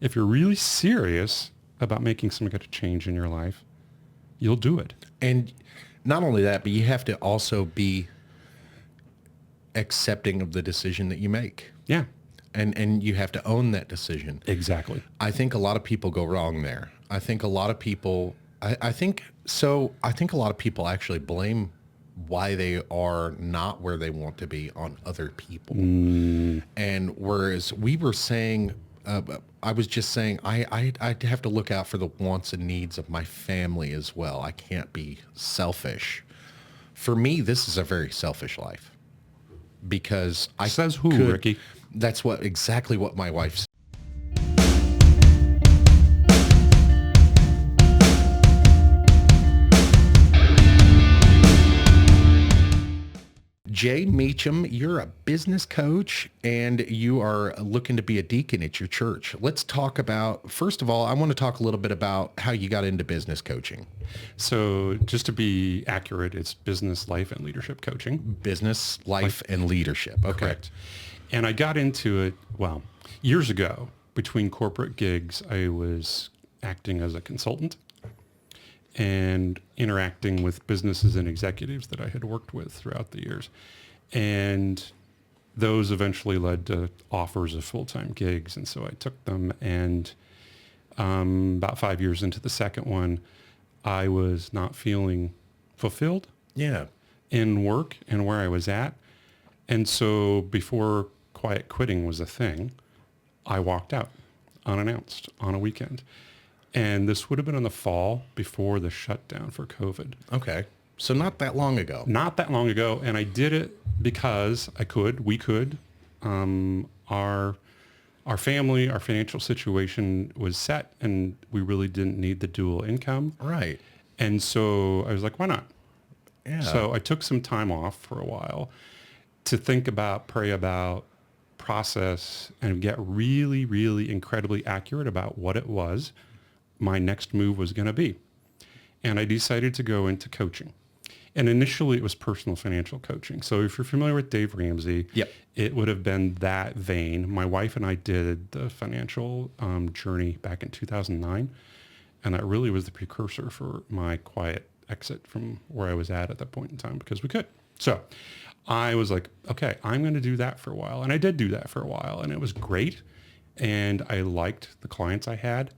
if you're really serious about making some kind of change in your life, you'll do it. And not only that, but you have to also be accepting of the decision that you make. Yeah, And you have to own that decision. exactly. I think a lot of people go wrong there. I think a lot of people, I think a lot of people actually blame why they are not where they want to be on other people. And whereas we were saying, I was just saying, I have to look out for the wants and needs of my family as well. I can't be selfish. For me, this is a very selfish life because I Says who, could- Ricky? That's exactly what my wife said. Jay Meacham, you're a business coach and you are looking to be a deacon at your church. Let's talk about, first of all, I want to talk a little bit about how you got into business coaching. So just to be accurate, it's business, life, and leadership coaching. Business, life, and leadership. Okay. Correct. And I got into it, well, years ago. Between corporate gigs, I was acting as a consultant and interacting with businesses and executives that I had worked with throughout the years. And those eventually led to offers of full-time gigs. And so I took them, and about 5 years into the second one, I was not feeling fulfilled Yeah. in work and where I was at. And so before quiet quitting was a thing, I walked out unannounced on a weekend. And this would have been in the fall before the shutdown for COVID. Okay. So not that long ago. Not that long ago. And I did it because we could. Our family, our financial situation was set, and we really didn't need the dual income. Right. And so I was like, why not? Yeah. So I took some time off for a while to think about, pray about, process, and get really, really incredibly accurate about what it was my next move was going to be. And I decided to go into coaching. And initially it was personal financial coaching. So if you're familiar with Dave Ramsey, Yep. it would have been that vein. My wife and I did the financial journey back in 2009. And that really was the precursor for my quiet exit from where I was at that point in time, because we could. So I was like, okay, I'm going to do that for a while. And I did do that for a while, and it was great. And I liked the clients I had.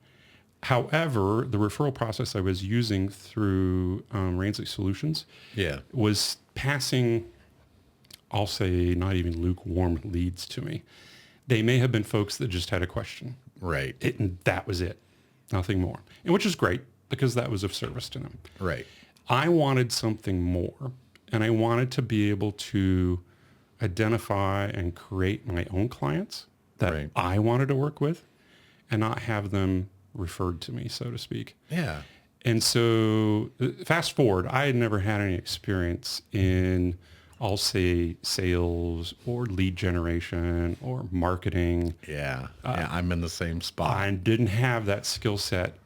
However, the referral process I was using through Ramsey Solutions Yeah. was passing, I'll say, not even lukewarm leads to me. They may have been folks that just had a question. Right. And that was it, nothing more. And which is great, because that was of service to them. Right. I wanted something more, and I wanted to be able to identify and create my own clients that Right. I wanted to work with, and not have them referred to me, so to speak. Yeah. And so fast forward, I had never had any experience in, I'll say, sales or lead generation or marketing. Yeah. I'm in the same spot. I didn't have that skill set.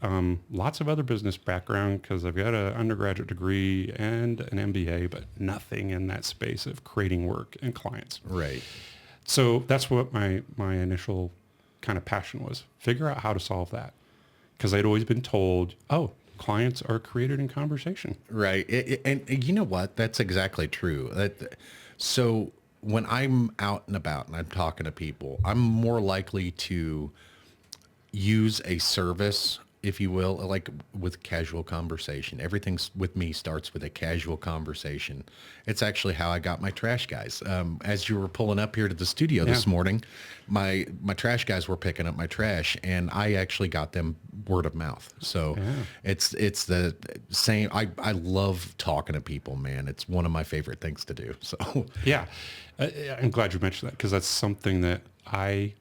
Lots of other business background, because I've got an undergraduate degree and an MBA, but nothing in that space of creating work and clients. Right. So that's what my initial kind of passion was. Figure out how to solve that. Because I'd always been told, oh, clients are created in conversation. Right. And you know what? That's exactly true. So when I'm out and about and I'm talking to people, I'm more likely to use a service, if you will, like with casual conversation. Everything with me starts with a casual conversation. It's actually how I got my trash guys. As you were pulling up here to the studio this morning, my trash guys were picking up my trash, and I actually got them word of mouth. So it's the same. I love talking to people, man. It's one of my favorite things to do. So Yeah. I'm glad you mentioned that, because that's something that I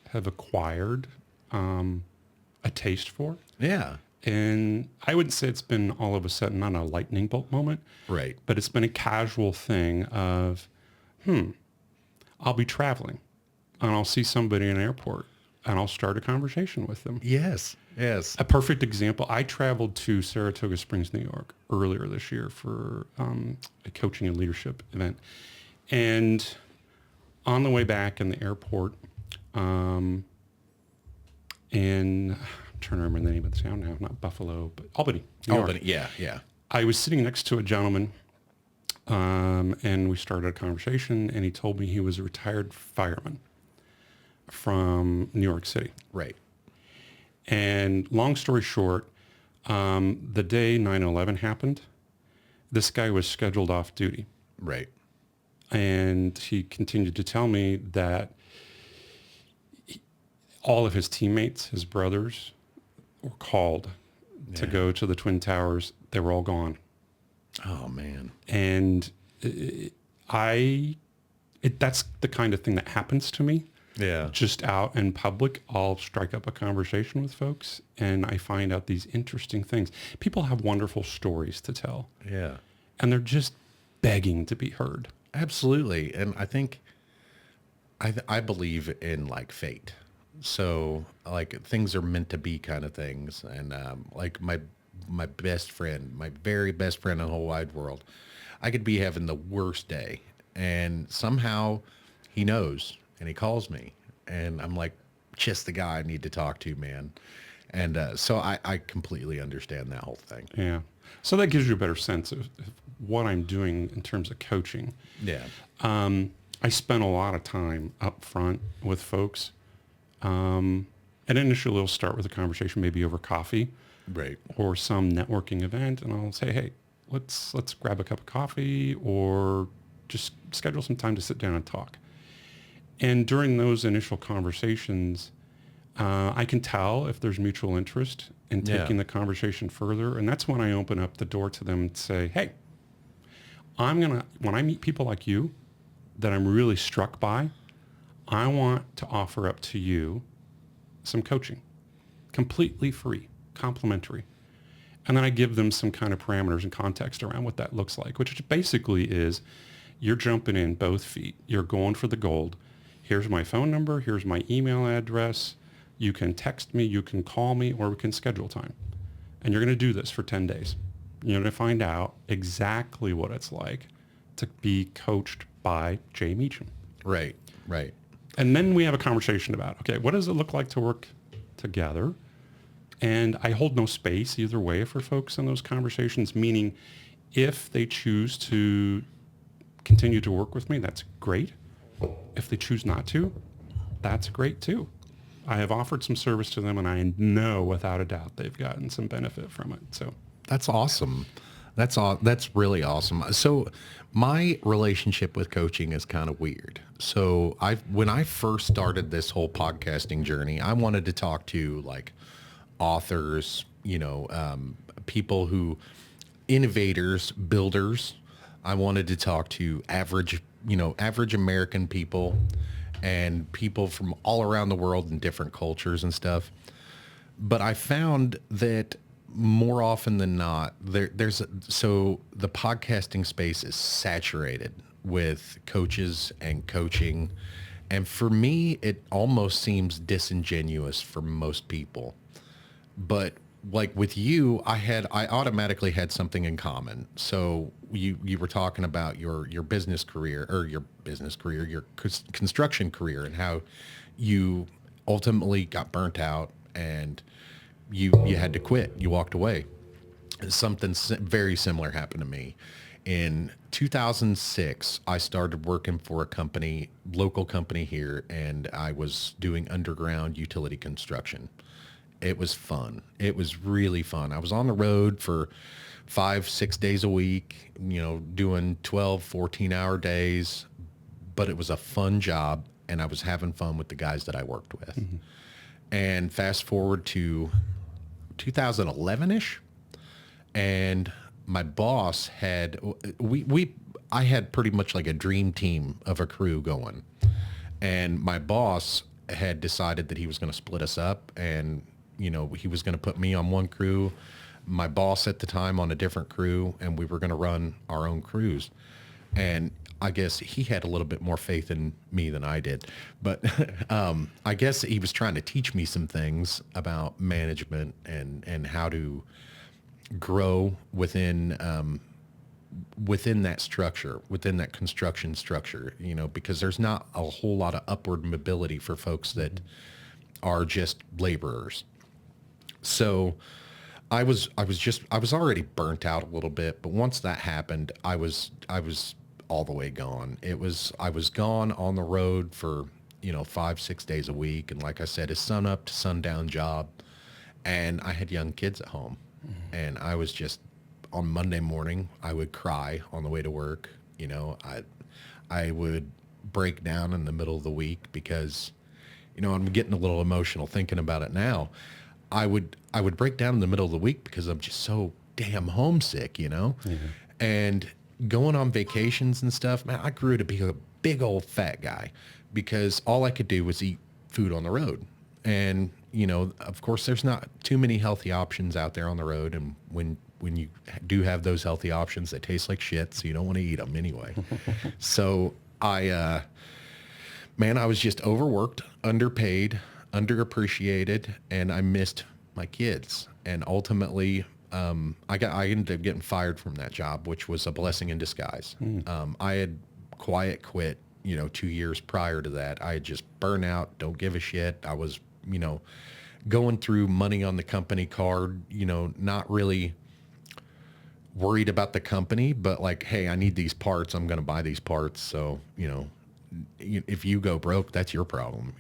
have acquired a taste for. yeah. And I wouldn't say it's been all of a sudden not a lightning bolt moment, Right. but it's been a casual thing of, I'll be traveling and I'll see somebody in an airport and I'll start a conversation with them. Yes. Yes. A perfect example, I traveled to Saratoga Springs, New York earlier this year for a coaching and leadership event. And on the way back in the airport, in, I'm trying to remember the name of the town now, not Buffalo, but Albany, New York. Albany, yeah. I was sitting next to a gentleman, and we started a conversation, and he told me he was a retired fireman from New York City. Right. And long story short, the day 9/11 happened, this guy was scheduled off duty. Right. And he continued to tell me that all of his teammates, his brothers, were called to go to the Twin Towers. They were all gone. Oh, man. And that's the kind of thing that happens to me. Yeah. Just out in public, I'll strike up a conversation with folks and I find out these interesting things. People have wonderful stories to tell. Yeah. And they're just begging to be heard. Absolutely. And I think, I believe in like fate. So like things are meant to be kind of things. And like my best friend, my very best friend in the whole wide world, I could be having the worst day and somehow he knows and he calls me and I'm like, just the guy I need to talk to, man. And so I completely understand that whole thing. Yeah. So that gives you a better sense of what I'm doing in terms of coaching. Yeah. I spent a lot of time up front with folks. And initially we'll start with a conversation maybe over coffee. Right. Or some networking event. And I'll say, hey, let's grab a cup of coffee or just schedule some time to sit down and talk. And during those initial conversations, I can tell if there's mutual interest in taking the conversation further. And that's when I open up the door to them and say, hey, when I meet people like you that I'm really struck by, I want to offer up to you some coaching, completely free, complimentary. And then I give them some kind of parameters and context around what that looks like, which basically is you're jumping in both feet. You're going for the gold. Here's my phone number. Here's my email address. You can text me, you can call me, or we can schedule time. And you're going to do this for 10 days. You're going to find out exactly what it's like to be coached by Jay Meacham. Right. Right. And then we have a conversation about, okay, what does it look like to work together? And I hold no space either way for folks in those conversations, meaning if they choose to continue to work with me, that's great. If they choose not to, that's great too. I have offered some service to them and I know without a doubt they've gotten some benefit from it. So that's awesome. That's really awesome. So my relationship with coaching is kind of weird. So when I first started this whole podcasting journey, I wanted to talk to like authors, people innovators, builders. I wanted to talk to average American people and people from all around the world in different cultures and stuff. But I found that more often than not, the podcasting space is saturated with coaches and coaching. And for me, it almost seems disingenuous for most people. But like with you, I automatically had something in common. So you were talking about your business career your construction career and how you ultimately got burnt out and you had to quit. You walked away. Something very similar happened to me. In 2006, I started working for a company, local company here, and I was doing underground utility construction. It was fun. It was really fun. I was on the road for 5-6 days a week, doing 12, 14-hour days, but it was a fun job, and I was having fun with the guys that I worked with. Mm-hmm. And fast forward to 2011-ish, and my boss had, I had pretty much like a dream team of a crew going, and my boss had decided that he was going to split us up, and he was going to put me on one crew, my boss at the time on a different crew, and we were going to run our own crews. And I guess he had a little bit more faith in me than I did. But I guess he was trying to teach me some things about management and how to grow within that structure, within that construction structure, because there's not a whole lot of upward mobility for folks that are just laborers. So I was already burnt out a little bit, but once that happened, I was all the way gone. I was gone on the road for, 5, 6 days a week. And like I said, a sun up to sundown job. And I had young kids at home. And I was just, on Monday morning, I would cry on the way to work. I would break down in the middle of the week because, I'm getting a little emotional thinking about it now. I would break down in the middle of the week because I'm just so damn homesick, and going on vacations and stuff, man, I grew to be a big old fat guy because all I could do was eat food on the road. And, of course, there's not too many healthy options out there on the road. And when you do have those healthy options, they taste like shit, so you don't want to eat them anyway. So I was just overworked, underpaid, underappreciated, and I missed my kids. And ultimately, I ended up getting fired from that job, which was a blessing in disguise. I had quiet quit, 2 years prior to that. I had just burnt out, don't give a shit. I was, going through money on the company card, not really worried about the company, but like, hey, I need these parts. I'm going to buy these parts. So, if you go broke, that's your problem.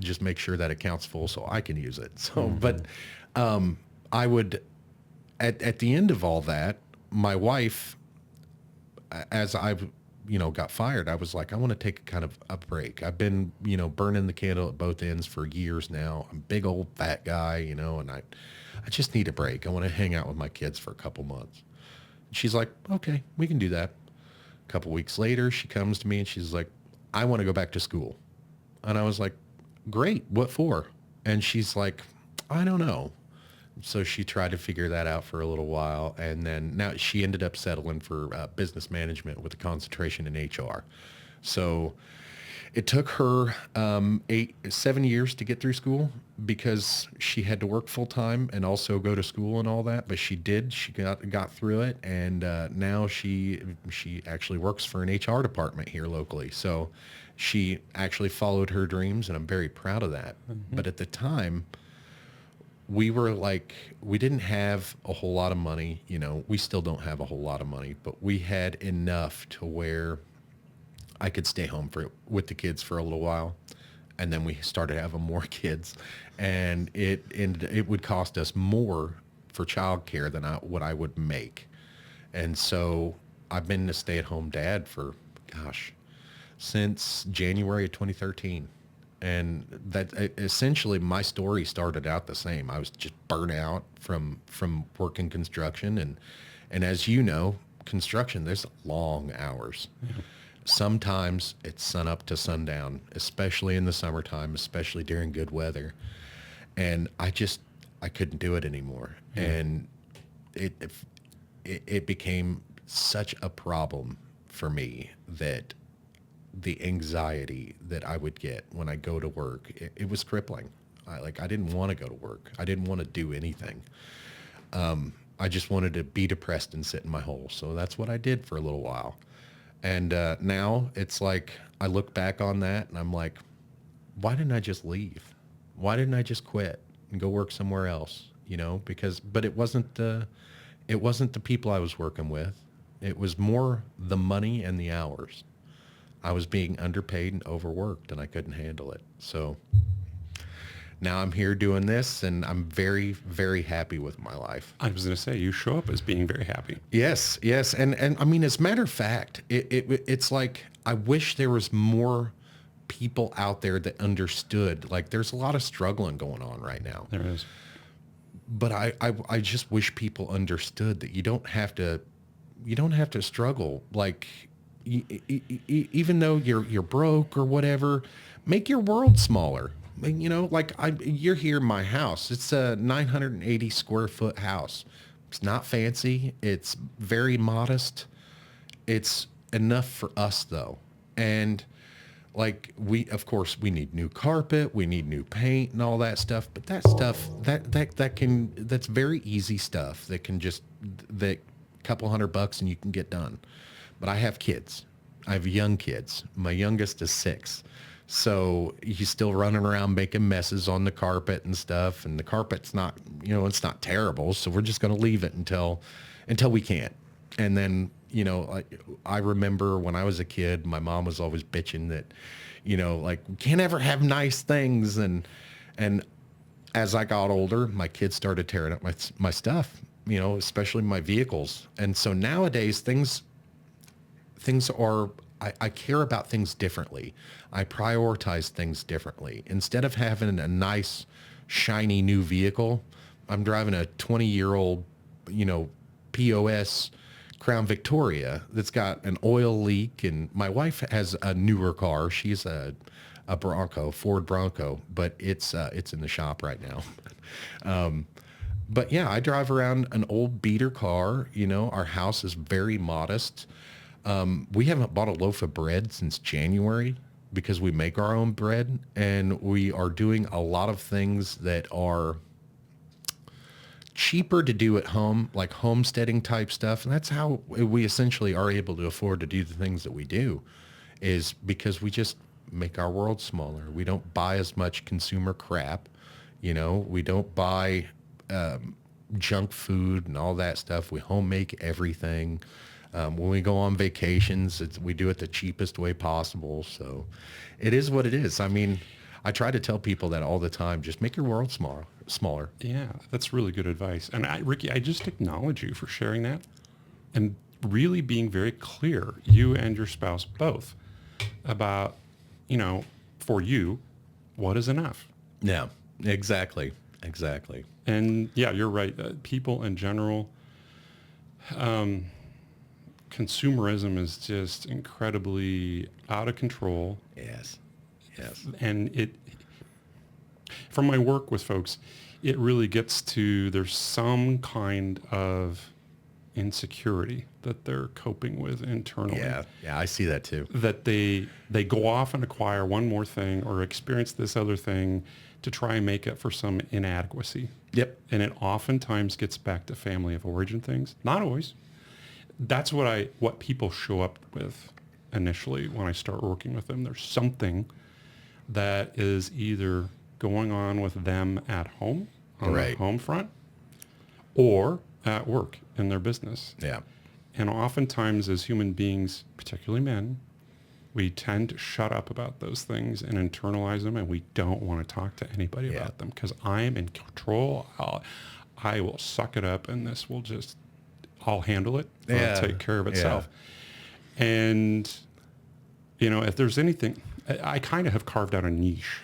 Just make sure that account's full so I can use it. So, but I would, at the end of all that, my wife, as I've, got fired, I was like, I want to take a kind of a break. I've been, burning the candle at both ends for years now. I'm a big old fat guy, and I just need a break. I want to hang out with my kids for a couple months. She's like, okay, we can do that. A couple weeks later, she comes to me and she's like, I want to go back to school. And I was like, great, what for? And she's like, I don't know. So she tried to figure that out for a little while. And then now she ended up settling for business management with a concentration in HR. So it took her 7 years to get through school because she had to work full time and also go to school and all that. But she did. She got through it. And now she actually works for an HR department here locally. So she actually followed her dreams, and I'm very proud of that. But at the time, we didn't have a whole lot of money. We still don't have a whole lot of money, but we had enough to where I could stay home with the kids for a little while. And then we started having more kids, and it would cost us more for childcare than what I would make. And so I've been a stay-at-home dad for, since January of 2013. And that essentially my story started out the same. I was just burnt out from working construction. And as you know, construction, there's long hours. Yeah. Sometimes it's sun up to sundown, especially in the summertime, especially during good weather. And I couldn't do it anymore. Yeah. And it became such a problem for me that the anxiety that I would get when I go to work, it was crippling. I didn't want to go to work. I didn't want to do anything. I just wanted to be depressed and sit in my hole. So that's what I did for a little while. And now it's like I look back on that and I'm like, why didn't I just leave? Why didn't I just quit and go work somewhere else? But it wasn't the people I was working with. It was more the money and the hours. I was being underpaid and overworked, and I couldn't handle it. So now I'm here doing this, and I'm very, very happy with my life. I was going to say, you show up as being very happy. Yes. And I mean, as a matter of fact, it's like I wish there was more people out there that understood. Like, there's a lot of struggling going on right now. There is. But I just wish people understood that you don't have to struggle. Like, even though you're broke or whatever, make your world smaller. You're here in my house. It's a 980 square foot house. It's not fancy. It's very modest. It's enough for us though. And of course we need new carpet, we need new paint and all that stuff, but that stuff, that's very easy stuff that couple $100 and you can get done. But I have kids. I have young kids. My youngest is 6. So he's still running around making messes on the carpet and stuff. And the carpet's not, it's not terrible. So we're just going to leave it until we can't. And then, I remember when I was a kid, my mom was always bitching that, like we can't ever have nice things. And as I got older, my kids started tearing up my stuff, especially my vehicles. And so nowadays things are, I care about things differently. I prioritize things differently. Instead of having a nice, shiny new vehicle, I'm driving a 20-year-old, POS Crown Victoria that's got an oil leak. And my wife has a newer car. She's a Bronco, Ford Bronco, but it's in the shop right now. But yeah, I drive around an old beater car. Our house is very modest. We haven't bought a loaf of bread since January because we make our own bread, and we are doing a lot of things that are cheaper to do at home, like homesteading type stuff. And that's how we essentially are able to afford to do the things that we do, is because we just make our world smaller. We don't buy as much consumer crap. We don't buy junk food and all that stuff. We home make everything. When we go on vacations, we do it the cheapest way possible. So it is what it is. I mean, I try to tell people that all the time. Just make your world smaller. Yeah, that's really good advice. And Ricky, I just acknowledge you for sharing that and really being very clear, you and your spouse both, about, for you, what is enough? Yeah, exactly. And yeah, you're right. People in general, consumerism is just incredibly out of control. Yes. And from my work with folks, it really gets to, there's some kind of insecurity that they're coping with internally. Yeah, I see that too. That they go off and acquire one more thing or experience this other thing to try and make up for some inadequacy. Yep. And it oftentimes gets back to family of origin things. Not always. That's what people show up with initially when I start working with them. There's something that is either going on with them at home, on the home front, or at work in their business. Yeah. And oftentimes as human beings, particularly men, we tend to shut up about those things and internalize them, and we don't want to talk to anybody about them because I'm in control. I will suck it up, and this will just, I'll handle it. It'll take care of itself. Yeah. And, if there's anything, I kind of have carved out a niche,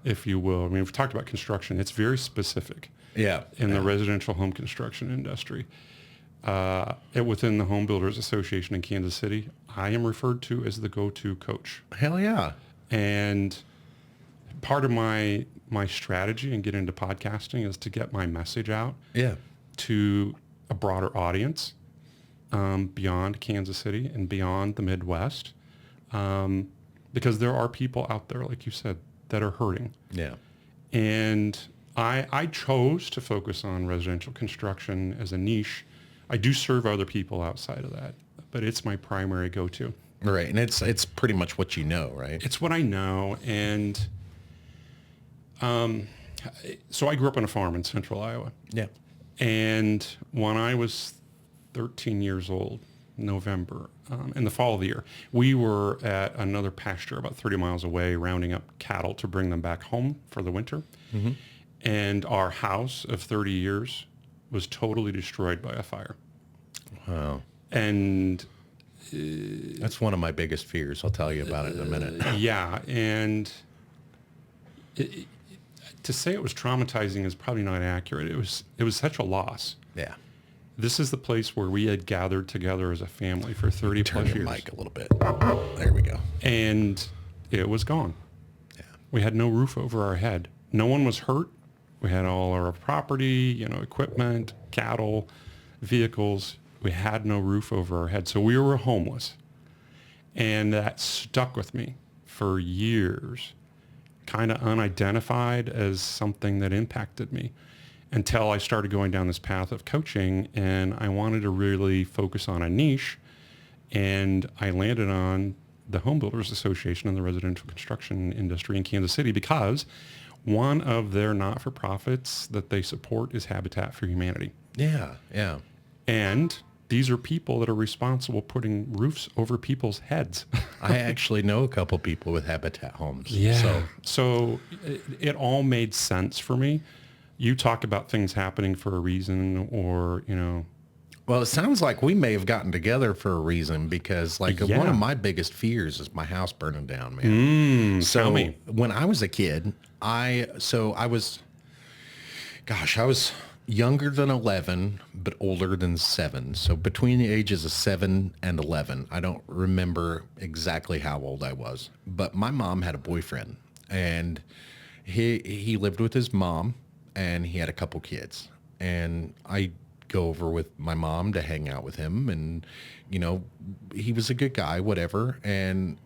if you will. I mean, we've talked about construction. It's very specific. Yeah. In the residential home construction industry. Within the Home Builders Association in Kansas City, I am referred to as the go-to coach. Hell yeah. And part of my strategy in getting into podcasting is to get my message out to a broader audience beyond Kansas City and beyond the Midwest, because there are people out there, like you said, that are hurting. Yeah. And I chose to focus on residential construction as a niche. I do serve other people outside of that, but it's my primary go-to. Right, and it's pretty much what you know, right? It's what I know, and so I grew up on a farm in central Iowa. Yeah. And when I was 13 years old, November, in the fall of the year, we were at another pasture about 30 miles away, rounding up cattle to bring them back home for the winter. Mm-hmm. And our house of 30 years was totally destroyed by a fire. Wow. And that's one of my biggest fears. I'll tell you about it in a minute. Yeah. And to say it was traumatizing is probably not accurate. It was such a loss. Yeah. This is the place where we had gathered together as a family for 30 plus years. Turn your mic a little bit. There we go. And it was gone. Yeah. We had no roof over our head. No one was hurt. We had all our property, equipment, cattle, vehicles. We had no roof over our head. So we were homeless. And that stuck with me for years, kind of unidentified as something that impacted me, until I started going down this path of coaching, and I wanted to really focus on a niche, and I landed on the Home Builders Association and the residential construction industry in Kansas City because one of their not-for-profits that they support is Habitat for Humanity. Yeah, yeah. And these are people that are responsible putting roofs over people's heads. I actually know a couple people with Habitat homes. Yeah. So it all made sense for me. You talk about things happening for a reason or, Well, it sounds like we may have gotten together for a reason because one Yeah. of my biggest fears is my house burning down, man. Tell me. When I was a kid, I was younger than 11, but older than 7. So between the ages of 7 and 11, I don't remember exactly how old I was, but my mom had a boyfriend and he lived with his mom and he had a couple kids, and I go over with my mom to hang out with him, and he was a good guy, whatever, and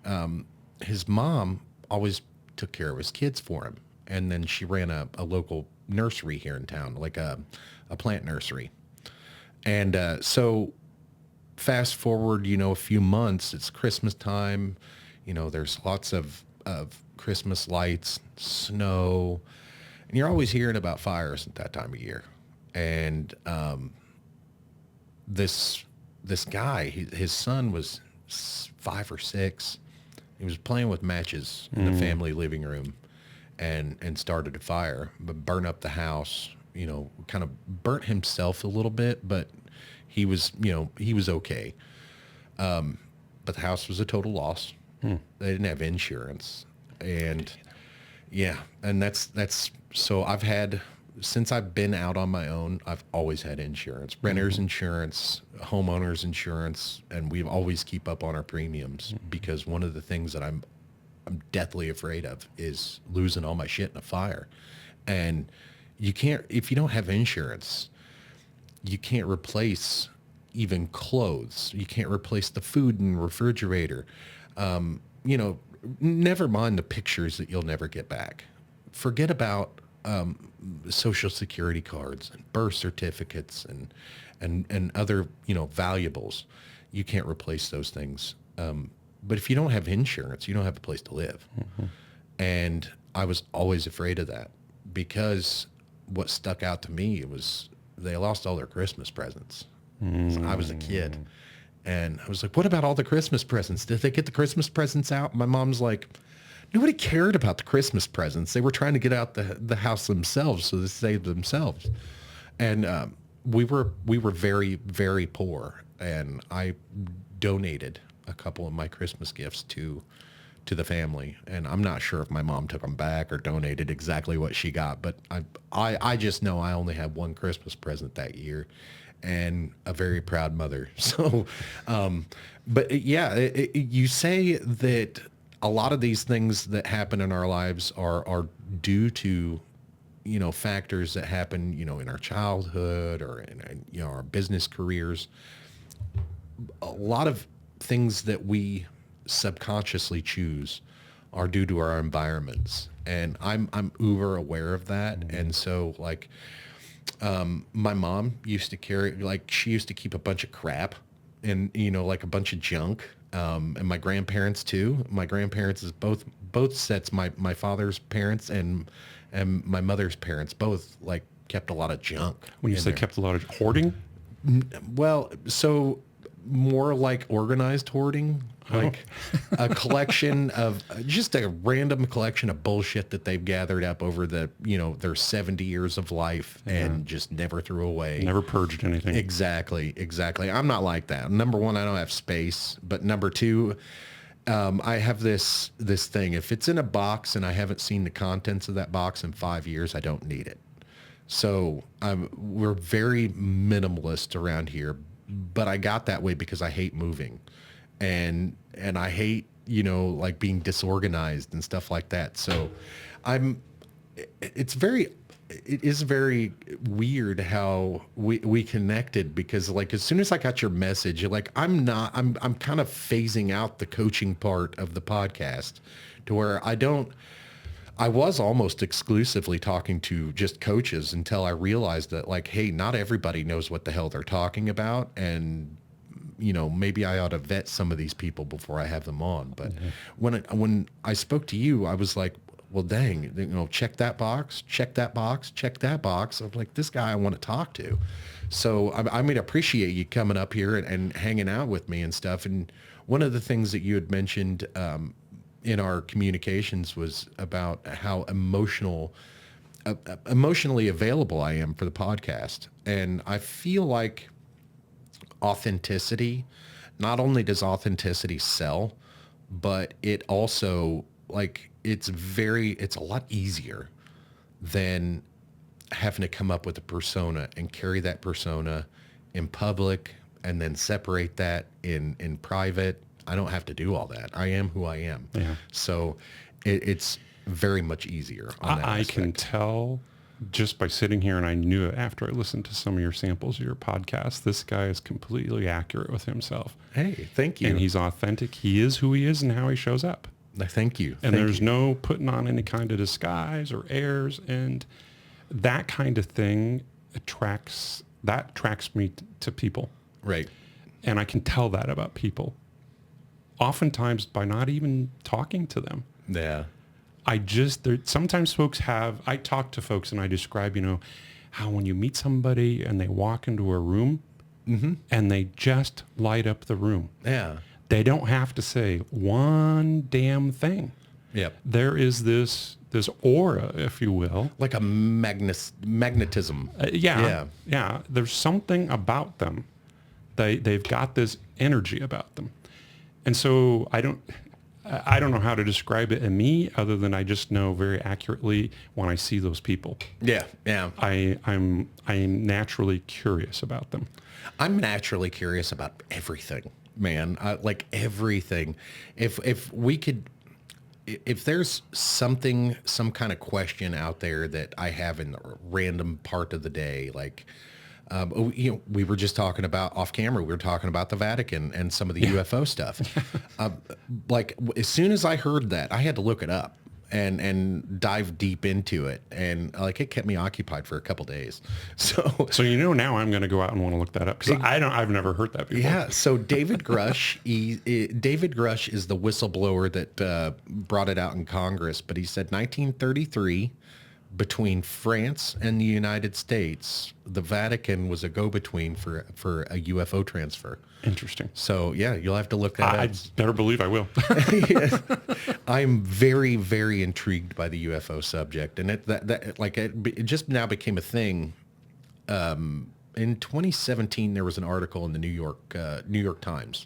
his mom always took care of his kids for him, and then she ran a local nursery here in town, like a plant nursery. And so fast forward a few months, it's Christmas time, there's lots of Christmas lights, snow, and you're always hearing about fires at that time of year. And this guy, his son was 5 or 6. He was playing with matches in the family living room and started a fire, but burned up the house, kind of burnt himself a little bit, but he was okay. But the house was a total loss. They didn't have insurance. And yeah, and that's so since I've been out on my own, I've always had insurance, renter's insurance, homeowner's insurance, and we always keep up on our premiums because one of the things that I'm deathly afraid of is losing all my shit in a fire. And if you don't have insurance, you can't replace even clothes. You can't replace the food in the refrigerator. Never mind the pictures that you'll never get back. Forget about Social Security cards and birth certificates and other valuables. You can't replace those things. But if you don't have insurance, you don't have a place to live. And I was always afraid of that because what stuck out to me was they lost all their Christmas presents. So I was a kid. And I was like, what about all the Christmas presents? Did they get the Christmas presents out? My mom's like, nobody cared about the Christmas presents. They were trying to get out the house themselves, so they saved themselves. And we were very, very poor. And I donated a couple of my Christmas gifts to the family. And I'm not sure if my mom took them back or donated exactly what she got, but I just know I only had one Christmas present that year. And a very proud mother. So, but yeah, you say that a lot of these things that happen in our lives are due to, factors that happen, in our childhood or in our business careers. A lot of things that we subconsciously choose are due to our environments. And I'm uber aware of that. And so my mom used to she used to keep a bunch of crap and, a bunch of junk. And my grandparents too. My grandparents is both sets, my father's parents and my mother's parents both kept a lot of junk. When you say kept a lot of hoarding? Well, so more like organized hoarding, a collection of just a random collection of bullshit that they've gathered up over their 70 years of life and just never threw away. Never purged anything. Exactly. I'm not like that. Number one, I don't have space, but number two, I have this thing. If it's in a box and I haven't seen the contents of that box in 5 years, I don't need it. So we're very minimalist around here, but I got that way because I hate moving. And I hate, being disorganized and stuff like that. So it is very weird how we connected because as soon as I got your message, I'm kind of phasing out the coaching part of the podcast to where I was almost exclusively talking to just coaches until I realized that hey, not everybody knows what the hell they're talking about. And maybe I ought to vet some of these people before I have them on. But when I spoke to you, I was like, well, dang, check that box, check that box, check that box. I'm like, this guy I want to talk to. So I mean, appreciate you coming up here and hanging out with me and stuff. And one of the things that you had mentioned in our communications was about how emotionally available I am for the podcast. And I feel like authenticity, not only does authenticity sell, but it also, like, it's a lot easier than having to come up with a persona and carry that persona in public and then separate that in private. I don't have to do all that. I am who I am. Yeah. So it's very much easier on that I can aspect. tell just by sitting here, and I knew it after I listened to some of your samples of your podcast, this guy is completely accurate with himself. Hey, thank you. And he's authentic. He is who he is and how he shows up. Thank you. And Thank there's you. no putting on any kind of disguise or airs. And that kind of thing attracts me to people. Right. And I can tell that about people. Oftentimes by not even talking to them. Yeah. Sometimes I talk to folks and I describe, how when you meet somebody and they walk into a room and they just light up the room. Yeah. They don't have to say one damn thing. Yep. There is this aura, if you will. Like a magnetism. Yeah. There's something about them. They've got this energy about them. And so I don't know how to describe it in me other than I just know very accurately when I see those people. Yeah. Yeah. I'm naturally curious about them. I'm naturally curious about everything, man. Like everything. If there's some kind of question out there that I have in the random part of the day, like, we were just talking about off camera, we were talking about the Vatican and some of the UFO stuff. Like as soon as I heard that, I had to look it up and dive deep into it. And like, it kept me occupied for a couple days. So now I'm going to go out and want to look that up because I've never heard that before. Yeah. So David Grush, David Grush is the whistleblower that brought it out in Congress, but he said 1933, between France and the United States, the Vatican was a go-between for a UFO transfer. Interesting. So yeah, you'll have to look that up. I better believe I will. I'm very, very intrigued by the UFO subject, and it just now became a thing. In 2017, there was an article in the New York Times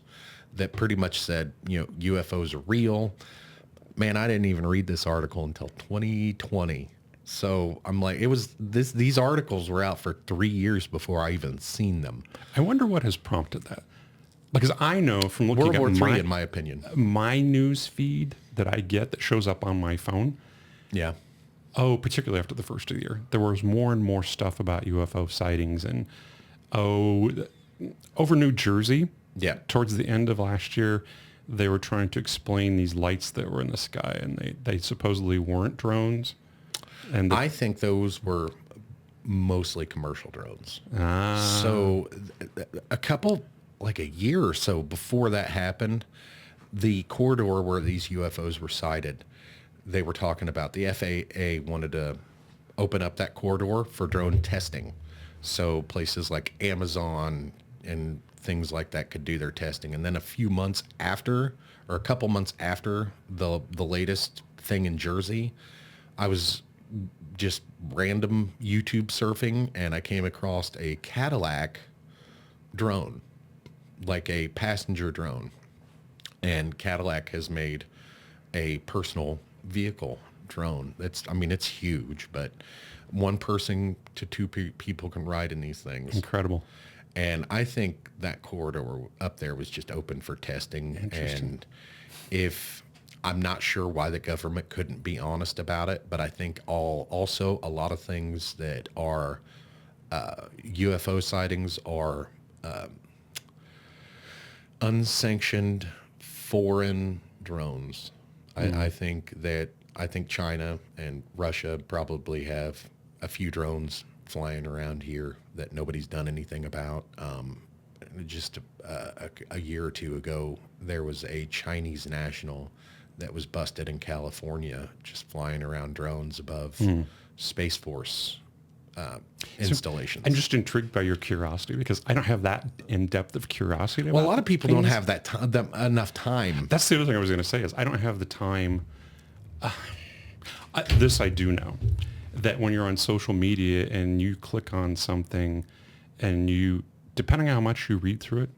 that pretty much said, UFOs are real. Man, I didn't even read this article until 2020. So I'm like, these articles were out for 3 years before I even seen them. I wonder what has prompted that. Because I know from looking World War at III, in my opinion. My news feed that I get that shows up on my phone. Yeah. Oh, particularly after the first of the year, there was more and more stuff about UFO sightings and over New Jersey. Yeah. Towards the end of last year, they were trying to explain these lights that were in the sky, and they supposedly weren't drones. And I think those were mostly commercial drones. Ah. So like a year or so before that happened, the corridor where these UFOs were sighted, they were talking about the FAA wanted to open up that corridor for drone testing. So places like Amazon and things like that could do their testing. And then a couple months after the latest thing in Jersey, I was just random YouTube surfing and I came across a Cadillac drone, like a passenger drone. And Cadillac has made a personal vehicle drone. It's huge, but one person to two people can ride in these things. Incredible. And I think that corridor up there was just open for testing. And I'm not sure why the government couldn't be honest about it, but I think also a lot of things that are UFO sightings are unsanctioned foreign drones. I think China and Russia probably have a few drones flying around here that nobody's done anything about. just a year or two ago, there was a Chinese national that was busted in California, just flying around drones above Space Force installations. I'm just intrigued by your curiosity because I don't have that in depth of curiosity. Well, a about lot of people things. don't have that enough time. That's the other thing I was going to say is I don't have the time. This I do know, that when you're on social media and you click on something and you, depending on how much you read through it,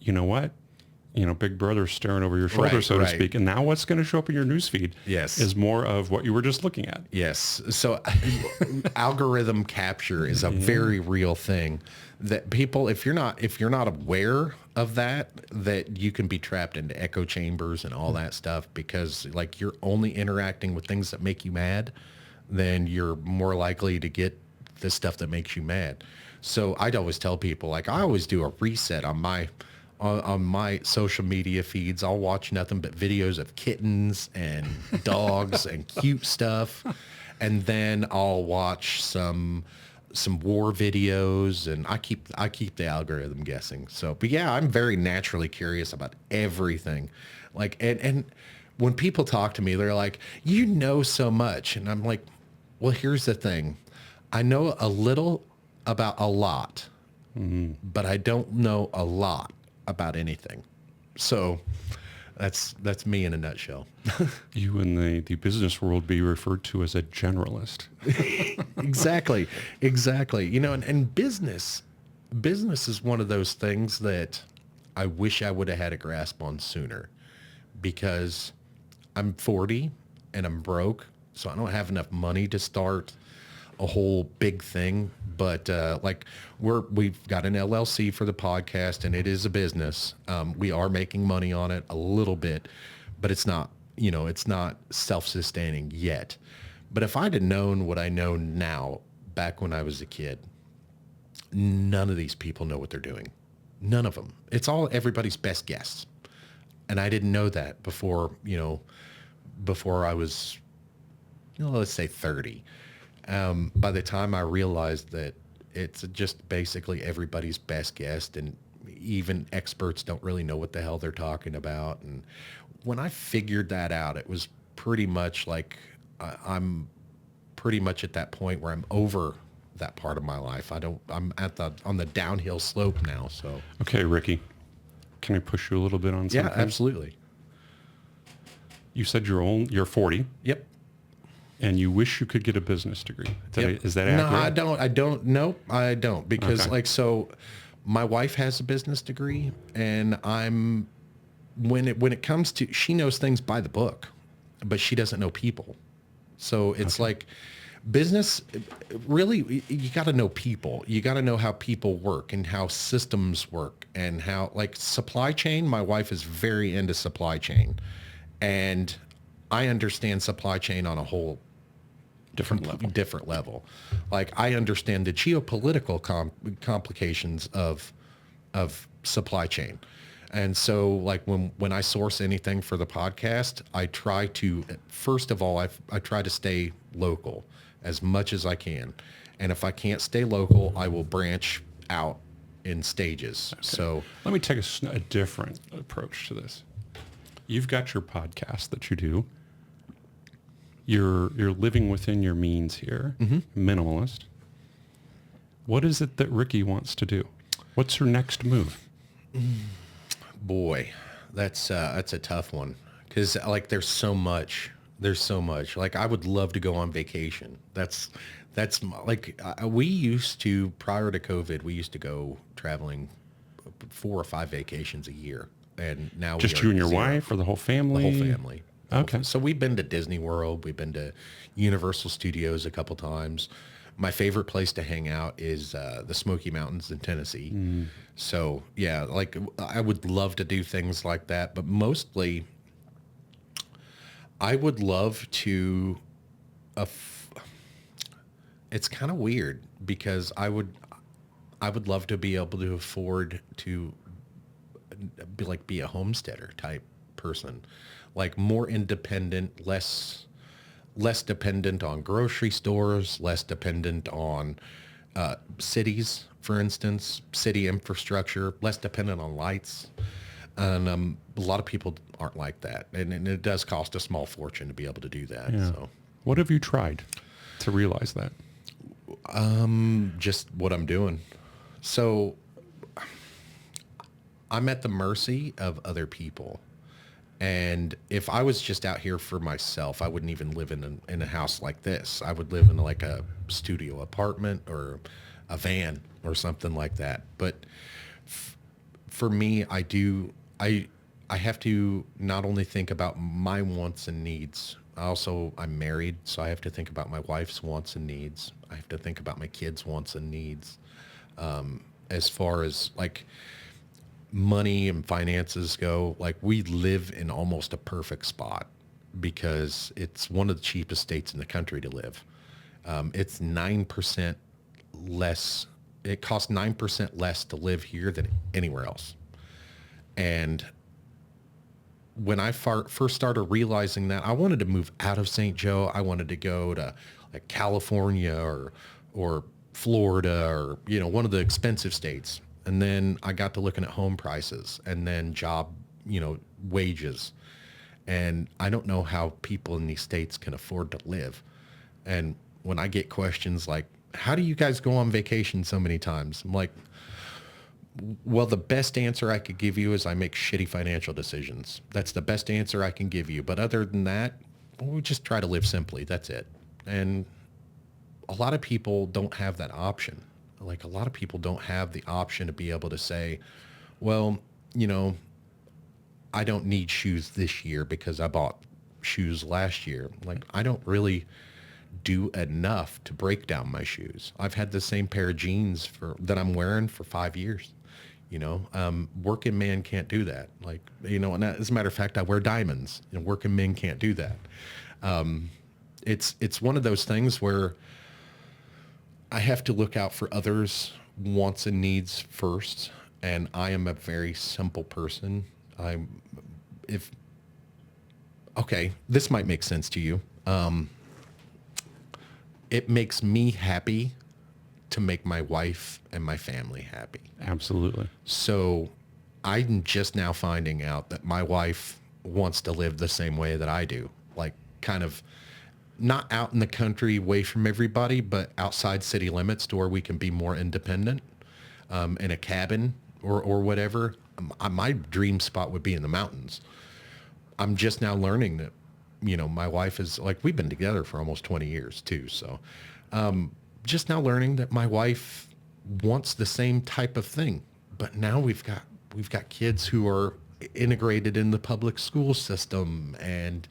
you know what? Big brother's staring over your shoulder, Right, so to right. speak. And now what's going to show up in your newsfeed Yes. is more of what you were just looking at. Yes. So algorithm capture is a very real thing that people, if you're not aware of that you can be trapped into echo chambers and all that stuff, because like you're only interacting with things that make you mad, then you're more likely to get the stuff that makes you mad. So I'd always tell people, like, I always do a reset on my social media feeds. I'll watch nothing but videos of kittens and dogs and cute stuff. And then I'll watch some war videos, and I keep the algorithm guessing. So, but yeah, I'm very naturally curious about everything. Like, and when people talk to me, they're like, you know so much. And I'm like, well, here's the thing. I know a little about a lot, but I don't know a lot about anything. So that's me in a nutshell. You in the business world be referred to as a generalist. Exactly. And business is one of those things that I wish I would have had a grasp on sooner, because I'm 40 and I'm broke. So I don't have enough money to start a whole big thing. But like we've got an LLC for the podcast, and it is a business. We are making money on it a little bit, but it's not self-sustaining yet. But if I'd have known what I know now back when I was a kid, none of these people know what they're doing. None of them. It's all everybody's best guess. And I didn't know that before I was, let's say 30. By the time I realized that it's just basically everybody's best guess, and even experts don't really know what the hell they're talking about. And when I figured that out, it was pretty much like I'm pretty much at that point where I'm over that part of my life. I'm on the downhill slope now. So Okay, Ricky, can I push you a little bit on something? yeah, absolutely. You said you're 40. Yep. And you wish you could get a business degree. Yep. Is that accurate? No, I don't. Nope, I don't. Because Okay. so my wife has a business degree, and when it comes to, she knows things by the book, but she doesn't know people. So it's like business, really, you got to know people. You got to know how people work and how systems work, and how, like, supply chain. My wife is very into supply chain, and I understand supply chain on a whole different level. Like, I understand the geopolitical complications of supply chain. And so, like, when I source anything for the podcast, I try to, first of all, I try to stay local as much as I can. And if I can't stay local, I will branch out in stages. Okay. So let me take a different approach to this. You've got your podcast that you do. You're living within your means here, minimalist. What is it that Ricky wants to do? What's her next move? Boy, that's a tough one, because like there's so much. Like, I would love to go on vacation. That's like, we used to, prior to COVID, we used to go traveling 4 or 5 vacations a year, and now just you and your wife, or the whole family? The whole family. Okay. So we've been to Disney World. We've been to Universal Studios a couple times. My favorite place to hang out is the Smoky Mountains in Tennessee. So yeah, like, I would love to do things like that, but mostly I would love to, it's kind of weird, because I would love to be able to afford to be a homesteader type person, like more independent, less dependent on grocery stores, less dependent on, cities, for instance, city infrastructure, less dependent on lights. And a lot of people aren't like that. And it does cost a small fortune to be able to do that. Yeah. So What have you tried to realize that? just what I'm doing. So I'm at the mercy of other people. And if I was just out here for myself, I wouldn't even live in a house like this. I would live in like a studio apartment or a van or something like that. But for me, I have to not only think about my wants and needs. I'm married, so I have to think about my wife's wants and needs. I have to think about my kids' wants and needs. As far as like money and finances go, like we live in almost a perfect spot because it's one of the cheapest states in the country to live. It's 9% less. It costs 9% less to live here than anywhere else. And when I first started realizing that, I wanted to move out of St. Joe. I wanted to go to like California or Florida or, one of the expensive states. And then I got to looking at home prices and then job, wages. And I don't know how people in these states can afford to live. And when I get questions like, how do you guys go on vacation so many times? I'm like, well, the best answer I could give you is I make shitty financial decisions. That's the best answer I can give you. But other than that, we just try to live simply. That's it. And a lot of people don't have that option. Like a lot of people don't have the option to be able to say, well, I don't need shoes this year because I bought shoes last year. Like I don't really do enough to break down my shoes. I've had the same pair of jeans that I'm wearing for 5 years. Working man can't do that. Like, and as a matter of fact, I wear diamonds and working men can't do that. It's one of those things where I have to look out for others' wants and needs first. And I am a very simple person. This might make sense to you. It makes me happy to make my wife and my family happy. Absolutely. So I'm just now finding out that my wife wants to live the same way that I do, like kind of not out in the country away from everybody, but outside city limits to where we can be more independent, in a cabin or whatever. My dream spot would be in the mountains. I'm just now learning that, my wife is like, we've been together for almost 20 years too. So, just now learning that my wife wants the same type of thing, but now we've got kids who are integrated in the public school system. And,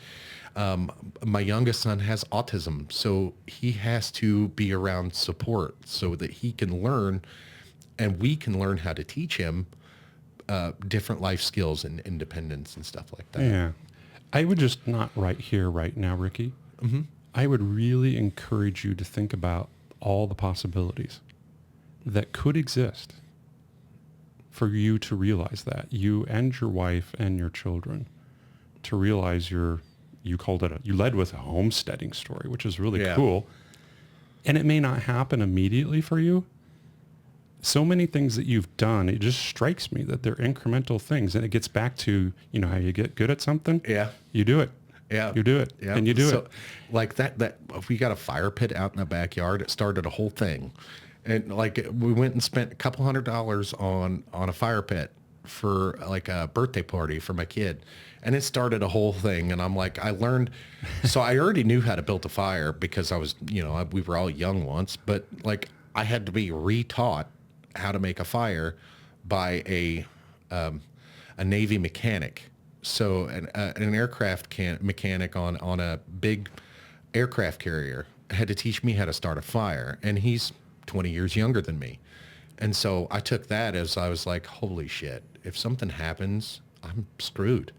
my youngest son has autism, so he has to be around support so that he can learn and we can learn how to teach him, different life skills and independence and stuff like that. Yeah. I would just not right here, right now, Ricky. Mm-hmm. I would really encourage you to think about all the possibilities that could exist for you to realize that, you and your wife and your children, to realize you led with a homesteading story, which is really cool. And it may not happen immediately for you. So many things that you've done, it just strikes me that they're incremental things. And it gets back to, how you get good at something. Yeah. You do it. Yeah. You do it. Yeah. And you do it. Like that, if we got a fire pit out in the backyard, it started a whole thing. And like we went and spent $200 on a fire pit for like a birthday party for my kid. And it started a whole thing. And I'm like, I learned, so I already knew how to build a fire because I was, we were all young once, but like I had to be retaught how to make a fire by a Navy mechanic. So an aircraft mechanic on a big aircraft carrier had to teach me how to start a fire. And he's 20 years younger than me. And so I took that as I was like, holy shit, if something happens, I'm screwed.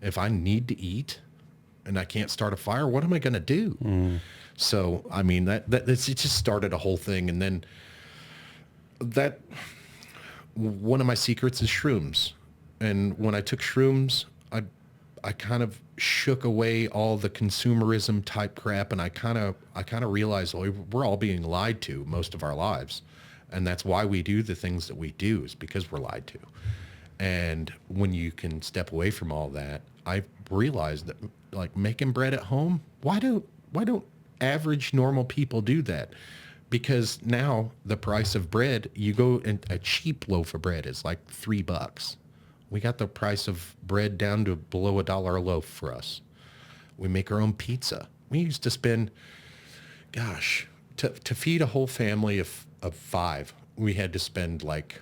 If I need to eat and I can't start a fire, what am I going to do? Mm. So, I mean, it just started a whole thing. And then one of my secrets is shrooms. And when I took shrooms, shook away all the consumerism type crap, and I kind of realized, well, we're all being lied to most of our lives, and that's why we do the things that we do, is because we're lied to. And when you can step away from all that, I realized that, like, making bread at home, why don't average normal people do that? Because now the price of bread, you go, and a cheap loaf of bread is like $3. We got the price of bread down to below $1 a loaf for us. We make our own pizza. We used to spend, gosh, to feed a whole family of 5, we had to spend like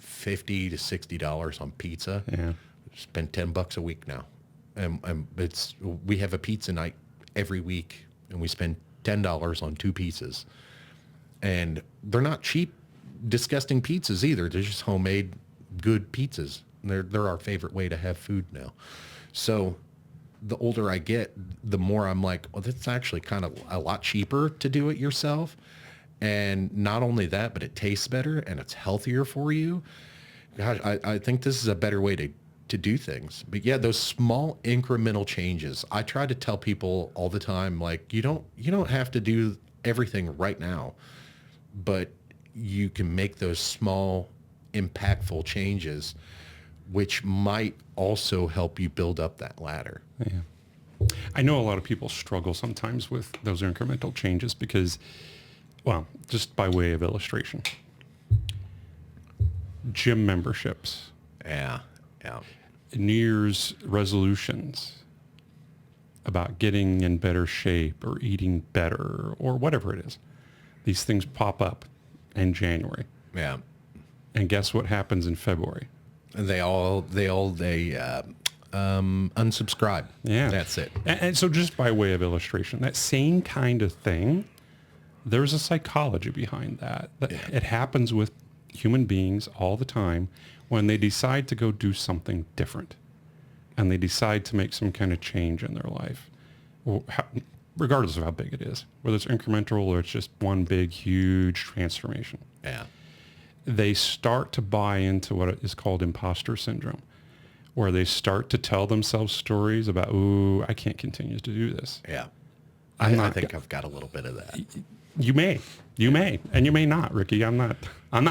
$50 to $60 on pizza. Yeah. Spend $10 a week now. And we have a pizza night every week, and we spend $10 on 2 pizzas. And they're not cheap, disgusting pizzas either. They're just homemade, good pizzas. They're our favorite way to have food now. So the older I get, the more I'm like, well, that's actually kind of a lot cheaper to do it yourself. And not only that, but it tastes better and it's healthier for you. Gosh, I think this is a better way to do things. But yeah, those small incremental changes. I try to tell people all the time, like, you don't have to do everything right now, but you can make those small, impactful changes, which might also help you build up that ladder. Yeah. I know a lot of people struggle sometimes with those incremental changes because, well, just by way of illustration, gym memberships. Yeah. New Year's resolutions about getting in better shape or eating better or whatever it is. These things pop up in January. Yeah. And guess what happens in February? They unsubscribe. Yeah. That's it. And so just by way of illustration, that same kind of thing, there's a psychology behind that. Yeah. It happens with human beings all the time when they decide to go do something different and they decide to make some kind of change in their life, regardless of how big it is, whether it's incremental or it's just one big, huge transformation. Yeah. They start to buy into what is called imposter syndrome, where they start to tell themselves stories about, ooh, I can't continue to do this. Yeah. I think I've got a little bit of that. You may, and you may not, Ricky. I'm not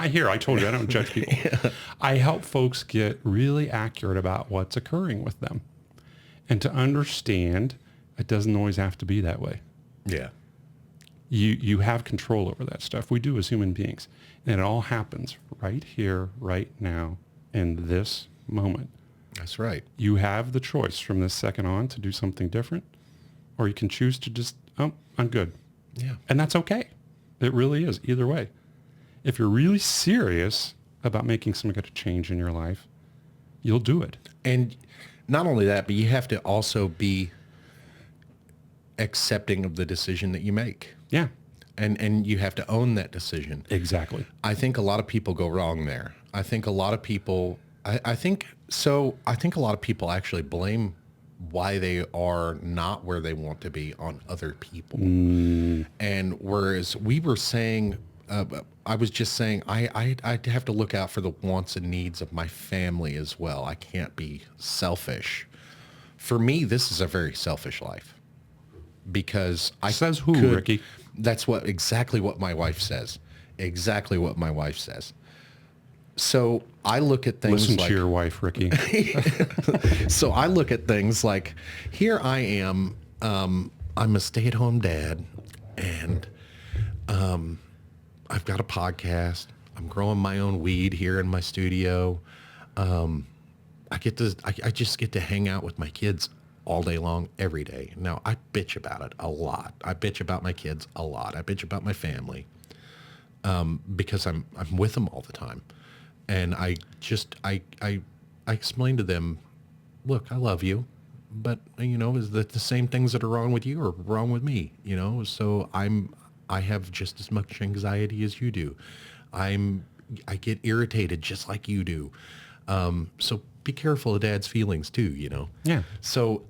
here. I told you, I don't judge people. Yeah. I help folks get really accurate about what's occurring with them and to understand it doesn't always have to be that way. Yeah. You have control over that stuff. We do as human beings. And it all happens right here, right now, in this moment. That's right. You have the choice from this second on to do something different, or you can choose to just, oh, I'm good. Yeah. And that's okay. It really is, either way. If you're really serious about making some kind of change in your life, you'll do it. And not only that, but you have to also be accepting of the decision that you make. Yeah. And you have to own that decision. Exactly. I think a lot of people go wrong there. I think a lot of people, I think a lot of people actually blame why they are not where they want to be on other people. And whereas we were saying, I was just saying, I have to look out for the wants and needs of my family as well. I can't be selfish. For me, this is a very selfish life because I says who, Ricky? That's exactly what my wife says. Exactly what my wife says. So I look at things Listen like... to your wife, Ricky. So I look at things like, here I am, I'm a stay-at-home dad, and I've got a podcast. I'm growing my own weed here in my studio. I just get to hang out with my kids all day long, every day. Now, I bitch about it a lot. I bitch about my kids a lot. I bitch about my family because I'm with them all the time. And I explain to them, look, I love you, but is that the same things that are wrong with you are wrong with me? So I have just as much anxiety as you do. I get irritated just like you do. So be careful of Dad's feelings too, Yeah. So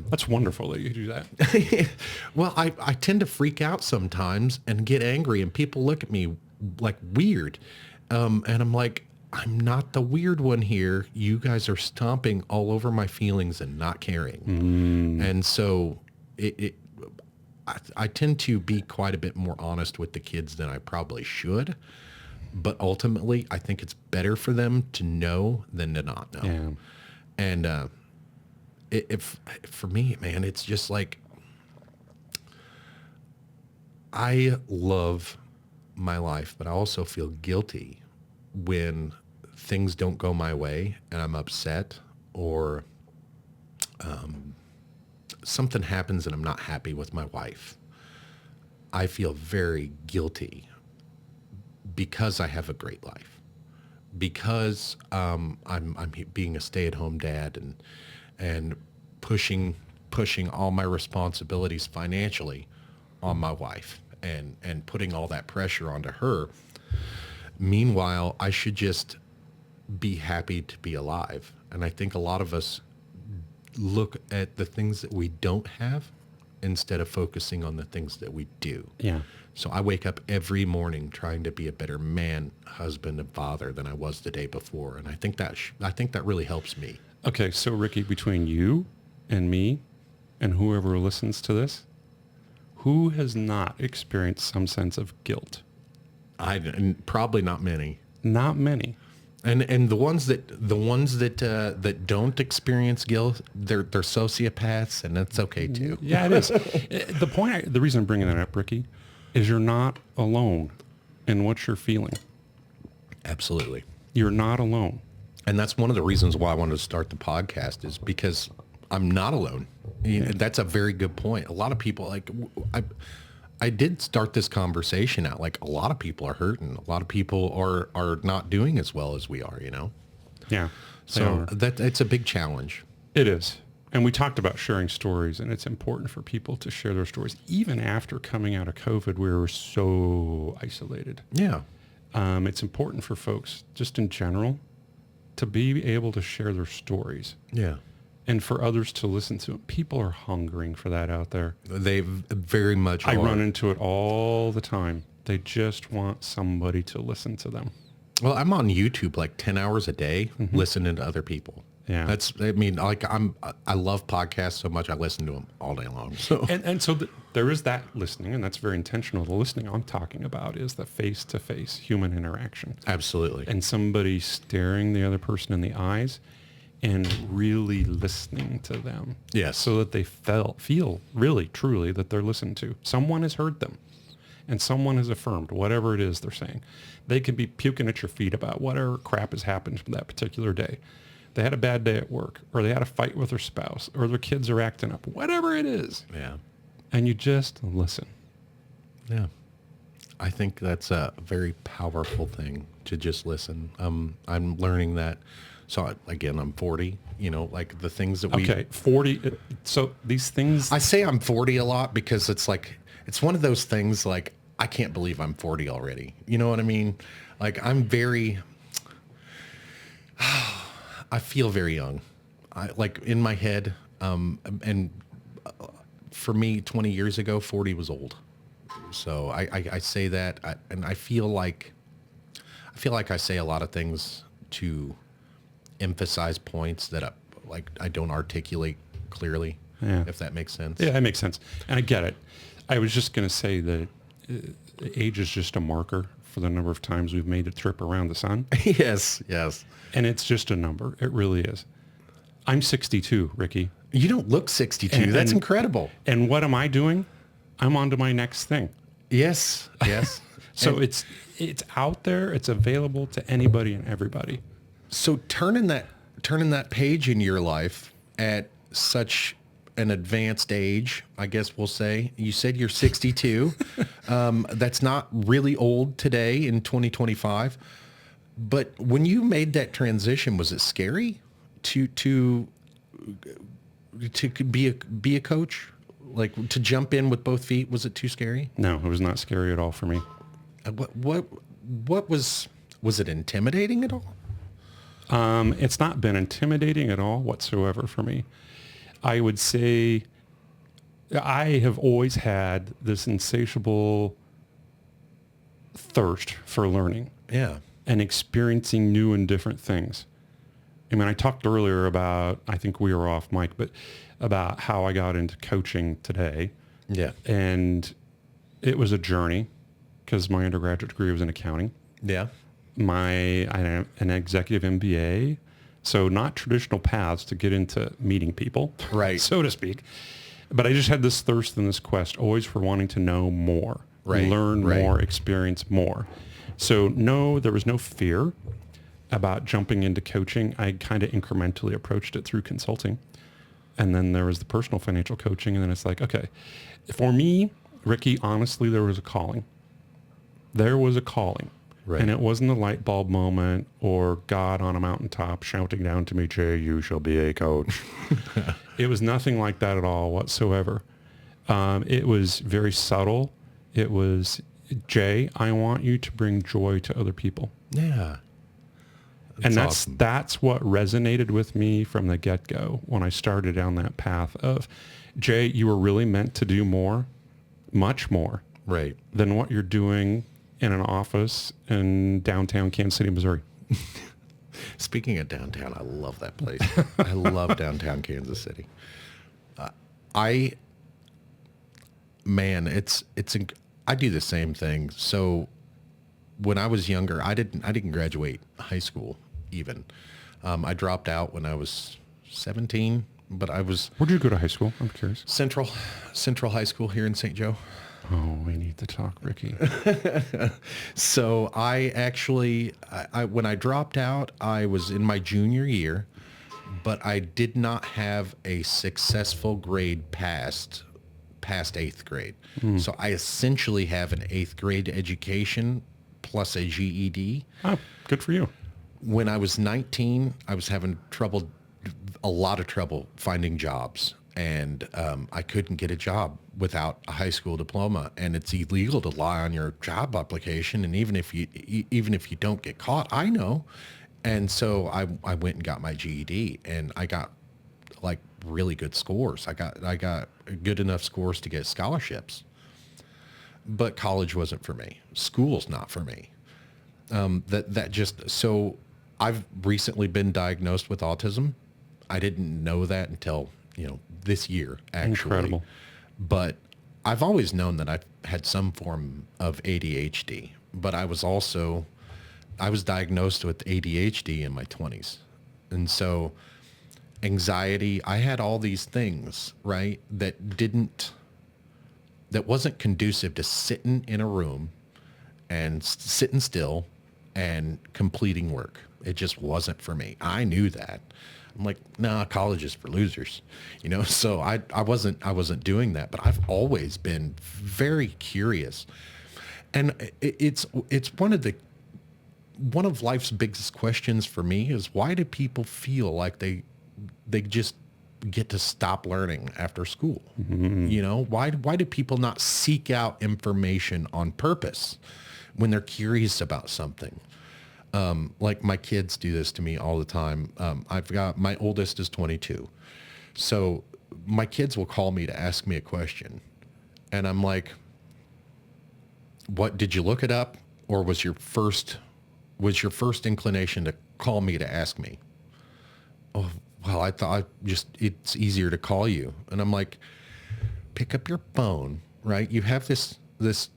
that's wonderful that you do that. Well, I tend to freak out sometimes and get angry, and people look at me like weird, and I'm like, I'm not the weird one here. You guys are stomping all over my feelings and not caring. And so I tend to be quite a bit more honest with the kids than I probably should. But ultimately, I think it's better for them to know than to not know. Yeah. And if for me, man, it's just like, I love my life, but I also feel guilty when things don't go my way and I'm upset, or something happens and I'm not happy with my wife. I feel very guilty because I have a great life, because I'm being a stay-at-home dad and pushing all my responsibilities financially on my wife and putting all that pressure onto her. Meanwhile, I should just be happy to be alive. And I think a lot of us look at the things that we don't have instead of focusing on the things that we do. Yeah. So I wake up every morning trying to be a better man, husband, and father than I was the day before. And I think that really helps me. Okay, so Ricky, between you and me and whoever listens to this, who has not experienced some sense of guilt? And probably not many. Not many. And the ones that don't experience guilt, they're sociopaths, and that's okay too. Yeah, it is. The reason I'm bringing that up, Ricky, is you're not alone in what you're feeling. Absolutely. You're not alone. And that's one of the reasons why I wanted to start the podcast, is because I'm not alone. That's a very good point. A lot of people, like, I did start this conversation out like, a lot of people are hurting. A lot of people are not doing as well as we are, Yeah. So it's a big challenge. It is. And we talked about sharing stories, and it's important for people to share their stories. Even after coming out of COVID, we were so isolated. Yeah. It's important for folks, just in general, to be able to share their stories. Yeah. And for others to listen to it. People are hungering for that out there. They very much I are. run into it all the time. They just want somebody to listen to them. Well, I'm on YouTube like 10 hours a day listening to other people. Yeah. I love podcasts so much, I listen to them all day long. So So there is that listening, and that's very intentional. The listening I'm talking about is the face-to-face human interaction. Absolutely. And somebody staring the other person in the eyes and really listening to them. Yes. So that they feel really, truly that they're listened to. Someone has heard them, and someone has affirmed whatever it is they're saying. They could be puking at your feet about whatever crap has happened that particular day. They had a bad day at work, or they had a fight with their spouse, or their kids are acting up, whatever it is. Yeah. And you just listen. Yeah. I think that's a very powerful thing, to just listen. I'm learning that. So again, I'm 40, like the things that we... Okay, 40. So these things... I say I'm 40 a lot because it's like, it's one of those things like, I can't believe I'm 40 already. You know what I mean? Like, I'm very... I feel very young. Like in my head, and for me, 20 years ago, 40 was old. So I say that, and I feel like I say a lot of things to emphasize points that I don't articulate clearly, if that makes sense. Yeah, that makes sense. And I get it. I was just going to say that age is just a marker for the number of times we've made a trip around the sun. Yes. And it's just a number. It really is. I'm 62, Ricky. You don't look 62. That's incredible. And what am I doing? I'm on to my next thing. Yes. So it's out there. It's available to anybody and everybody. So turning that page in your life at such an advanced age, I guess we'll say. You said you're 62. That's not really old today in 2025. But when you made that transition, was it scary to be a coach? Like, to jump in with both feet? Was it too scary? No, it was not scary at all for me. What was it intimidating at all? It's not been intimidating at all whatsoever for me. I would say I have always had this insatiable thirst for learning. Yeah. and experiencing new and different things. I mean, I talked earlier about, I think we were off mic, but about how I got into coaching today. Yeah. And it was a journey because my undergraduate degree was in accounting. Yeah. I had an executive MBA, so not traditional paths to get into meeting people, Right. so to speak. But I just had this thirst and this quest always for wanting to know more, Right. learn Right. more, experience more. So no, there was no fear about jumping into coaching. I kind of incrementally approached it through consulting. And then there was the personal financial coaching. And then it's like, okay, for me, Ricky, honestly, there was a calling. There was a calling. Right. And it wasn't a light bulb moment or God on a mountaintop shouting down to me, Jay, you shall be a coach. It was nothing like that at all whatsoever. It was very subtle. It was, Jay, I want you to bring joy to other people. Yeah. And awesome. that's what resonated with me from the get-go when I started down that path of, Jay, you were really meant to do more, much more Right. than what you're doing in an office in downtown Kansas City, Missouri. Speaking of downtown, I love that place. I love downtown Kansas City. I do the same thing. So when I was younger, I didn't graduate high school even. I dropped out when I was 17, but I was Where'd you go to high school? I'm curious. Central High School here in St. Joe. Oh, we need to talk, Ricky. So I actually, when I dropped out, I was in my junior year, but I did not have a successful grade past 8th grade. So I essentially have an 8th grade education plus a GED. Oh, good for you. When I was 19, I was having a lot of trouble finding jobs. And I couldn't get a job without a high school diploma, and it's illegal to lie on your job application. And even if you don't get caught, I know. And so I went and got my GED, and I got like really good scores. I got good enough scores to get scholarships. But college wasn't for me. School's not for me. So I've recently been diagnosed with autism. I didn't know that until this year, actually. Incredible. But I've always known that I've had some form of ADHD, but I was diagnosed with ADHD in my 20s. And so anxiety, I had all these things, right, that wasn't conducive to sitting in a room and sitting still and completing work. It just wasn't for me. I knew that. I'm like, nah, college is for losers, so I wasn't doing that, but I've always been very curious. And it's one of life's biggest questions for me is, why do people feel like they just get to stop learning after school? Mm-hmm. Why do people not seek out information on purpose when they're curious about something? Like my kids do this to me all the time. My oldest is 22. So my kids will call me to ask me a question. And I'm like, what, did you look it up? Or was your first inclination to call me to ask me? Oh, well, I thought it's easier to call you. And I'm like, pick up your phone, right? You have this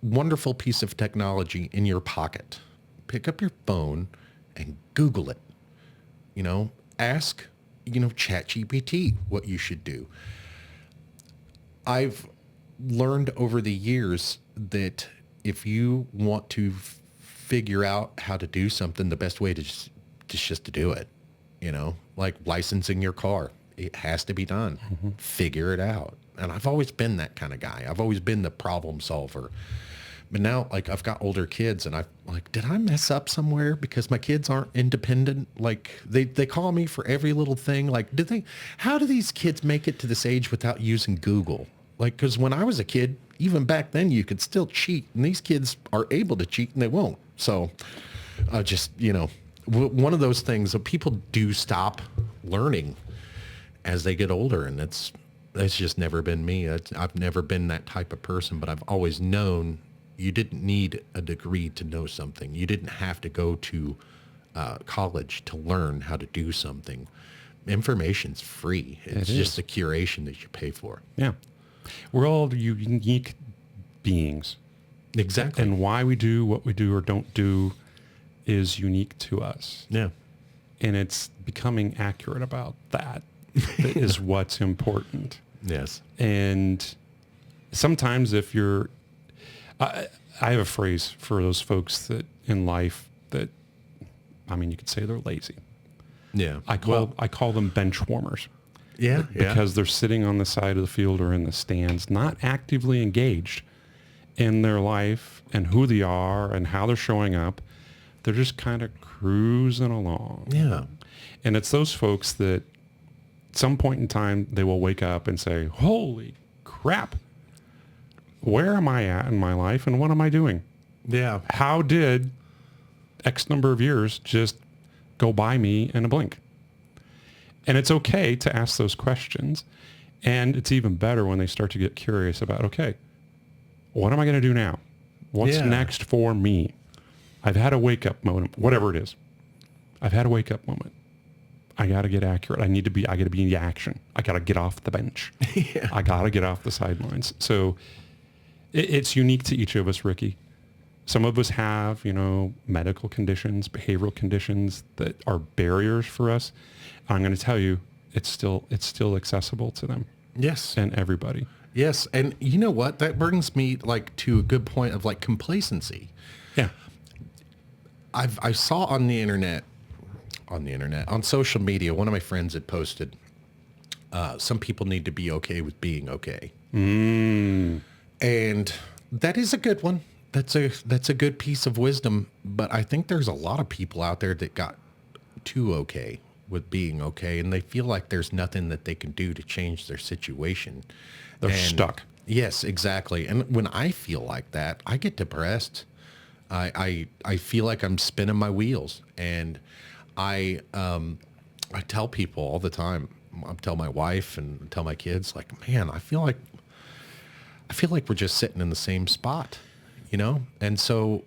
wonderful piece of technology in your pocket. Pick up your phone and Google it. Ask, ChatGPT what you should do. I've learned over the years that if you want to figure out how to do something, the best way to just to do it, like licensing your car, it has to be done. Mm-hmm. Figure it out. And I've always been that kind of guy. I've always been the problem solver. But now, like, I've got older kids, and did I mess up somewhere? Because my kids aren't independent. Like, they call me for every little thing. Like, how do these kids make it to this age without using Google? Like, because when I was a kid, even back then, you could still cheat. And these kids are able to cheat, and they won't. So, one of those things that people do stop learning as they get older. And that's just never been me. I've never been that type of person, but I've always known You didn't need a degree to know something. You didn't have to go to college to learn how to do something. Information's free. It's just the curation that you pay for. Yeah. We're all unique beings. Exactly. And why we do what we do or don't do is unique to us. Yeah. And it's becoming accurate about that is what's important. Yes. And sometimes if you're, I have a phrase for those folks that in life that, I mean, you could say they're lazy. Yeah. I call them bench warmers. Yeah. Because they're sitting on the side of the field or in the stands, not actively engaged in their life and who they are and how they're showing up. They're just kind of cruising along. Yeah. And it's those folks that at some point in time, they will wake up and say, holy crap, where am I at in my life and what am I doing? Yeah. How did X number of years just go by me in a blink? And it's okay to ask those questions. And it's even better when they start to get curious about, okay, what am I going to do now? What's next for me? I've had a wake up moment, whatever it is. I've had a wake up moment. I got to get accurate. I got to be in the action. I got to get off the bench. I got to get off the sidelines. So it's unique to each of us, Ricky. Some of us have, medical conditions, behavioral conditions that are barriers for us. I'm going to tell you, it's still accessible to them. Yes. And everybody. Yes. And you know what? That brings me to a good point of complacency. Yeah. I saw on social media, one of my friends had posted, some people need to be okay with being okay. And that is a good one. That's a good piece of wisdom. But I think there's a lot of people out there that got too okay with being okay, and they feel like there's nothing that they can do to change their situation. They're stuck. Yes, exactly. And when I feel like that, I get depressed. I feel like I'm spinning my wheels, and I tell people all the time. I tell my wife and tell my kids, man, I feel like we're just sitting in the same spot, And so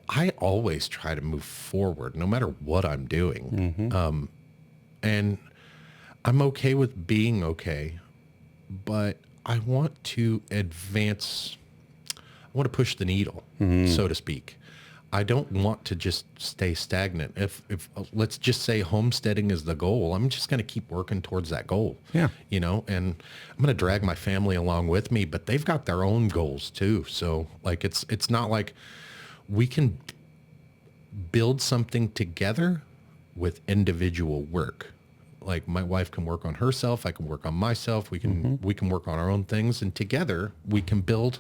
I always try to move forward, no matter what I'm doing. Mm-hmm. And I'm okay with being okay, but I want to advance. I want to push the needle, so to speak. I don't want to just stay stagnant. If let's just say homesteading is the goal, I'm just going to keep working towards that goal. Yeah. And I'm going to drag my family along with me, but they've got their own goals too. So it's not like we can build something together with individual work. Like my wife can work on herself, I can work on myself. We can work on our own things, and together we can build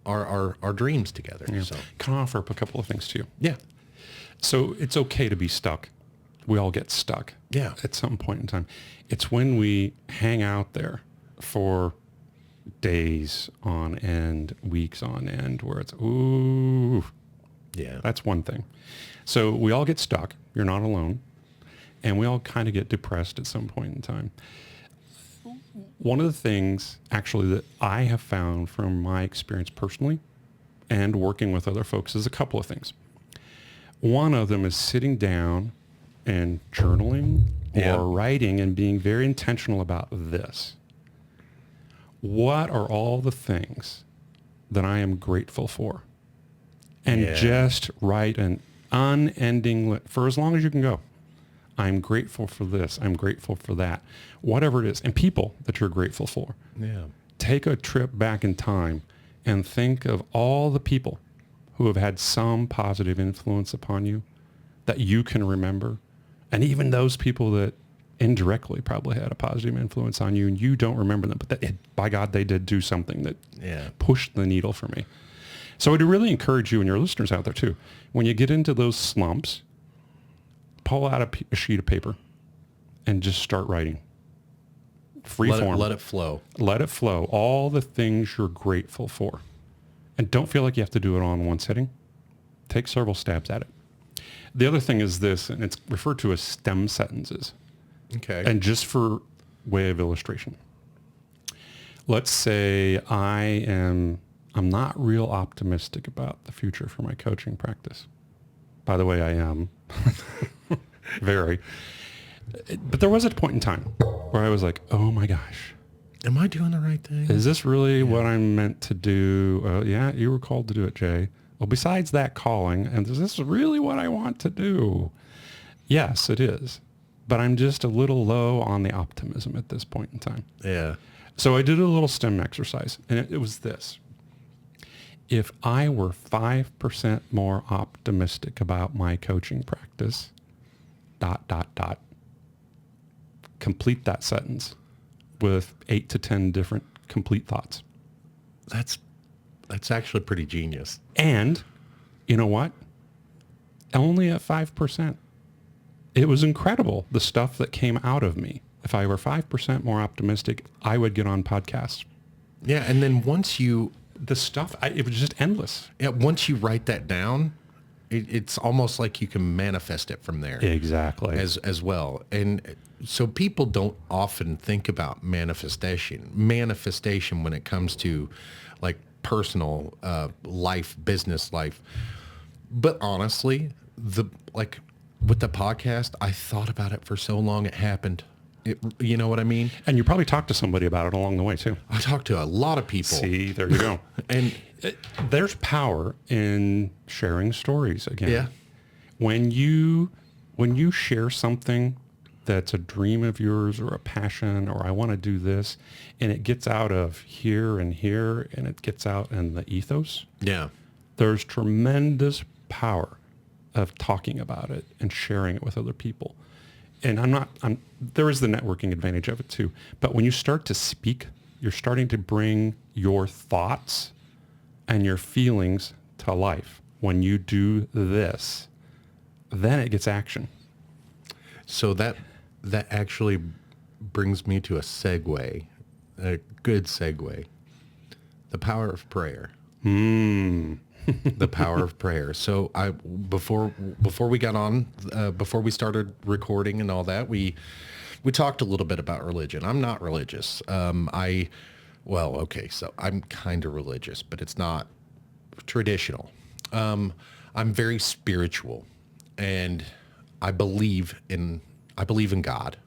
our dreams together. Yeah. So Can I offer up a couple of things to you? yeah. So it's okay to be stuck. We all get stuck. Yeah. At some point in time. It's when we hang out there for days on end, weeks on end, where it's, ooh. Yeah. That's one thing. So we all get stuck. You're not alone. And we all kind of get depressed at some point in time. One of the things actually that I have found from my experience personally and working with other folks is a couple of things. One of them is sitting down and journaling or writing and being very intentional about this. What are all the things that I am grateful for? And just write an unending for as long as you can go. I'm grateful for this. I'm grateful for that. Whatever it is. And people that you're grateful for. Yeah. Take a trip back in time and think of all the people who have had some positive influence upon you that you can remember. And even those people that indirectly probably had a positive influence on you and you don't remember them. But by God, they did do something that pushed the needle for me. So I'd really encourage you and your listeners out there too. When you get into those slumps, pull out a sheet of paper and just start writing. Free form. Let it flow. Let it flow. All the things you're grateful for. And don't feel like you have to do it all in one sitting. Take several stabs at it. The other thing is this, and it's referred to as stem sentences. Okay. And just for way of illustration. Let's say I'm I'm not real optimistic about the future for my coaching practice. By the way, I am. Very. But there was a point in time where I was like, oh my gosh. Am I doing the right thing? Is this really what I'm meant to do? Yeah, you were called to do it, Jay. Well, besides that calling, and is this really what I want to do? Yes, it is. But I'm just a little low on the optimism at this point in time. Yeah. So I did a little STEM exercise, and it was this. If I were 5% more optimistic about my coaching practice, ... complete that sentence with 8 to 10 different complete thoughts. That's actually pretty genius. And you know what? Only at 5%. It was incredible, the stuff that came out of me. If I were 5% more optimistic, I would get on podcasts. Yeah, and then once you... it was just endless. Yeah, once you write that down, it's almost like you can manifest it from there. Exactly. As well. And so people don't often think about manifestation when it comes to like personal life, business life. But honestly, with the podcast, I thought about it for so long, it happened. You know what I mean? And you probably talked to somebody about it along the way too. I talked to a lot of people. See, there you go. And there's power in sharing stories again. Yeah. When you share something that's a dream of yours or a passion, or I want to do this, and it gets out of here and here, and it gets out in the ethos. Yeah. There's tremendous power of talking about it and sharing it with other people. And there is the networking advantage of it too. But when you start to speak, you're starting to bring your thoughts and your feelings to life. When you do this, then it gets action. So that actually brings me to a segue, a good segue. The power of prayer. The power of prayer. So before we got on, before we started recording and all that, we talked a little bit about religion. I'm not religious. So I'm kind of religious, but it's not traditional. I'm very spiritual, and I believe in God.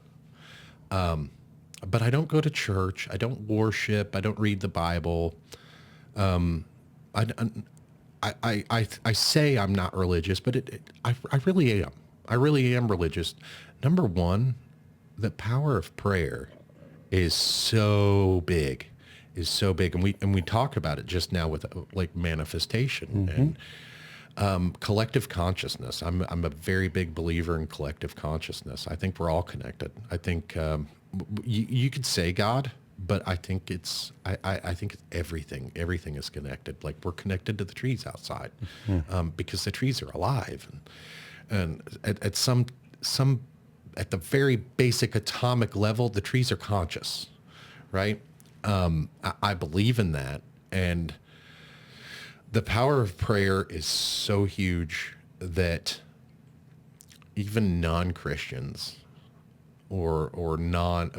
But I don't go to church. I don't worship. I don't read the Bible. I say I'm not religious, but I really am. I really am religious. Number one, the power of prayer is so big, and we talk about it just now with like manifestation and collective consciousness. I'm a very big believer in collective consciousness. I think we're all connected. I think you could say God, but I think I think it's everything. Everything is connected. Like we're connected to the trees outside because the trees are alive, and at some at the very basic atomic level, the trees are conscious, right? I believe in that, and the power of prayer is so huge that even non-Christians or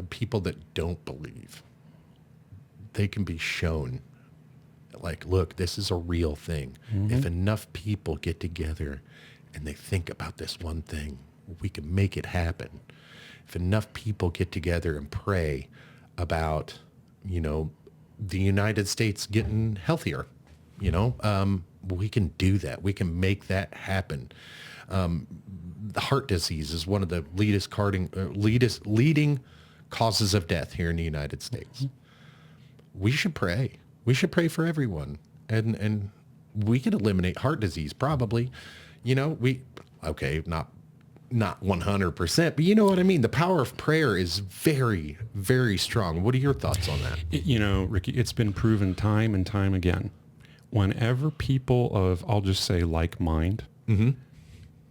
people that don't believe, they can be shown, like, look, this is a real thing. If enough people get together and they think about this one thing, we can make it happen. If enough people get together and pray about, the United States getting healthier, we can do that. We can make that happen. Heart disease is one of the leading causes of death here in the United States. We should pray. We should pray for everyone, and we can eliminate heart disease probably. Not 100%, but you know what I mean? The power of prayer is very, very strong. What are your thoughts on that? Ricky, it's been proven time and time again. Whenever people of, I'll just say like mind,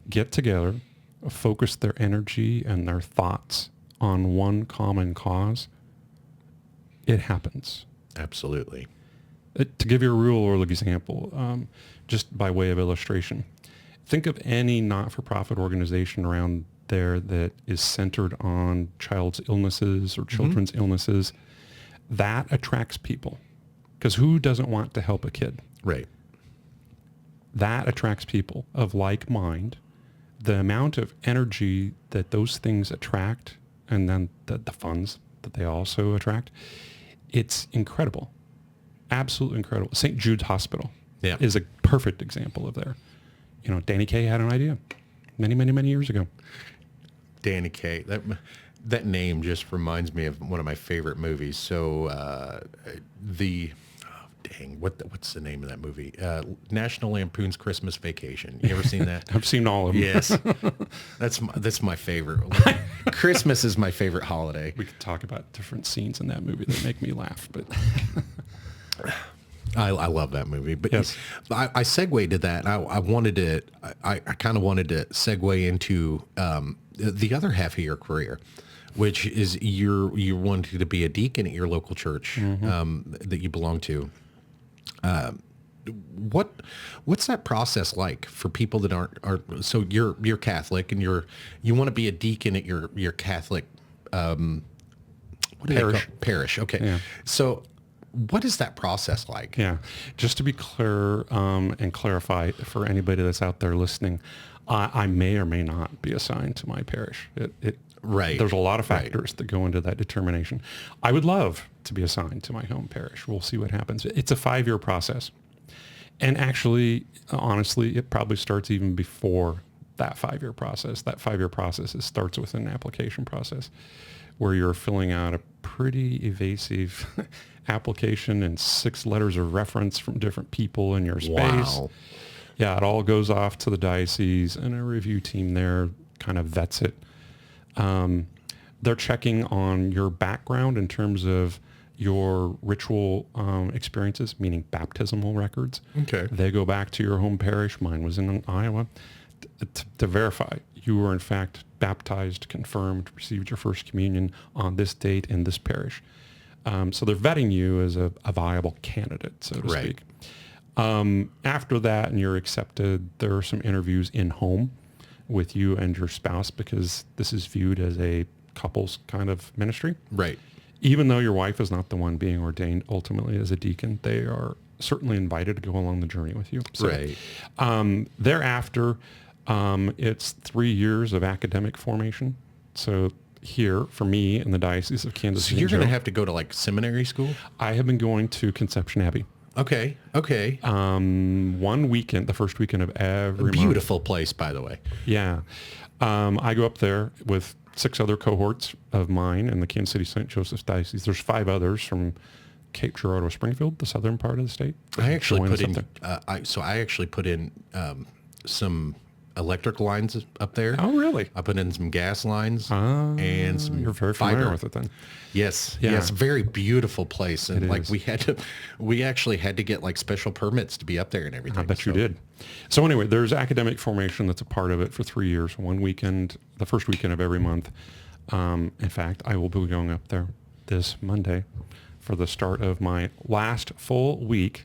get together, focus their energy and their thoughts on one common cause, it happens. Absolutely. To give you a real world example, just by way of illustration, think of any not-for-profit organization around there that is centered on child's illnesses or children's illnesses. That attracts people. Because who doesn't want to help a kid? Right. That attracts people of like mind. The amount of energy that those things attract, and then the funds that they also attract, it's incredible. Absolutely incredible. St. Jude's Hospital is a perfect example of there. You know, Danny Kaye had an idea many, many, many years ago. Danny Kaye. That name just reminds me of one of my favorite movies. So what's the name of that movie? National Lampoon's Christmas Vacation. You ever seen that? I've seen all of them. Yes. That's my favorite. Christmas is my favorite holiday. We could talk about different scenes in that movie that make me laugh, but I love that movie. But yes. I segued to that. I kind of wanted to segue into the other half of your career, which is you're wanting to be a deacon at your local church that you belong to. What's that process like for people that aren't so you're Catholic and you want to be a deacon at your Catholic parish. Okay. Yeah. So what is that process like? Yeah. Just to be clear and clarify for anybody that's out there listening, I may or may not be assigned to my parish. Right. There's a lot of factors that go into that determination. I would love to be assigned to my home parish. We'll see what happens. It's a 5-year process. And actually, honestly, it probably starts even before that 5-year process. That 5-year process starts with an application process where you're filling out a pretty evasive application and 6 letters of reference from different people in your space. Wow. Yeah, it all goes off to the diocese, and a review team there kind of vets it. They're checking on your background in terms of your ritual experiences, meaning baptismal records. Okay. They go back to your home parish. Mine was in Iowa to verify you were in fact baptized, confirmed, received your first communion on this date in this parish. So they're vetting you as a viable candidate, so to speak. After that, and you're accepted, there are some interviews in home with you and your spouse, because this is viewed as a couples kind of ministry. Right. Even though your wife is not the one being ordained ultimately as a deacon, they are certainly invited to go along the journey with you. So, Right. Thereafter, it's 3 years of academic formation. So here, for me in the Diocese of Kansas City, So you're going to have to go to like seminary school? I have been going to Conception Abbey. Okay. 1 weekend, the first weekend of every month. Beautiful place, by the way. Yeah. I go up there with 6 other cohorts of mine in the Kansas City St. Joseph's Diocese. There's 5 others from Cape Girardeau, Springfield, the southern part of the state. I actually put in, there. I actually put in some electric lines up there. Oh, really? I put in some gas lines and some You're very fiber. familiar with it then. Yes. Yeah. Yes. Very beautiful place. And It like is. we actually had to get like special permits to be up there and everything. I bet you did. So anyway, there's academic formation that's a part of it for 3 years, 1 weekend, the first weekend of every month. In fact, I will be going up there this Monday for the start of my last full week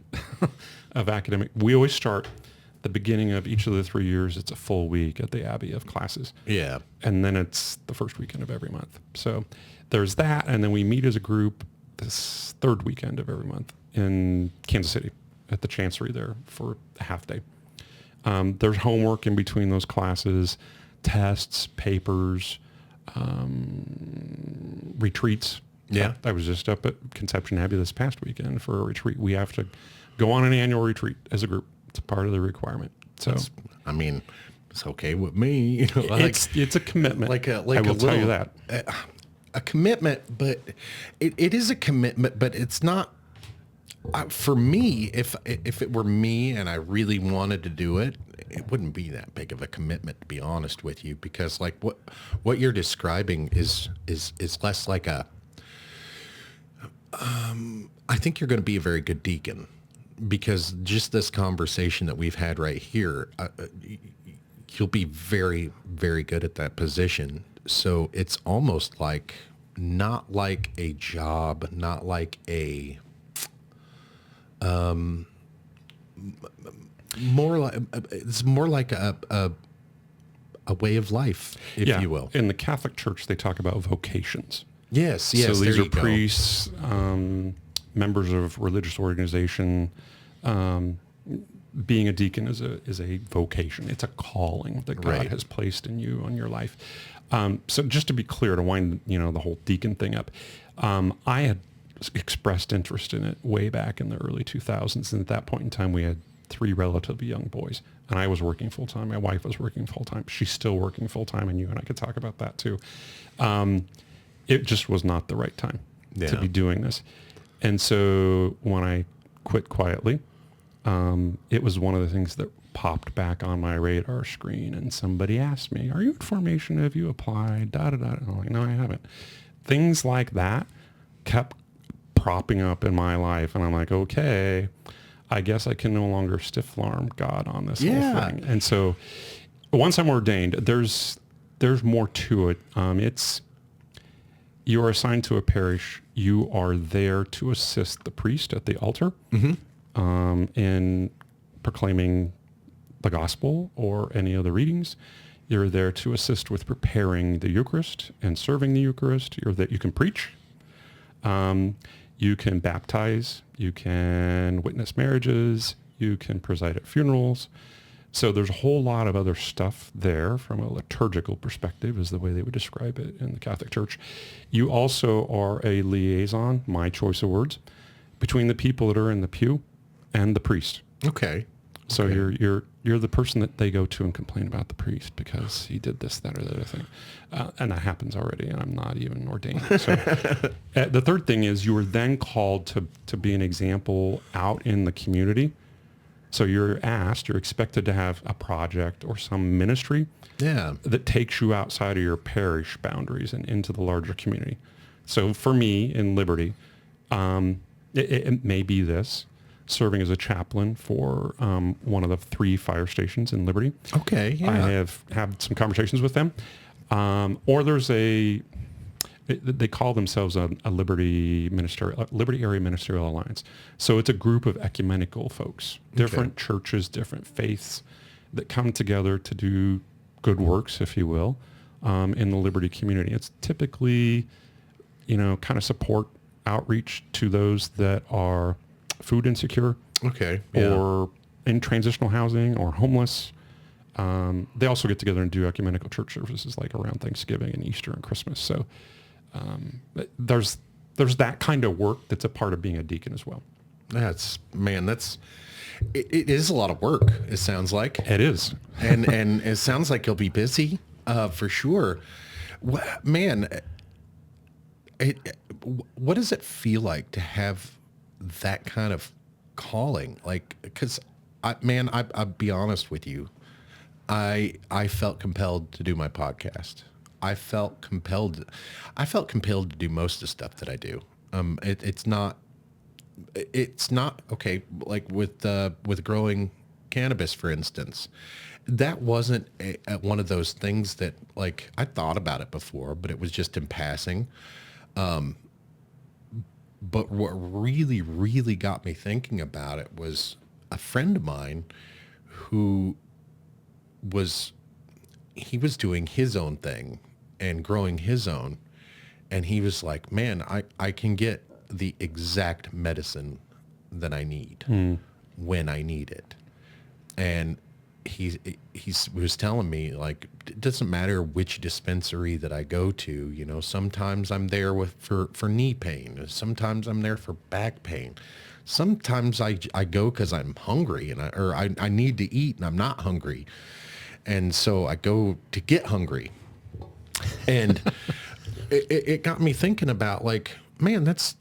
of academic. We always start the beginning of each of the 3 years. It's a full week at the Abbey of classes. Yeah. And then it's the first weekend of every month. So there's that. And then we meet as a group this third weekend of every month in Kansas City at the Chancery there for a half day. There's homework in between those classes, tests, papers, retreats. Yeah. I was just up at Conception Abbey this past weekend for a retreat. We have to go on an annual retreat as a group. It's part of the requirement. So it's okay with me. It's a commitment. I will tell you that. A commitment, but it is a commitment, but it's not. For me, if it were me and I really wanted to do it, it wouldn't be that big of a commitment, to be honest with you, because like what you're describing is less like a. I think you're going to be a very good deacon, because just this conversation that we've had right here, you'll be very, very good at that position. So it's almost like not like a job, not like a more like it's more like a way of life, if you will. In the Catholic Church, they talk about vocations. Yes. So these there are you go. priests, members of religious organization. Being a deacon is a vocation. It's a calling that God Right. has placed in you on your life. So just to be clear, to wind the whole deacon thing up, I had expressed interest in it way back in the early 2000s, and at that point in time, we had 3 relatively young boys, and I was working full time. My wife was working full time. She's still working full time, and you and I could talk about that too. It just was not the right time to Yeah. be doing this, and so when I quit quietly. It was one of the things that popped back on my radar screen, and somebody asked me, "Are you in formation? Have you applied?" Da da da. And I'm like, "No, I haven't." Things like that kept propping up in my life, and I'm like, "Okay, I guess I can no longer stiff-arm God on this whole thing." And so, once I'm ordained, there's more to it. You are assigned to a parish. You are there to assist the priest at the altar. In proclaiming the gospel or any other readings. You're there to assist with preparing the Eucharist and serving the Eucharist. You can preach. You can baptize. You can witness marriages. You can preside at funerals. So there's a whole lot of other stuff there from a liturgical perspective, is the way they would describe it in the Catholic Church. You also are a liaison, my choice of words, between the people that are in the pew and the priest. Okay. So you're the person that they go to and complain about the priest because he did this, that, or the other thing. And that happens already, and I'm not even ordained. So the third thing is you are then called to be an example out in the community. So you're expected to have a project or some ministry that takes you outside of your parish boundaries and into the larger community. So for me in Liberty, it may be this. Serving as a chaplain for one of the 3 fire stations in Liberty. Okay, yeah. I have had some conversations with them. Or there's they call themselves a Liberty Area Ministerial Alliance. So it's a group of ecumenical folks, different churches, different faiths that come together to do good works, if you will, in the Liberty community. It's typically, kind of support outreach to those that are food insecure, or in transitional housing or homeless. They also get together and do ecumenical church services like around Thanksgiving and Easter and Christmas. So there's that kind of work that's a part of being a deacon as well. It is a lot of work. It sounds like It is. and it sounds like you'll be busy, for sure. Man, what does it feel like to have that kind of calling? Like, because I'll be honest with you. I felt compelled to do my podcast. I felt compelled to do most of the stuff that I do. It's not okay. Like with growing cannabis, for instance, that wasn't one of those things that, like, I thought about it before, but it was just in passing. But what really, really got me thinking about it was a friend of mine who was doing his own thing and growing his own. And he was like, "Man, I can get the exact medicine that I need when I need it." And he was telling me, like, it doesn't matter which dispensary that I go to. Sometimes I'm there for knee pain. Sometimes I'm there for back pain. Sometimes I go because I'm hungry and I need to eat and I'm not hungry. And so I go to get hungry. And it got me thinking about, like, man, that's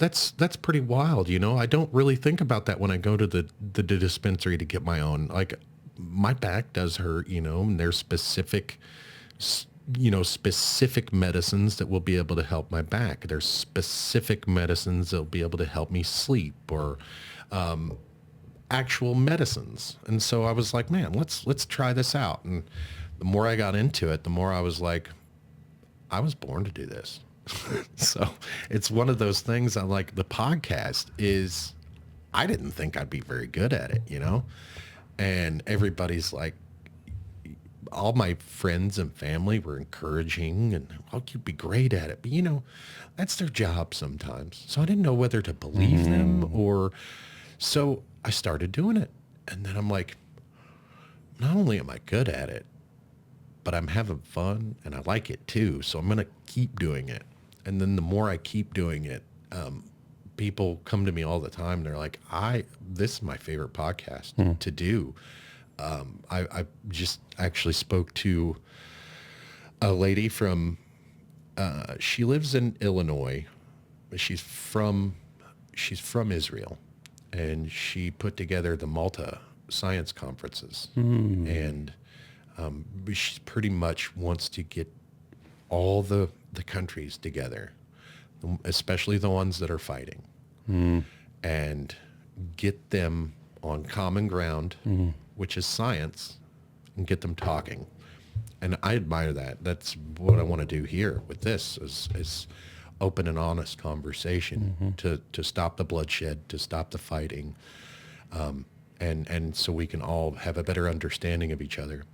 pretty wild. I don't really think about that when I go to the dispensary to get my own. Like, my back does hurt, and there's specific medicines that will be able to help my back. There's specific medicines that will be able to help me sleep, or actual medicines. And so I was like, man, let's try this out. And the more I got into it, the more I was like, I was born to do this. So it's one of those things. I like the podcast I didn't think I'd be very good at it, And everybody's like, all my friends and family were encouraging and, oh, you'd be great at it. But, you know, that's their job sometimes. So I didn't know whether to believe them or, so I started doing it. And then I'm like, not only am I good at it, but I'm having fun and I like it too. So I'm going to keep doing it. And then the more I keep doing it, people come to me all the time. They're like, this is my favorite podcast to do. I just actually spoke to a lady from, she lives in Illinois. She's from Israel, and she put together the Malta science conferences. And she pretty much wants to get all the countries together, especially the ones that are fighting, and get them on common ground, which is science, and get them talking. And I admire that. That's what I want to do here with this is open and honest conversation to stop the bloodshed, to stop the fighting, and so we can all have a better understanding of each other.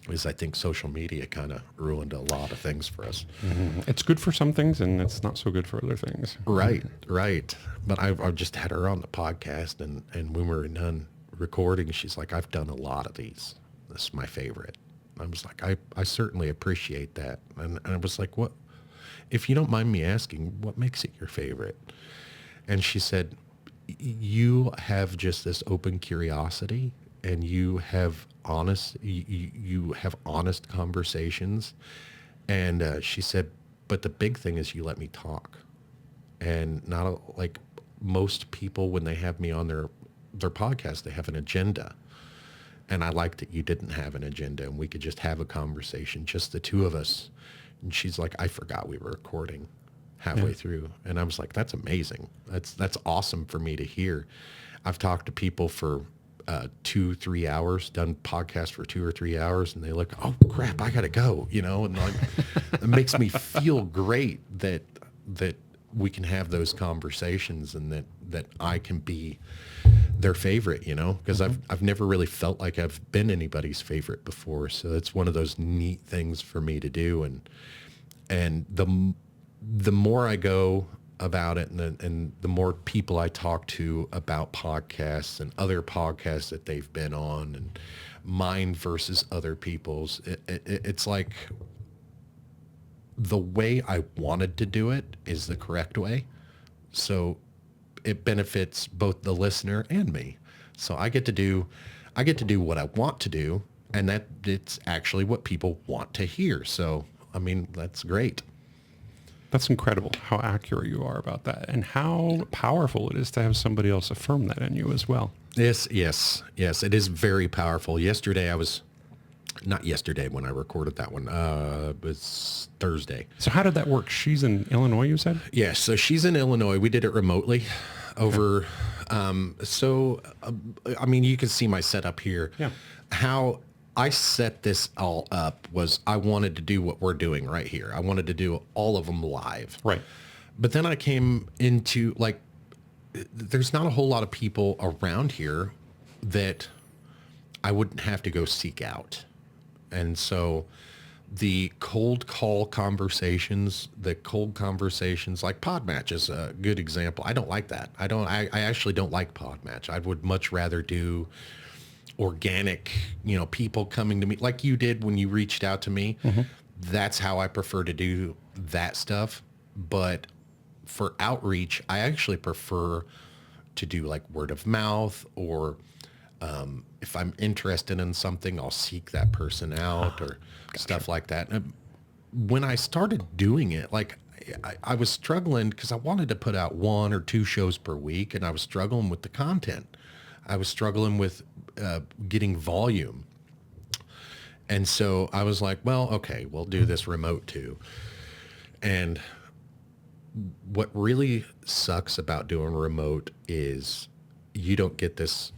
Because I think social media kind of ruined a lot of things for us. It's good for some things, and it's not so good for other things. Right. But I've just had her on the podcast, and when we were done recording, she's like, I've done a lot of these. This is my favorite. I was like, I certainly appreciate that. And I was like, what, if you don't mind me asking, what makes it your favorite? And she said, you have just this open curiosity, and you have you have honest conversations. And she said, but the big thing is you let me talk. And not like most people, when they have me on their podcast, they have an agenda. And I like that you didn't have an agenda, and we could just have a conversation, just the two of us. And she's like, I forgot we were recording halfway through. And I was like, that's amazing. That's awesome for me to hear. I've talked to people for 2-3 hours, done podcasts for 2 or 3 hours, and they look, oh crap, I gotta go, you know, and like, it makes me feel great that we can have those conversations, and that I can be their favorite, you know, because I've never really felt like I've been anybody's favorite before. So it's one of those neat things for me to do. And the more I go about it, and the more people I talk to about podcasts and other podcasts that they've been on, and mine versus other people's, it's like the way I wanted to do it is the correct way. So it benefits both the listener and me. So I get to do what I want to do, and that it's actually what people want to hear. So, I mean, that's great. That's incredible how accurate you are about that, and how powerful it is to have somebody else affirm that in you as well. Yes. It is very powerful. Not yesterday when I recorded that one. It was Thursday. So how did that work? She's in Illinois, you said? Yes. So she's in Illinois. We did it remotely over. I mean, you can see my setup here. Yeah. How I set this all up was I wanted to do what we're doing right here. I wanted to do all of them live. Right. But then I came into, like, there's not a whole lot of people around here that I wouldn't have to go seek out. And so the cold conversations like Podmatch is a good example. I don't like that. I actually don't like Podmatch. I would much rather do organic, you know, people coming to me like you did when you reached out to me. That's how I prefer to do that stuff. But for outreach, I actually prefer to do like word of mouth, or if I'm interested in something, I'll seek that person out, or stuff like that. And when I started doing it, like I was struggling because I wanted to put out 1 or 2 shows per week, and I was struggling with the content. I was struggling with getting volume. And so I was like, well, okay, we'll do this remote too. And what really sucks about doing remote is you don't get this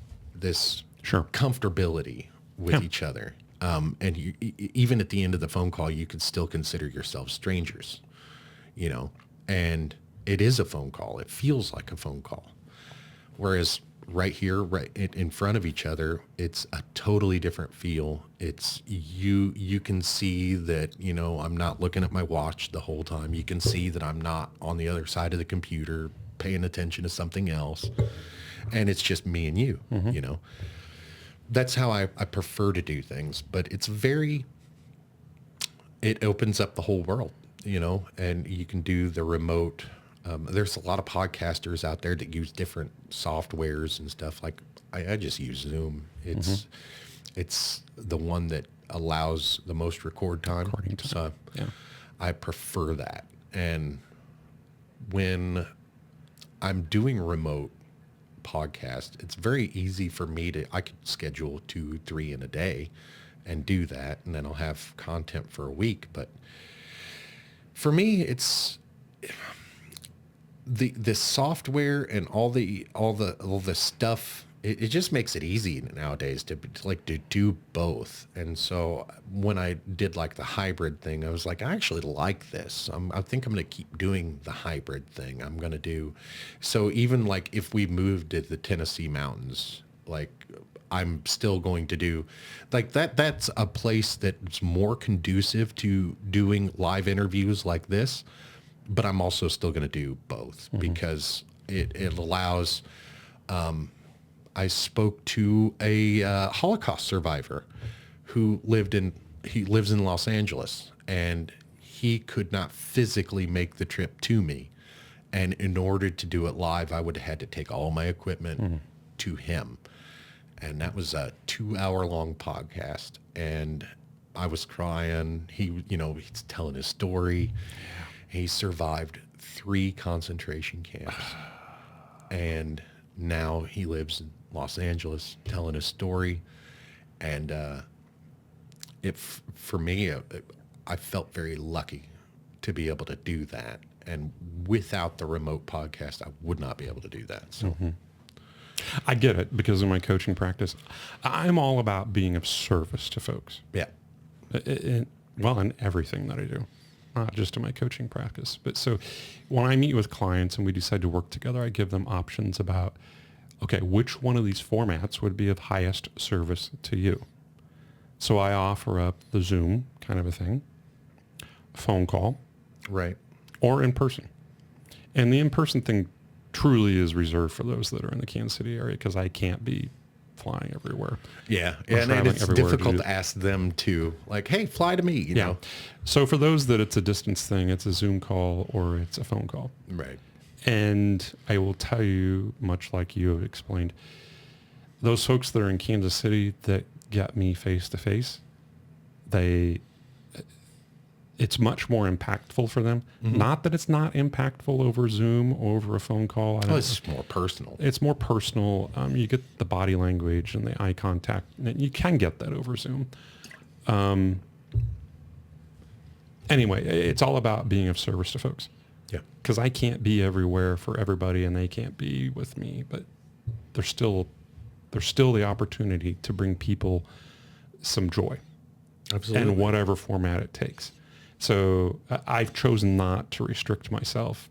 comfortability with each other. And you, even at the end of the phone call, you could still consider yourselves strangers, you know, and it is a phone call. It feels like a phone call. Whereas right here, right in front of each other, it's a totally different feel. It's you can see that, I'm not looking at my watch the whole time. You can see that I'm not on the other side of the computer paying attention to something else. And it's just me and you, That's how I prefer to do things, but it opens up the whole world, and you can do the remote. There's a lot of podcasters out there that use different softwares and stuff. Like I just use Zoom. It's the one that allows the most record time. So Yeah. I prefer that. And when I'm doing remote podcast, it's very easy for me I could schedule 2-3 in a day and do that. And then I'll have content for a week. But for me, it's the software and all the stuff. It just makes it easy nowadays to do both. And so when I did like the hybrid thing, I was like, I actually like this. I think I'm going to keep doing the hybrid thing. I'm going to do. So even like if we moved to the Tennessee mountains, like I'm still going to do like that. That's a place that's more conducive to doing live interviews like this. But I'm also still going to do both because it allows. I spoke to a Holocaust survivor who lives in Los Angeles, and he could not physically make the trip to me. And in order to do it live, I would have had to take all my equipment to him. And that was a 2-hour-long podcast. And I was crying. He's telling his story. He survived 3 concentration camps. And now he lives in Los Angeles telling his story. And for me, I felt very lucky to be able to do that. And without the remote podcast, I would not be able to do that. So I get it because of my coaching practice. I'm all about being of service to folks. Yeah. In everything that I do, not just in my coaching practice. But so when I meet with clients and we decide to work together, I give them options about, okay, which one of these formats would be of highest service to you? So I offer up the Zoom kind of a thing, phone call, Right. or in person. And the in-person thing truly is reserved for those that are in the Kansas City area because I can't be flying everywhere. Yeah. Or And traveling it's everywhere difficult to ask them to like, hey, fly to me, you know? So for those that it's a distance thing, it's a Zoom call or it's a phone call. Right. And I will tell you, much like you have explained, those folks that are in Kansas City that get me face to face, it's much more impactful for them. Mm-hmm. Not that it's not impactful over Zoom or over a phone call. It's more personal. It's more personal. You get the body language and the eye contact. And you can get that over Zoom. Anyway, it's all about being of service to folks. Yeah. Because I can't be everywhere for everybody and they can't be with me. But there's still the opportunity to bring people some joy. Absolutely. In whatever format it takes. So I've chosen not to restrict myself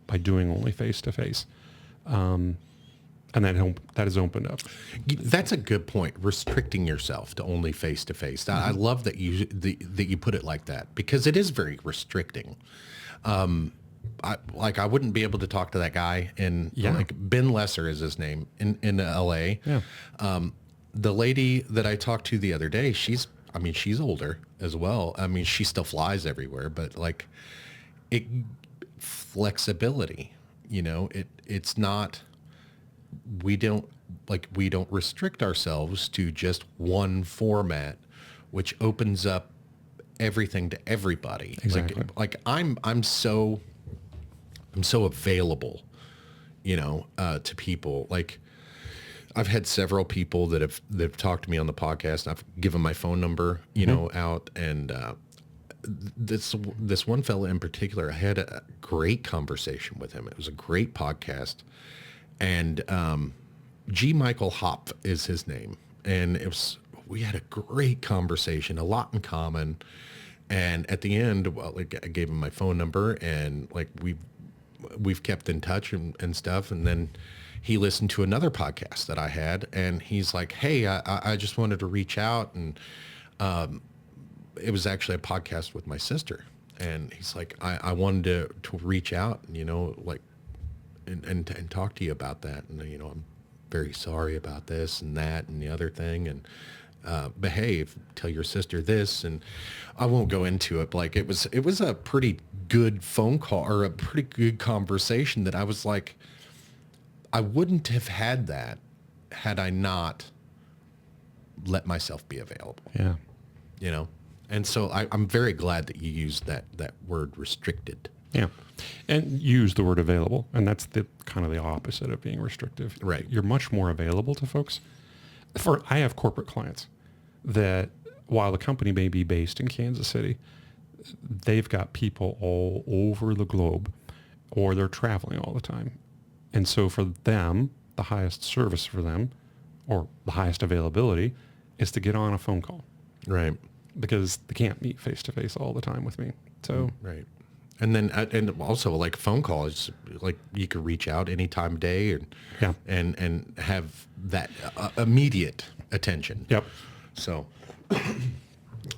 by doing only face-to-face. And that has opened up. That's a good point. Restricting yourself to only face-to-face. Mm-hmm. I love that you put it like that because it is very restricting. I wouldn't be able to talk to that guy like Ben Lesser is his name in LA. Yeah. The lady that I talked to the other day, she's older as well. I mean, she still flies everywhere, but like flexibility, it's not, we don't restrict ourselves to just one format, which opens up everything to everybody. Exactly. Like I'm so available, to people. Like I've had several people that have talked to me on the podcast. And I've given my phone number, out, and this one fella in particular, I had a great conversation with him. It was a great podcast, and G. Michael Hopf is his name, and we had a great conversation, a lot in common, and at the end, I gave him my phone number, and like we've kept in touch and stuff. And then he listened to another podcast that I had, and he's like, hey, I just wanted to reach out. And it was actually a podcast with my sister. And he's like, I wanted to reach out, like, and talk to you about that. And, I'm very sorry about this and that and the other thing. And behave, tell your sister this. And I won't go into it. But like, it was a pretty good phone call, or a pretty good conversation, that I was like, I wouldn't have had that had I not let myself be available. Yeah. And so I'm very glad that you used that word, restricted. Yeah. And use the word available. And that's the kind of the opposite of being restrictive. Right. You're much more available to folks. I have corporate clients that, while the company may be based in Kansas City, they've got people all over the globe, or they're traveling all the time. And so for them, the highest service for them, or the highest availability, is to get on a phone call. Right. Because they can't meet face-to-face all the time with me. So right. And then, and also, like, phone calls, like, you could reach out any time of day and have that immediate attention. Yep. So,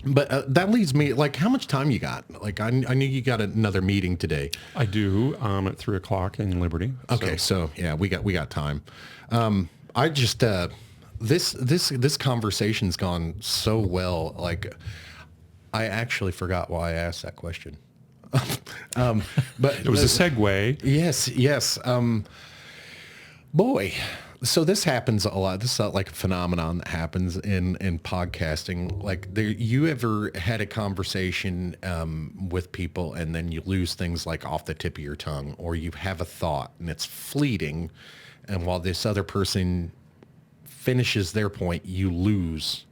but that leads me, like, how much time you got? Like, I knew you got another meeting today. I do, at 3:00 in Liberty. Okay. So yeah, we got time. I just, this conversation's gone so well. Like, I actually forgot why I asked that question. But It was a segue. Yes. Boy, so this happens a lot. This is like a phenomenon that happens in podcasting. Like, you ever had a conversation with people, and then you lose things like off the tip of your tongue, or you have a thought and it's fleeting, and while this other person finishes their point, you lose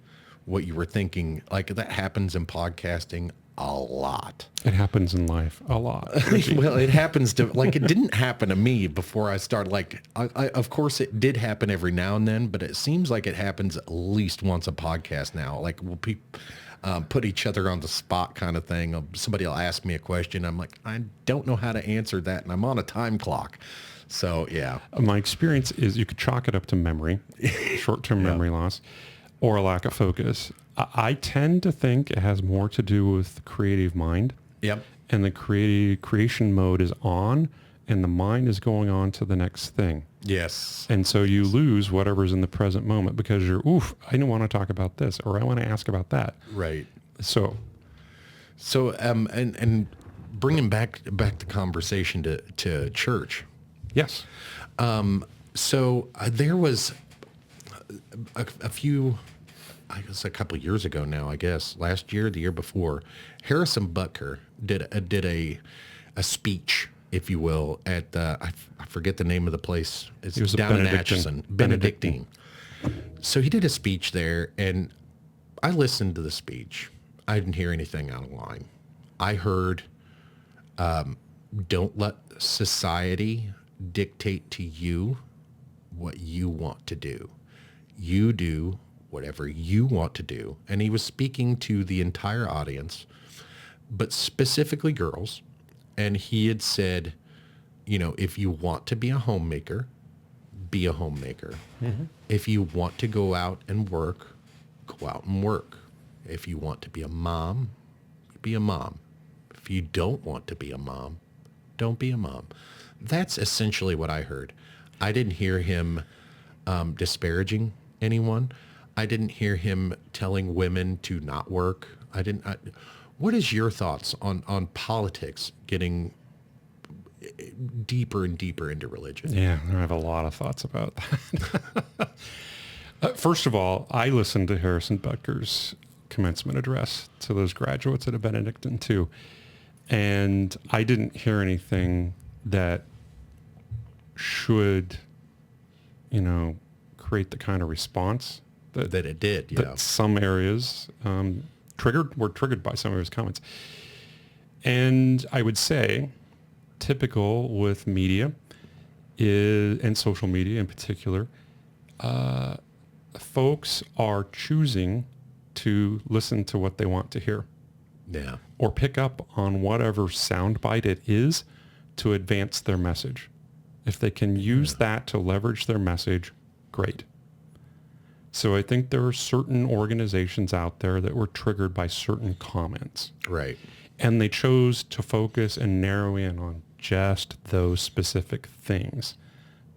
what you were thinking. Like, that happens in podcasting a lot. It happens in life a lot. Well, it happens to, like, it didn't happen to me before I started. Like, I of course it did happen every now and then, but it seems like it happens at least once a podcast now. Like, we'll put each other on the spot kind of thing. Somebody will ask me a question. I'm like, I don't know how to answer that, and I'm on a time clock. So, yeah. My experience is you could chalk it up to memory, short-term memory loss, or a lack of focus. I tend to think it has more to do with the creative mind. Yep. And the creation mode is on, and the mind is going on to the next thing. Yes. And so you lose whatever's in the present moment because you're, I don't want to talk about this, or I want to ask about that. Right. So, and bringing back the conversation to church. Yes. So there was a few, I guess a couple of years ago now, I guess, last year, the year before, Harrison Butker did a speech, if you will, at, I forget the name of the place. It's He was down in Benedictine. Atchison. Benedictine. So he did a speech there, and I listened to the speech. I didn't hear anything out of line. I heard, don't let society dictate to you what you want to do. You do whatever you want to do. And he was speaking to the entire audience, but specifically girls. And he had said, if you want to be a homemaker, be a homemaker. Mm-hmm. If you want to go out and work, go out and work. If you want to be a mom, be a mom. If you don't want to be a mom, don't be a mom. That's essentially what I heard. I didn't hear him disparaging anyone. I didn't hear him telling women to not work. What is your thoughts on politics getting deeper and deeper into religion? Yeah, I have a lot of thoughts about that. First of all, I listened to Harrison Butker's commencement address to those graduates at a Benedictine too, and I didn't hear anything that should, create the kind of response that it did. Yeah. That some areas were triggered by some of his comments. And I would say, typical with media and social media in particular, folks are choosing to listen to what they want to hear. Yeah. Or pick up on whatever soundbite it is to advance their message. If they can use that to leverage their message, great. So I think there are certain organizations out there that were triggered by certain comments. Right. And they chose to focus and narrow in on just those specific things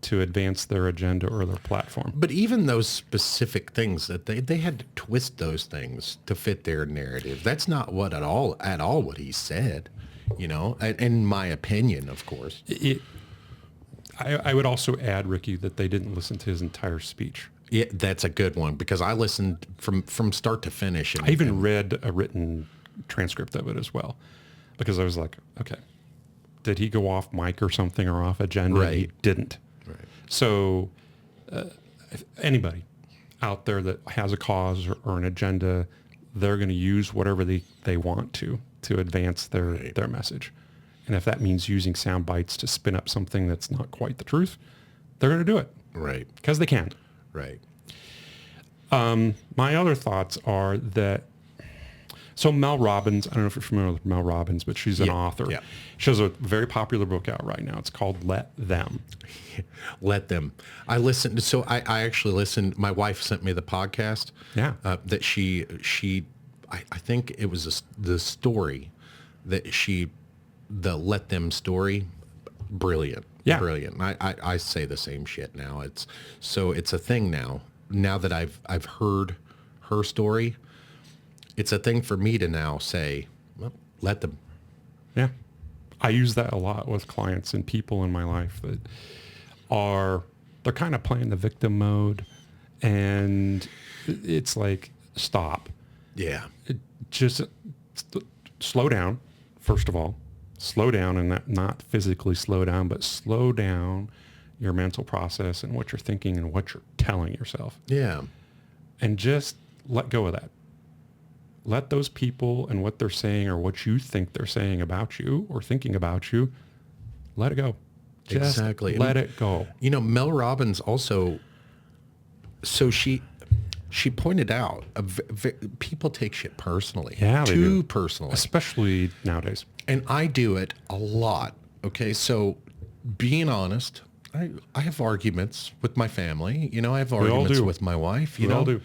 to advance their agenda or their platform. But even those specific things that they had to twist those things to fit their narrative. That's not what at all what he said, in my opinion, of course. I would also add, Ricky, that they didn't listen to his entire speech. Yeah, that's a good one because I listened from start to finish. I even read a written transcript of it as well because I was like, okay, did he go off mic or something or off agenda? Right. He didn't. Right. So if anybody out there that has a cause or an agenda, they're going to use whatever they want to advance their message. And if that means using sound bites to spin up something that's not quite the truth, they're going to do it. Right. Because they can. Right. My other thoughts are that, so Mel Robbins, I don't know if you're familiar with Mel Robbins, but she's an author. Yeah. She has a very popular book out right now. It's called Let Them. Let Them. I listened. So I actually listened. My wife sent me the podcast. Yeah. That I think it was the story that the Let Them story. Brilliant. Yeah. Brilliant. I say the same shit now. It's a thing now. Now that I've heard her story, it's a thing for me to now say, well, let them. Yeah. I use that a lot with clients and people in my life that they're kind of playing the victim mode, and it's like, stop. Yeah. Just slow down, first of all. Slow down, and not physically slow down, but slow down your mental process and what you're thinking and what you're telling yourself. Yeah. And just let go of that. Let those people and what they're saying or what you think they're saying about you or thinking about you, let it go. Just exactly. let it go. Mel Robbins also, so she pointed out, people take shit personally. Yeah, they too do. personally. Especially nowadays. And I do it a lot. Okay, so being honest, I have arguments with my family. I have arguments with my wife. We all do.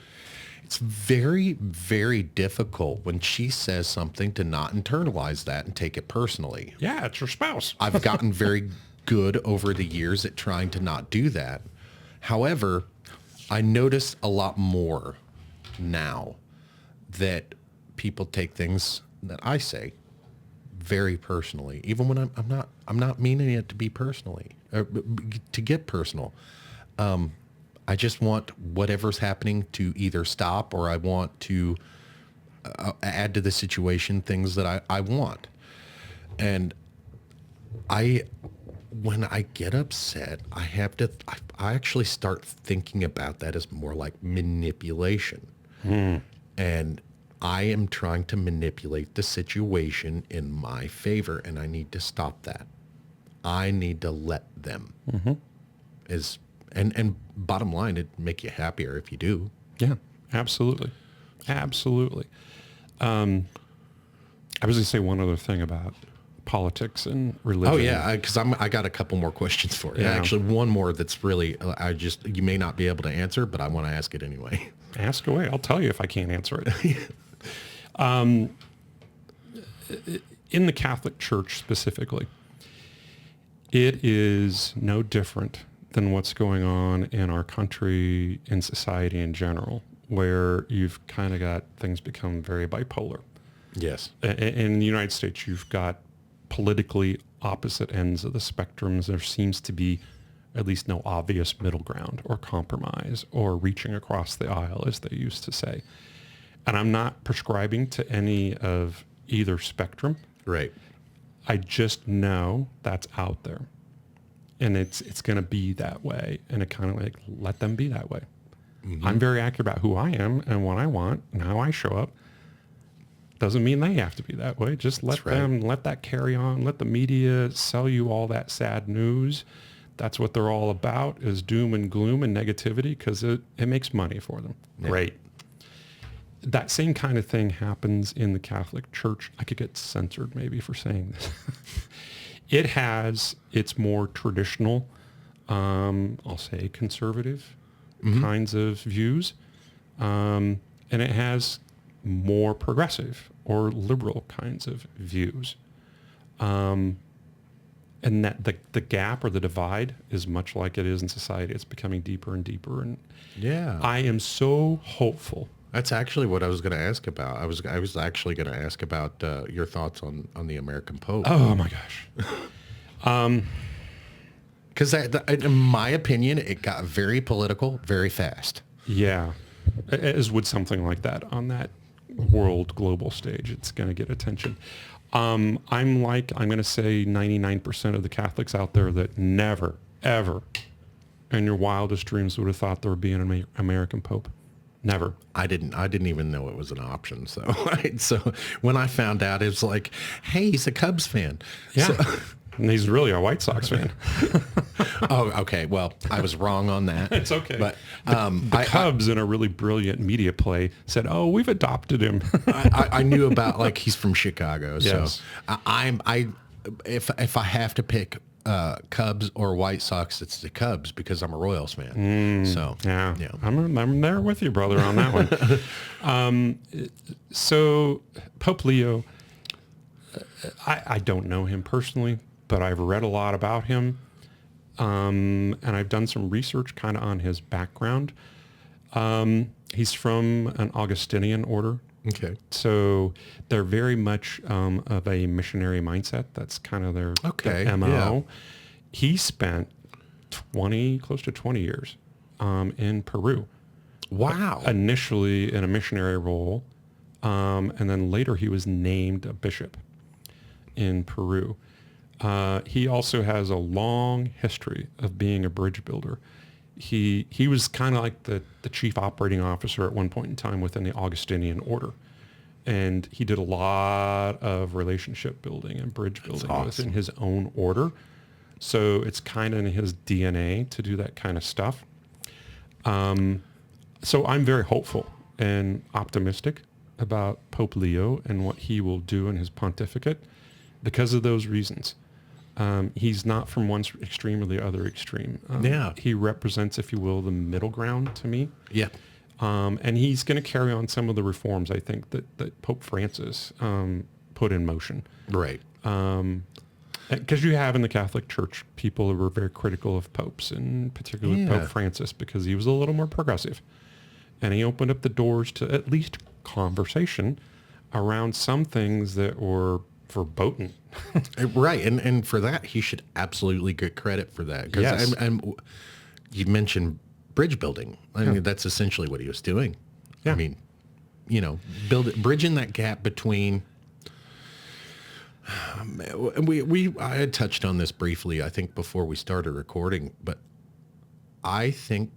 It's very, very difficult when she says something to not internalize that and take it personally. Yeah, it's your spouse. I've gotten very good over the years at trying to not do that. However, I notice a lot more now that people take things that I say very personally, even when I'm not meaning it to be personally or to get personal. I just want whatever's happening to either stop, or I want to add to the situation things that I want. And when I get upset, I actually start thinking about that as more like manipulation. And I am trying to manipulate the situation in my favor, and I need to stop that. I need to let them. And bottom line, it'd make you happier if you do. Yeah, absolutely. Absolutely. I was going to say one other thing about politics and religion. Oh yeah, because I got a couple more questions for you. Yeah. Actually, one more that's really you may not be able to answer, but I want to ask it anyway. Ask away. I'll tell you if I can't answer it. In the Catholic Church specifically, it is no different than what's going on in our country and society in general, where you've kind of got things become very bipolar. Yes. In the United States, you've got politically opposite ends of the spectrums. There seems to be at least no obvious middle ground or compromise or reaching across the aisle, as they used to say. And I'm not prescribing to any of either spectrum. Right. I just know that's out there. And it's going to be that way. And it kind of like, let them be that way. I'm very accurate about who I am and what I want and how I show up. Doesn't mean they have to be that way. Just let them, let that carry on. Let the media sell you all that sad news. That's what they're all about, is doom and gloom and negativity, because it makes money for them. Yeah. Great. That same kind of thing happens in the Catholic Church. I could get censored maybe for saying this. It's more traditional, I'll say conservative kinds of views. And it has more progressive or liberal kinds of views. And that the gap or the divide is much like it is in society. It's becoming deeper and deeper. And Yeah. I am so hopeful. That's actually what I was going to ask about. I was actually going to ask about your thoughts on the American Pope. Oh my gosh. Because in my opinion, it got very political very fast. Yeah. As would something like that on that world global stage, it's going to get attention. I'm going to say 99% of the Catholics out there that never, ever in your wildest dreams would have thought there would be an American Pope. Never. I didn't even know it was an option. So, right? So when I found out, it was like, hey, he's a Cubs fan. Yeah. So, and he's really a White Sox fan. oh, okay. Well, I was wrong on that. It's okay. But the Cubs, in a really brilliant media play, said, "Oh, we've adopted him." I knew about, like, he's from Chicago. Yes. So if I have to pick Cubs or White Sox, it's the Cubs because I'm a Royals fan. So yeah. I'm there with you, brother, on that one. So Pope Leo, I don't know him personally, but I've read a lot about him. And I've done some research kind of on his background. He's from an Augustinian order. Okay. So they're very much of a missionary mindset. That's kind of their MO. Yeah. He spent close to 20 years in Peru. Wow. Initially in a missionary role, and then later he was named a bishop in Peru. He also has a long history of being a bridge builder. He was kind of like the chief operating officer at one point in time within the Augustinian order. And he did a lot of relationship building and bridge building within his own order. So it's kind of in his DNA to do that kind of stuff. So I'm very hopeful and optimistic about Pope Leo and what he will do in his pontificate because of those reasons. He's not from one extreme or the other extreme. He represents, if you will, the middle ground to me. Yeah. And he's going to carry on some of the reforms, I think, that Pope Francis put in motion. Right. Because you have in the Catholic Church people who were very critical of popes, and particularly Pope Francis, because he was a little more progressive. And he opened up the doors to at least conversation around some things that were verboten. Right. And for that, he should absolutely get credit for that. Yes. And you mentioned bridge building. I mean, that's essentially what he was doing. Yeah. I mean, bridging that gap between, I had touched on this briefly, I think, before we started recording, but I think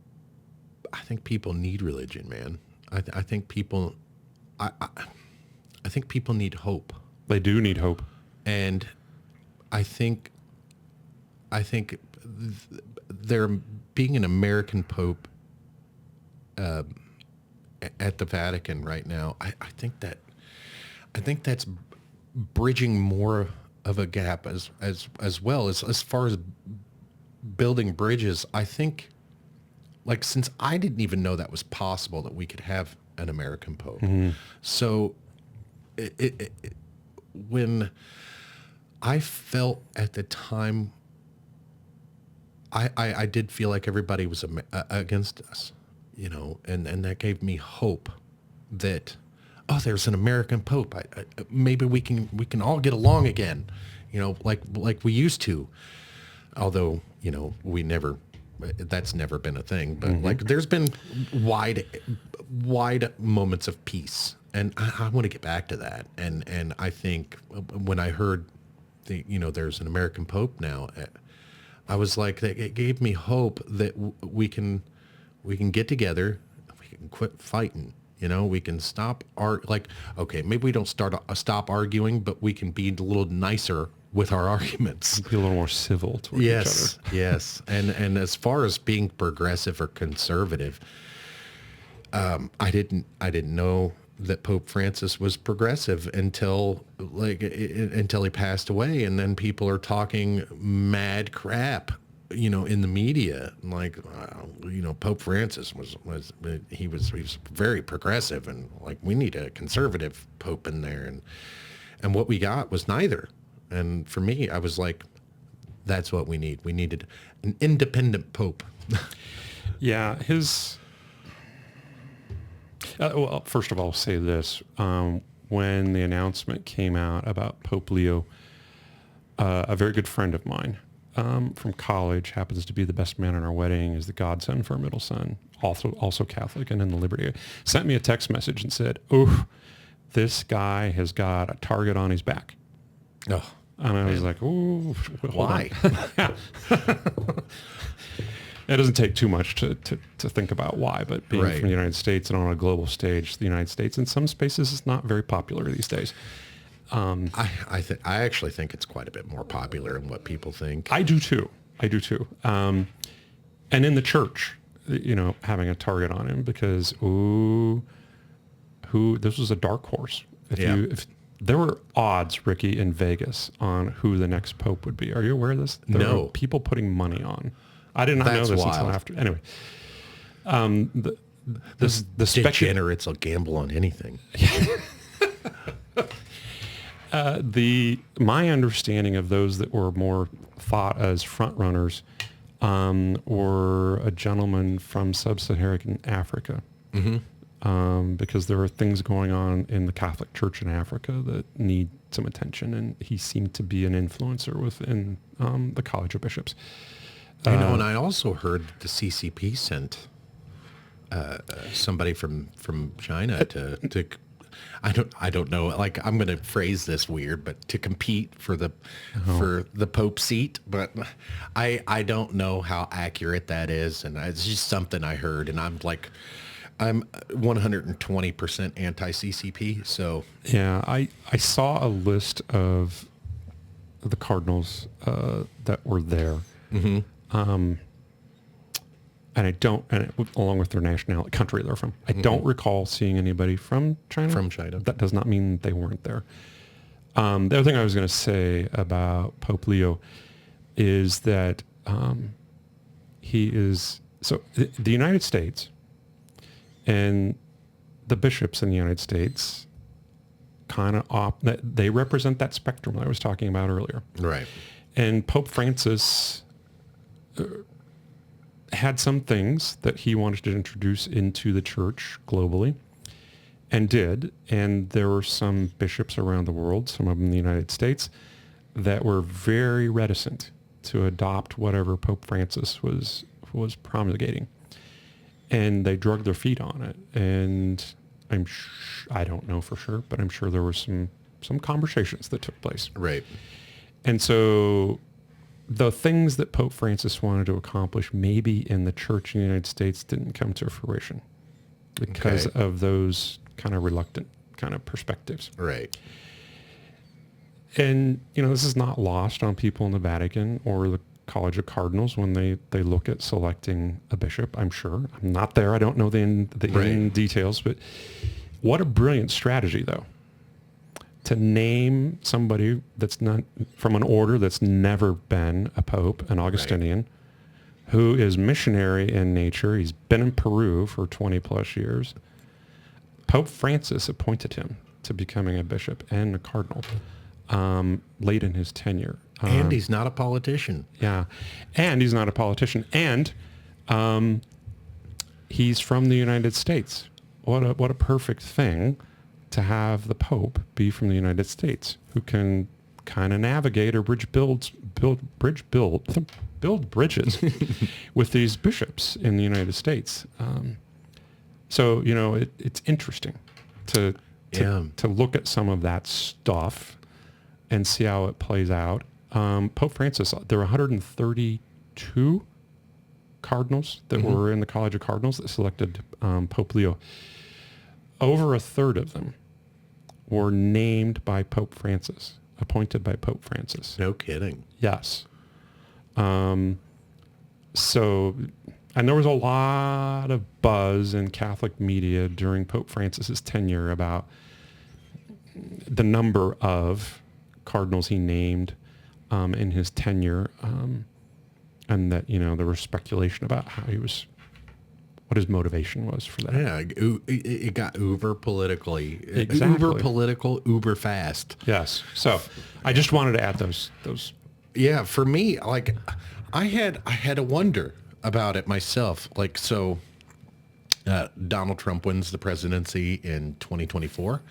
people need religion, man. I think people need hope. They do need hope. And I think there being an American Pope at the Vatican right now, I think that's bridging more of a gap as well as far as building bridges. I think, like, since I didn't even know that was possible, that we could have an American Pope. Mm-hmm. So when I felt at the time, I did feel like everybody was against us, and that gave me hope that, there's an American Pope. Maybe we can all get along again, like we used to. Although, that's never been a thing. But like, there's been wide moments of peace, and I want to get back to that. And I think when I heard there's an American Pope now, I was like, it gave me hope that we can get together, we can quit fighting. We can stop okay, maybe we don't stop arguing, but we can be a little nicer with our arguments. Be a little more civil toward each other. Yes. And as far as being progressive or conservative, I didn't know that Pope Francis was progressive until until he passed away, and then people are talking mad crap, in the media, like, Pope Francis was very progressive, and like, we need a conservative pope in there, and what we got was neither. And for me, I was like, that's what we need. We needed an independent pope. Yeah, well, first of all, I'll say this. When the announcement came out about Pope Leo, a very good friend of mine from college, happens to be the best man in our wedding, is the godson for our middle son, also Catholic and in the Liberty, sent me a text message and said, "Oh, this guy has got a target on his back." Oh, and I was like, "Oh, why?" It doesn't take too much to think about why, but being Right. from the United States and on a global stage, the United States in some spaces is not very popular these days. I actually think it's quite a bit more popular than what people think. I do too. And in the church, having a target on him because, this was a dark horse. If there were odds, Ricky, in Vegas on who the next pope would be. Are you aware of this? There No. were people putting money on. I did not know That's this wild. until after. Anyway, the Degenerates will gamble on anything. My understanding of those that were more thought as front runners were a gentleman from sub-Saharan Africa, because there are things going on in the Catholic Church in Africa that need some attention, and he seemed to be an influencer within the College of Bishops. And I also heard the CCP sent somebody from China to I don't know, like, I'm going to phrase this weird, but to compete for the Pope seat, but I don't know how accurate that is, and it's just something I heard, and I'm 120% anti-CCP, so Yeah, I saw a list of the cardinals that were there. Along with their nationality, country they're from. I don't recall seeing anybody from China. From China. That does not mean they weren't there. The other thing I was going to say about Pope Leo is that the United States and the bishops in the United States they represent that spectrum that I was talking about earlier. right. And Pope Francis had some things that he wanted to introduce into the church globally, and did. And there were some bishops around the world, some of them in the United States, that were very reticent to adopt whatever Pope Francis was promulgating. And they drug their feet on it. And I don't know for sure, but I'm sure there were some conversations that took place. Right. And so the things that Pope Francis wanted to accomplish maybe in the church in the United States didn't come to fruition because of those kind of reluctant kind of perspectives. Right. And, this is not lost on people in the Vatican or the College of Cardinals when they look at selecting a bishop, I'm sure. I'm not there. I don't know the in details, but what a brilliant strategy, though, to name somebody that's not from an order that's never been a pope, an Augustinian, who is missionary in nature. He's been in Peru for 20 plus years. Pope Francis appointed him to becoming a bishop and a cardinal late in his tenure. And he's not a politician. Yeah, and he's not a politician. And he's from the United States. What a perfect thing to have the Pope be from the United States, who can kind of navigate or build bridges with these bishops in the United States. So it's interesting to look at some of that stuff and see how it plays out. Pope Francis, there were 132 cardinals that were in the College of Cardinals that selected Pope Leo. Over a third of them were named by Pope Francis, appointed by Pope Francis. No kidding. Yes. So And there was a lot of buzz in Catholic media during Pope Francis's tenure about the number of cardinals he named in his tenure, and that, there was speculation about what his motivation was for that. Yeah, it got uber politically. Exactly. Uber political, uber fast. Yes. So I just wanted to add those. Yeah, for me, like I had a wonder about it myself. Like, so Donald Trump wins the presidency in 2024,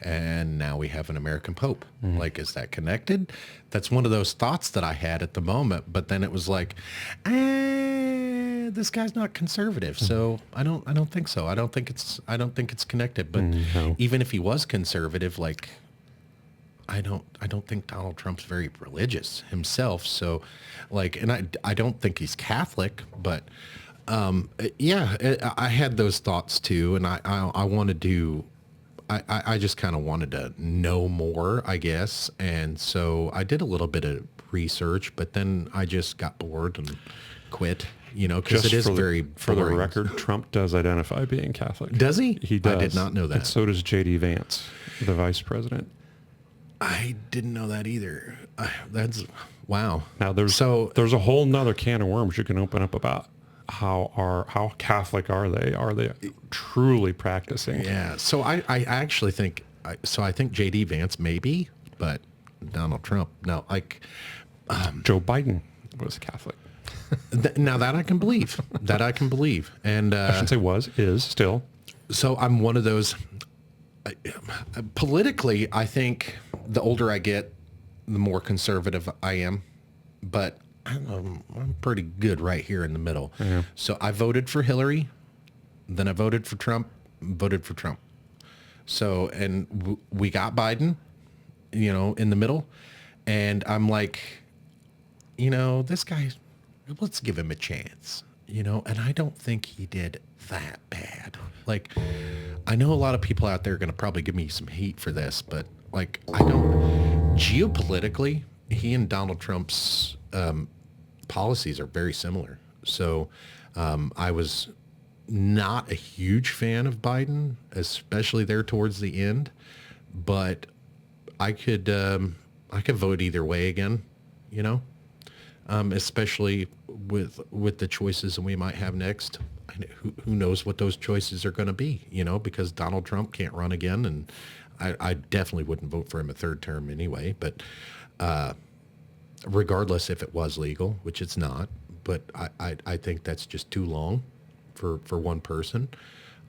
and now we have an American Pope. Mm-hmm. Like, is that connected? That's one of those thoughts that I had at the moment. But then it was like, this guy's not conservative, so I don't think so. I don't think it's connected. But No. even if he was conservative, like, I don't think Donald Trump's very religious himself. So, like, and I don't think he's Catholic, but I had those thoughts too, and I wanted to. I just kind of wanted to know more, I guess, and so I did a little bit of research, but then I just got bored and quit. Because it is very for the boring. record, Trump does identify being Catholic. Does he? He does. I did not know that. And so does J.D. Vance, the vice president. I didn't know that either. That's wow. Now there's a whole nother can of worms you can open up about how Catholic are they? Are they truly practicing? Yeah. So I actually think I think J.D. Vance maybe, but Donald Trump no. Like Joe Biden was Catholic. Now that I can believe. And I shouldn't say is still. So I'm one of those. Politically, I think the older I get, the more conservative I am. But I'm pretty good right here in the middle. Yeah. So I voted for Hillary, then I voted for Trump, So, and we got Biden, in the middle. And I'm like, this guy, let's give him a chance, and I don't think he did that bad. Like, I know a lot of people out there are going to probably give me some heat for this, but like, geopolitically, he and Donald Trump's policies are very similar. So I was not a huge fan of Biden, especially there towards the end, but I could vote either way again, especially with the choices that we might have next. Who knows what those choices are going to be, because Donald Trump can't run again, and I definitely wouldn't vote for him a third term anyway. But regardless if it was legal, which it's not, but I think that's just too long for one person.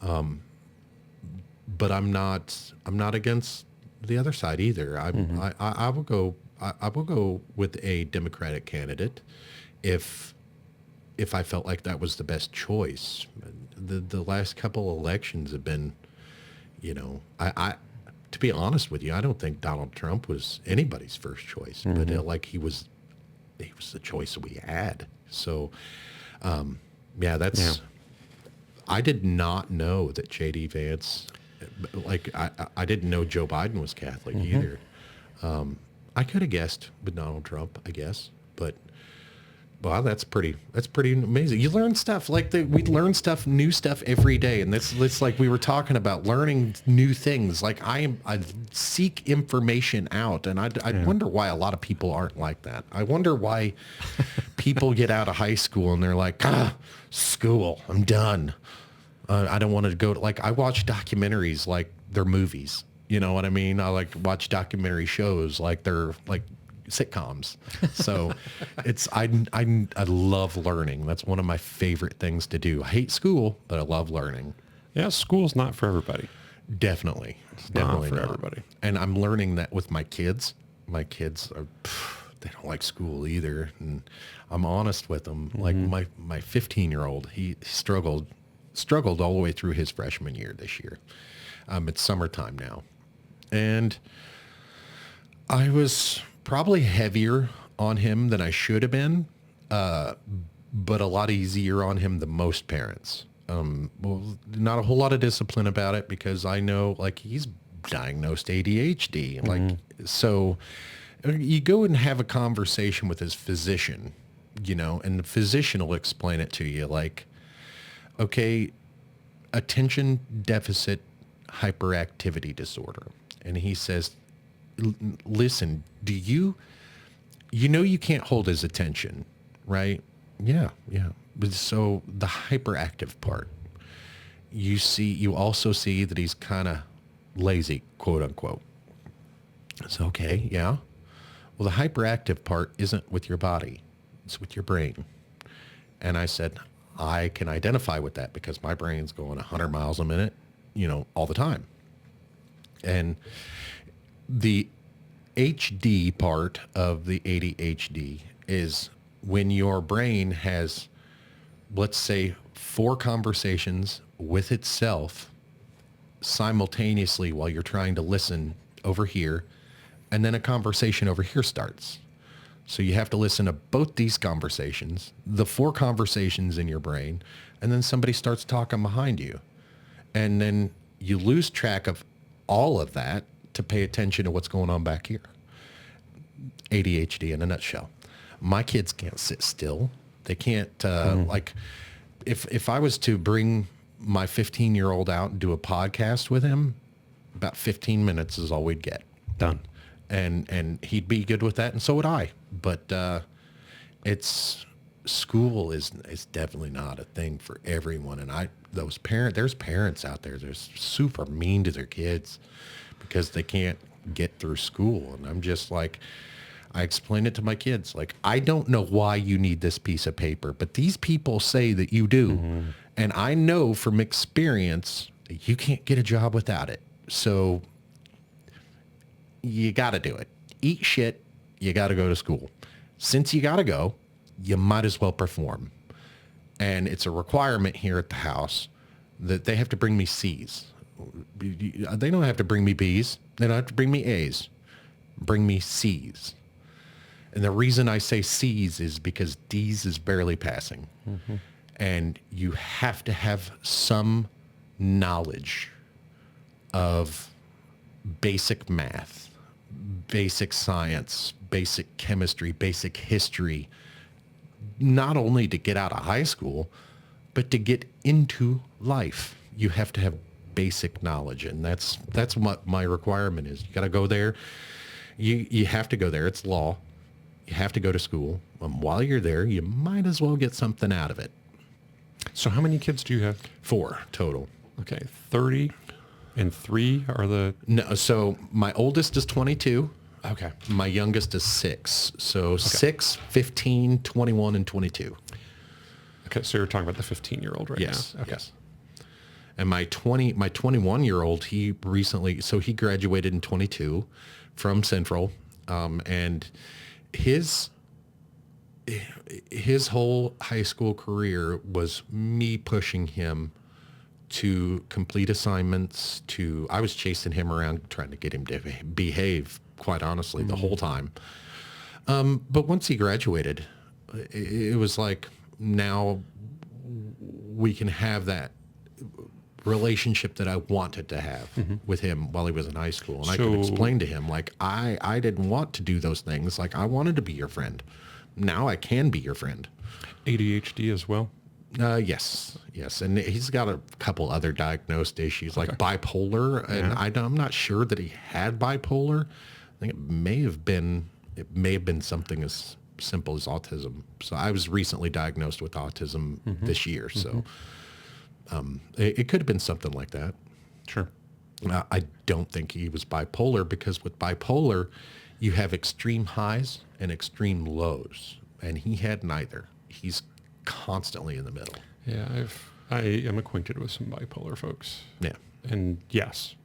But I'm not against the other side either. I will go with a Democratic candidate if I felt like that was the best choice. The last couple elections have been, to be honest with you, I don't think Donald Trump was anybody's first choice, but he was the choice that we had. So, I did not know that J.D. Vance, I didn't know Joe Biden was Catholic either. I could have guessed with Donald Trump, I guess, but wow, that's pretty amazing. You learn stuff we learn new stuff every day, and it's like we were talking about learning new things. Like I seek information out, and I wonder why a lot of people aren't like that. I wonder why people get out of high school and they're like, school, I'm done. I don't want to go to, I watch documentaries like they're movies. You know what I mean? I watch documentary shows like they're sitcoms. So I love learning. That's one of my favorite things to do. I hate school, but I love learning. Yeah, school's not for everybody. Definitely. Not for everybody. And I'm learning that with my kids. My kids are, they don't like school either. And I'm honest with them. Like my 15-year-old, he struggled all the way through his freshman year this year. It's summertime now. And I was probably heavier on him than I should have been, but a lot easier on him than most parents. Not a whole lot of discipline about it because I know he's diagnosed ADHD. So you go and have a conversation with his physician, and the physician will explain it to you okay, attention deficit hyperactivity disorder. And he says, listen, you can't hold his attention, right? Yeah. But so the hyperactive part, you also see that he's kind of lazy, quote unquote. It's okay. Yeah. Well, the hyperactive part isn't with your body. It's with your brain. And I said, I can identify with that because my brain's going 100 miles a minute, all the time. And the HD part of the ADHD is when your brain has, let's say, 4 conversations with itself simultaneously while you're trying to listen over here, and then a conversation over here starts. So you have to listen to both these conversations, the 4 conversations in your brain, and then somebody starts talking behind you. And then you lose track of all of that to pay attention to what's going on back here. ADHD in a nutshell. My kids can't sit still. They can't, like, if I was to bring my 15-year-old out and do a podcast with him, about 15 minutes is all we'd get. Done. And he'd be good with that, and so would I. But school is definitely not a thing for everyone. And there's parents out there that are super mean to their kids because they can't get through school. And I'm just like, I explain it to my kids. Like, I don't know why you need this piece of paper, but these people say that you do. Mm-hmm. And I know from experience that you can't get a job without it. So you got to do it. Eat shit. You got to go to school. Since you got to go, you might as well perform. And it's a requirement here at the house that they have to bring me C's. They don't have to bring me B's. They don't have to bring me A's. Bring me C's. And the reason I say C's is because D's is barely passing. Mm-hmm. And you have to have some knowledge of basic math, basic science, basic chemistry, basic history, not only to get out of high school, but to get into life. You have to have basic knowledge, and that's what my requirement is. You got to go there. You have to go there. It's law. You have to go to school. While you're there, you might as well get something out of it. So how many kids do you have? 4 total. Okay, 30 and 3 are the... No, so my oldest is 22. Okay. My youngest is 6. So okay. 6, 15, 21, and 22. Okay, so you're talking about the 15-year-old right yes, now? Okay. Yes. And my 21-year-old, he graduated in 22 from Central, and his whole high school career was me pushing him to complete assignments. I was chasing him around trying to get him to behave, quite honestly, the whole time. But once he graduated, it was like, now we can have that relationship that I wanted to have with him while he was in high school. And I could explain to him, like, I didn't want to do those things. Like, I wanted to be your friend. Now I can be your friend. ADHD as well? Yes. And he's got a couple other diagnosed issues, like bipolar. And I'm not sure that he had bipolar. I think it may have been something as simple as autism. So I was recently diagnosed with autism this year. So it could have been something like that. Sure. I don't think he was bipolar, because with bipolar, you have extreme highs and extreme lows, and he had neither. He's constantly in the middle. Yeah, I am acquainted with some bipolar folks. Yeah. And yes,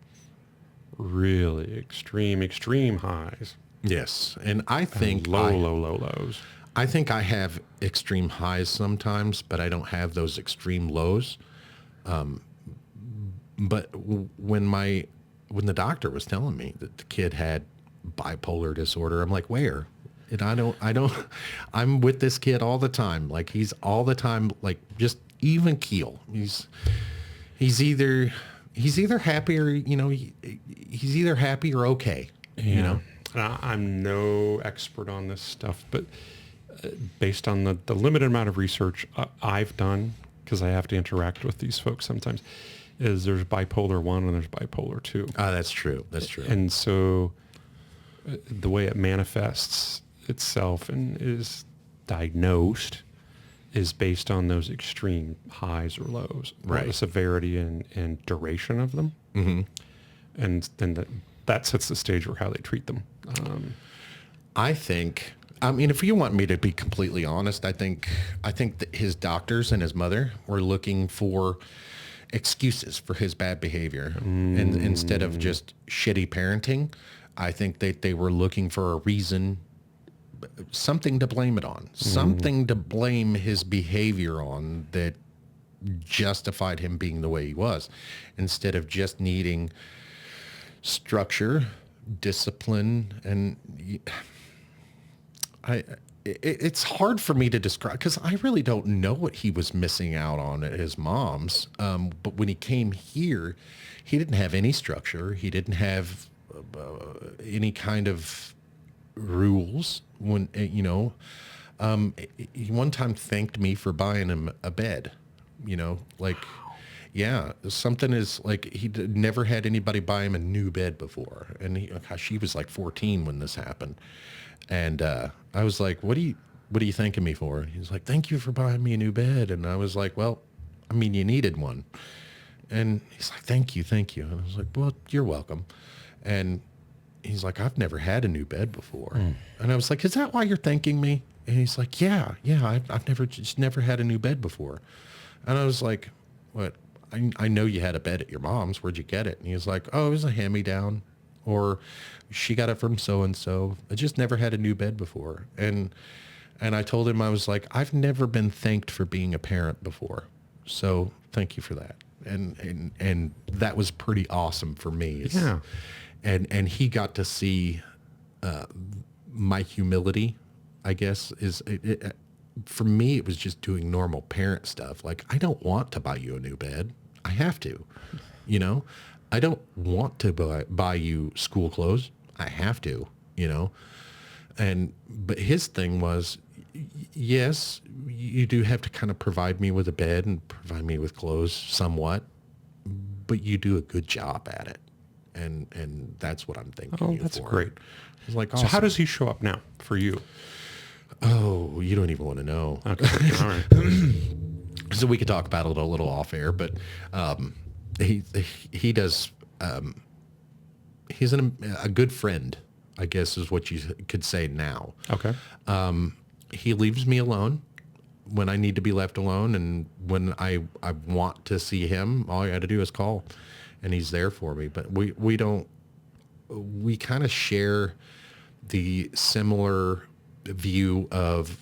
really extreme highs. Yes. And I think low lows. I think I have extreme highs sometimes, but I don't have those extreme lows. But when the doctor was telling me that the kid had bipolar disorder, I'm like, where? And I'm with this kid all the time. Like, he's all the time, like, just even keel. He's either happy or, he's either happy or okay. Yeah. I'm no expert on this stuff, but based on the limited amount of research I've done, because I have to interact with these folks sometimes, is there's bipolar 1 and there's bipolar 2. That's true. That's true. And so the way it manifests itself and is diagnosed is based on those extreme highs or lows, Right. the severity and duration of them. Mm-hmm. And then that sets the stage for how they treat them. I think, I mean, if you want me to be completely honest, I think that his doctors and his mother were looking for excuses for his bad behavior. And instead of just shitty parenting, I think that they were looking for a reason, something to blame it on, something to blame his behavior on that justified him being the way he was, instead of just needing structure, discipline, and it's hard for me to describe because I really don't know what he was missing out on at his mom's. But when he came here, he didn't have any structure. He didn't have any kind of rules. When he one time thanked me for buying him a bed. Yeah, something is like he never had anybody buy him a new bed before, and he was like 14 when this happened. And I was like, what are you thanking me for? He's like, thank you for buying me a new bed. And I was like, well, I mean, you needed one. And he's like, thank you. And I was like, well, you're welcome. And he's like, I've never had a new bed before. And I was like, is that why you're thanking me? And he's like, yeah, I've never had a new bed before. And I was like, what? I know you had a bed at your mom's. Where'd you get it? And he was like, oh, it was a hand-me-down, or she got it from so-and-so. I just never had a new bed before. And I told him, I was like, I've never been thanked for being a parent before. So thank you for that. And that was pretty awesome for me. Yeah. And he got to see my humility, I guess, for me, it was just doing normal parent stuff. Like, I don't want to buy you a new bed. I have to, I don't want to buy you school clothes. I have to, but his thing was, yes, you do have to kind of provide me with a bed and provide me with clothes somewhat, but you do a good job at it. And that's what I'm thinking. Oh, that's great. It's like, So awesome. how does he show up now for you? Oh, you don't even want to know. Okay. All right. So we could talk about it a little off air, but he does. He's a good friend, I guess, is what you could say now. Okay. He leaves me alone when I need to be left alone, and when I want to see him, all I got to do is call, and he's there for me. But we kind of share the similar view of,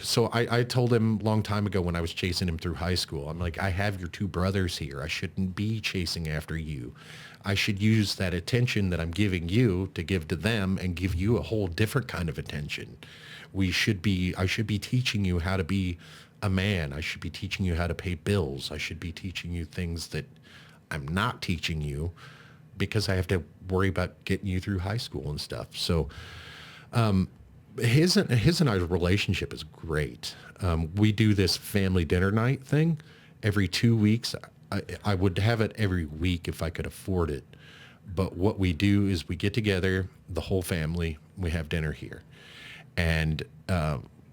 so I told him a long time ago when I was chasing him through high school, I'm like, I have your two brothers here. I shouldn't be chasing after you. I should use that attention that I'm giving you to give to them and give you a whole different kind of attention. I should be teaching you how to be a man. I should be teaching you how to pay bills. I should be teaching you things that I'm not teaching you because I have to worry about getting you through high school and stuff. So, his and I's relationship is great. We do this family dinner night thing every 2 weeks. I would have it every week if I could afford it. But what we do is we get together, the whole family, we have dinner here. And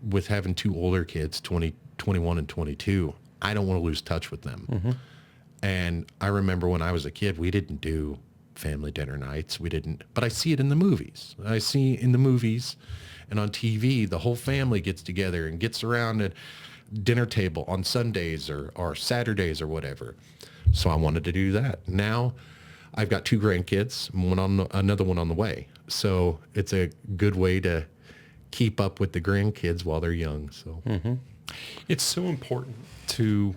with having two older kids, 21 and 22, I don't want to lose touch with them. Mm-hmm. And I remember when I was a kid, we didn't do family dinner nights. But I see it in the movies. I see in the movies and on TV, the whole family gets together and gets around a dinner table on Sundays or Saturdays or whatever. So I wanted to do that. Now I've got two grandkids, another one on the way. So it's a good way to keep up with the grandkids while they're young. So It's so important to,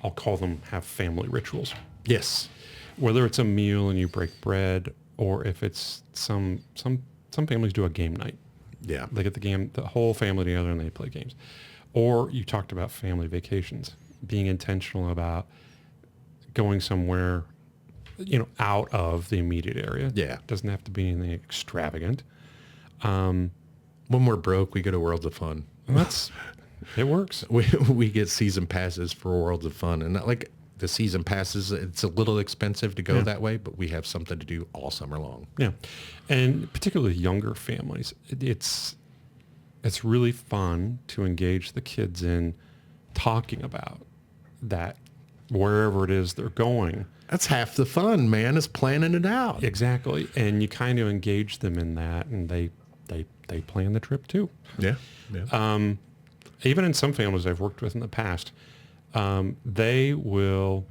I'll call them, have family rituals. Yes. Whether it's a meal and you break bread, or if it's some families do a game night. Yeah. They get the whole family together and they play games. Or you talked about family vacations, being intentional about going somewhere, out of the immediate area. Yeah. It doesn't have to be anything extravagant. When we're broke, we go to Worlds of Fun. That's It works. We get season passes for Worlds of Fun, and not like the season passes, it's a little expensive to go that way, but we have something to do all summer long. Yeah. And particularly younger families, it's really fun to engage the kids in talking about that wherever it is they're going. That's half the fun, man, is planning it out. Exactly. And you kind of engage them in that, and they plan the trip too. Yeah. Even in some families I've worked with in the past, they will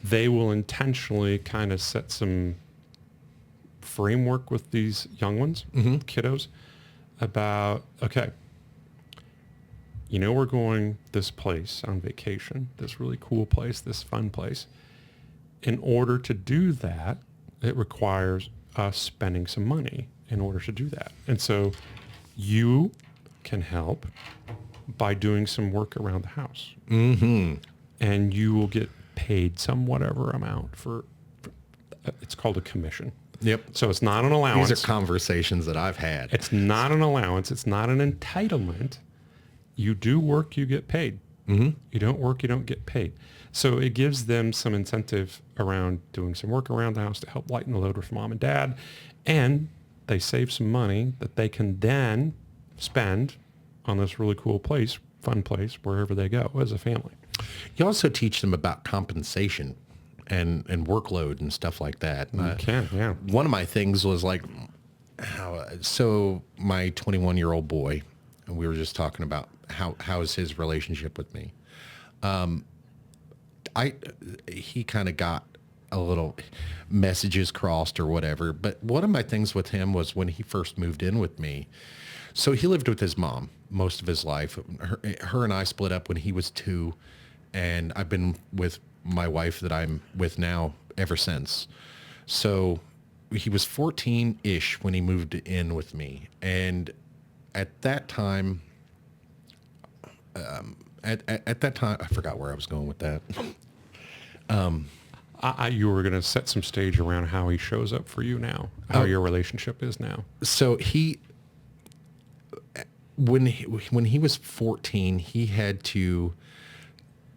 intentionally kind of set some framework with these young ones, kiddos, about, okay, we're going this place on vacation, this really cool place, this fun place. In order to do that, it requires us spending some money in order to do that. And so you can help by doing some work around the house. Mm-hmm. And you will get paid some whatever amount for it's called a commission. Yep. So it's not an allowance. These are conversations that I've had. It's not an allowance. It's not an entitlement. You do work, you get paid. Mm-hmm. You don't work, you don't get paid. So it gives them some incentive around doing some work around the house to help lighten the load with mom and dad. And they save some money that they can then spend on this really cool place, fun place, wherever they go as a family. You also teach them about compensation and workload and stuff like that. Yeah. One of my things was like, so my 21-year-old boy, and we were just talking about how is his relationship with me. He kind of got a little messages crossed or whatever. But one of my things with him was when he first moved in with me. So he lived with his mom most of his life. Her and I split up when he was 2, and I've been with my wife that I'm with now ever since. So he was 14-ish when he moved in with me. And at that time, I forgot where I was going with that. You were going to set some stage around how he shows up for you now, how your relationship is now. So when he was 14, he had to,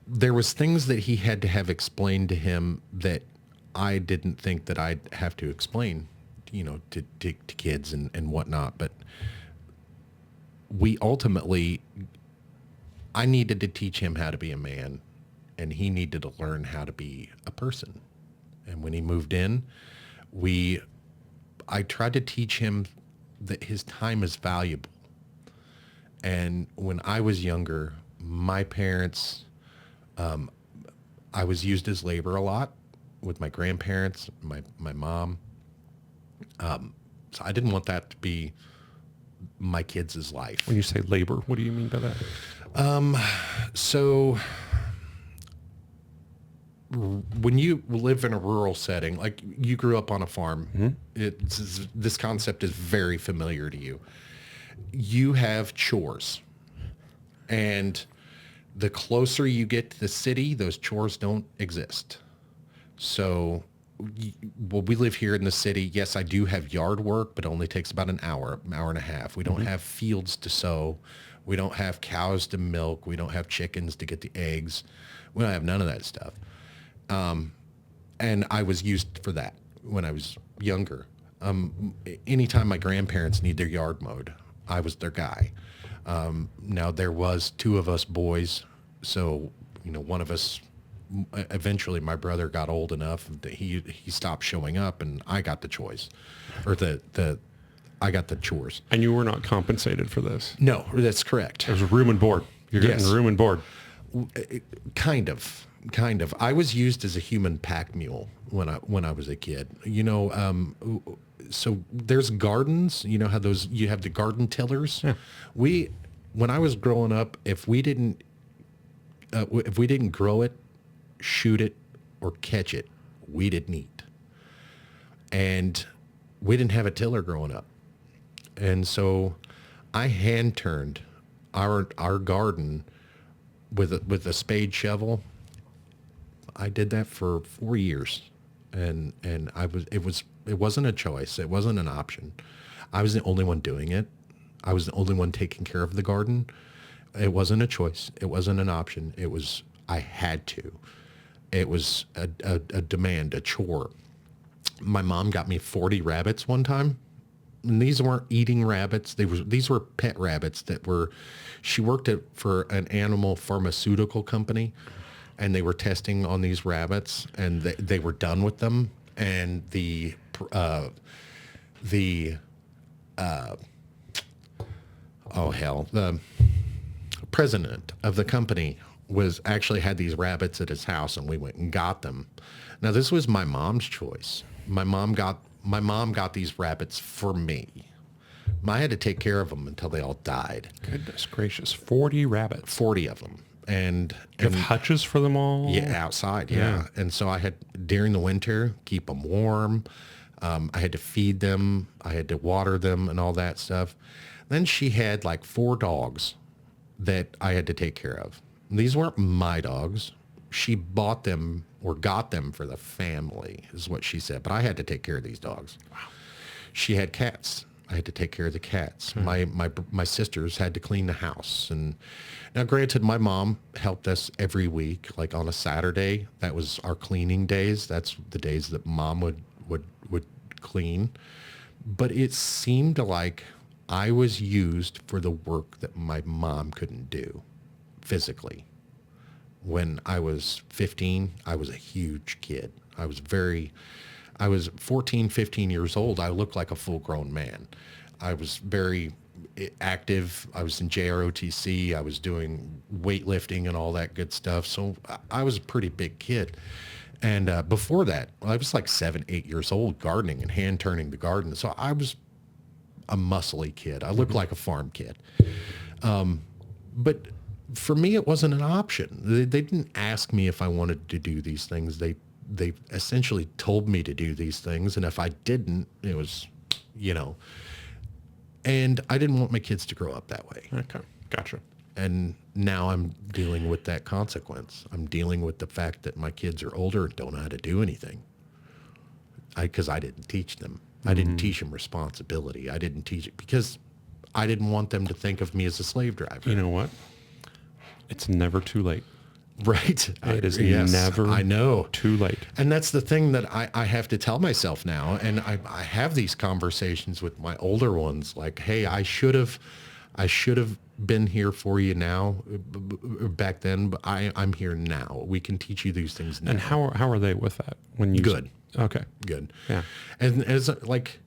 there was things that he had to have explained to him that I didn't think that I'd have to explain, to kids and whatnot. But we ultimately, I needed to teach him how to be a man, and he needed to learn how to be a person. And when he moved in, I tried to teach him that his time is valuable. And when I was younger, my parents, I was used as labor a lot with my grandparents, my mom. So I didn't want that to be my kids' life. When you say labor, what do you mean by that? So when you live in a rural setting, like you grew up on a farm, this concept is very familiar to you. You have chores, and the closer you get to the city, those chores don't exist. So, we live here in the city. Yes, I do have yard work, but it only takes about an hour and a half. We don't have fields to sow. We don't have cows to milk. We don't have chickens to get the eggs. We don't have none of that stuff. And I was used for that when I was younger. Anytime my grandparents need their yard mowed, I was their guy. Now there was 2 of us boys, so one of us. Eventually, my brother got old enough that he stopped showing up, and I got the choice, or I got the chores. And you were not compensated for this? No, that's correct. It was room and board. You're getting room and board. Kind of. I was used as a human pack mule when I was a kid. So there's gardens. You know how you have the garden tillers. Yeah. When I was growing up, if we didn't grow it, shoot it, or catch it, we didn't eat. And we didn't have a tiller growing up. And so I hand turned our garden with a spade shovel. I did that for 4 years. And it wasn't a choice. It wasn't an option. I was the only one doing it. I was the only one taking care of the garden. It wasn't a choice. It wasn't an option. It was, I had to. It was a demand, a chore. My mom got me 40 rabbits one time. And these weren't eating rabbits. These were pet rabbits she worked for an animal pharmaceutical company, and they were testing on these rabbits, and they were done with them. And the president of the company had these rabbits at his house, and we went and got them. Now, this was my mom's choice. My mom got these rabbits for me. I had to take care of them until they all died. Goodness gracious, 40 rabbits. 40 of them. And you have hutches for them all? Yeah, outside, yeah. And so I had, during the winter, keep them warm. I had to feed them. I had to water them and all that stuff. Then she had like 4 dogs that I had to take care of. These weren't my dogs. She bought them or got them for the family, is what she said. But I had to take care of these dogs. Wow. She had cats. I had to take care of the cats. My sisters had to clean the house. And now, granted, my mom helped us every week, like on a Saturday. That was our cleaning days. That's the days that mom would clean. But it seemed like I was used for the work that my mom couldn't do physically. When I was 15, I was a huge kid. I was 14, 15 years old. I looked like a full-grown man. I was very active. I was in JROTC. I was doing weightlifting and all that good stuff. So I was a pretty big kid. And before that, I was like 7, 8 years old, gardening and hand-turning the garden. So I was a muscly kid. I looked like a farm kid. But for me, it wasn't an option. They didn't ask me if I wanted to do these things. They essentially told me to do these things. And if I didn't, it was, and I didn't want my kids to grow up that way. Okay. Gotcha. And now I'm dealing with that consequence. I'm dealing with the fact that my kids are older and don't know how to do anything. Because I didn't teach them. I didn't teach them responsibility. I didn't teach it because I didn't want them to think of me as a slave driver. You know what? It's never too late. Right. It is never too late. And that's the thing that I have to tell myself now. And I have these conversations with my older ones like, hey, I should have been here for you now back then, but I'm here now. We can teach you these things now. And how are they with that? When you Good. Okay. Good. Yeah. And as like,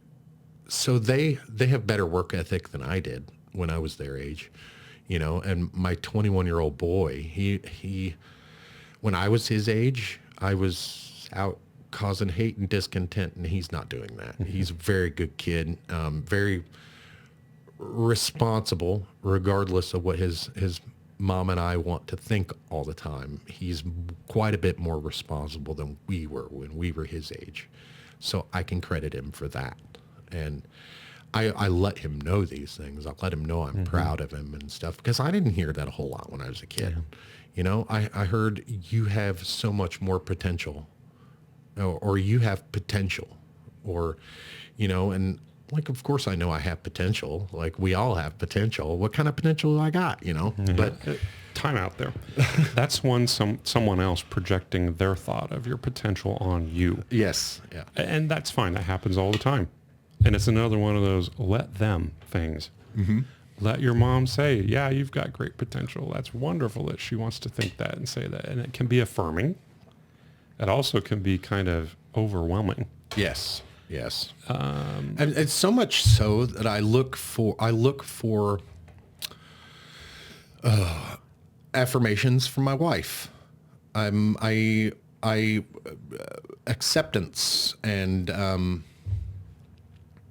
so they have better work ethic than I did when I was their age, and my 21-year-old boy, he, when I was his age, I was out causing hate and discontent, and he's not doing that. He's a very good kid, very responsible, regardless of what his mom and I want to think all the time. He's quite a bit more responsible than we were when we were his age. So I can credit him for that. And I let him know these things. I let him know I'm proud of him and stuff, because I didn't hear that a whole lot when I was a kid. Yeah. I heard you have so much more potential, or you have potential, or, and like, of course I know I have potential. Like, we all have potential. What kind of potential do I got, But time out there. That's someone else projecting their thought of your potential on you. Yes. Yeah. And that's fine. That happens all the time. And it's another one of those let them things. Mm-hmm. Let your mom say, yeah, you've got great potential. That's wonderful that she wants to think that and say that. And it can be affirming. It also can be kind of overwhelming. Yes. Yes. And it's so much so that I look for affirmations from my wife. I acceptance, and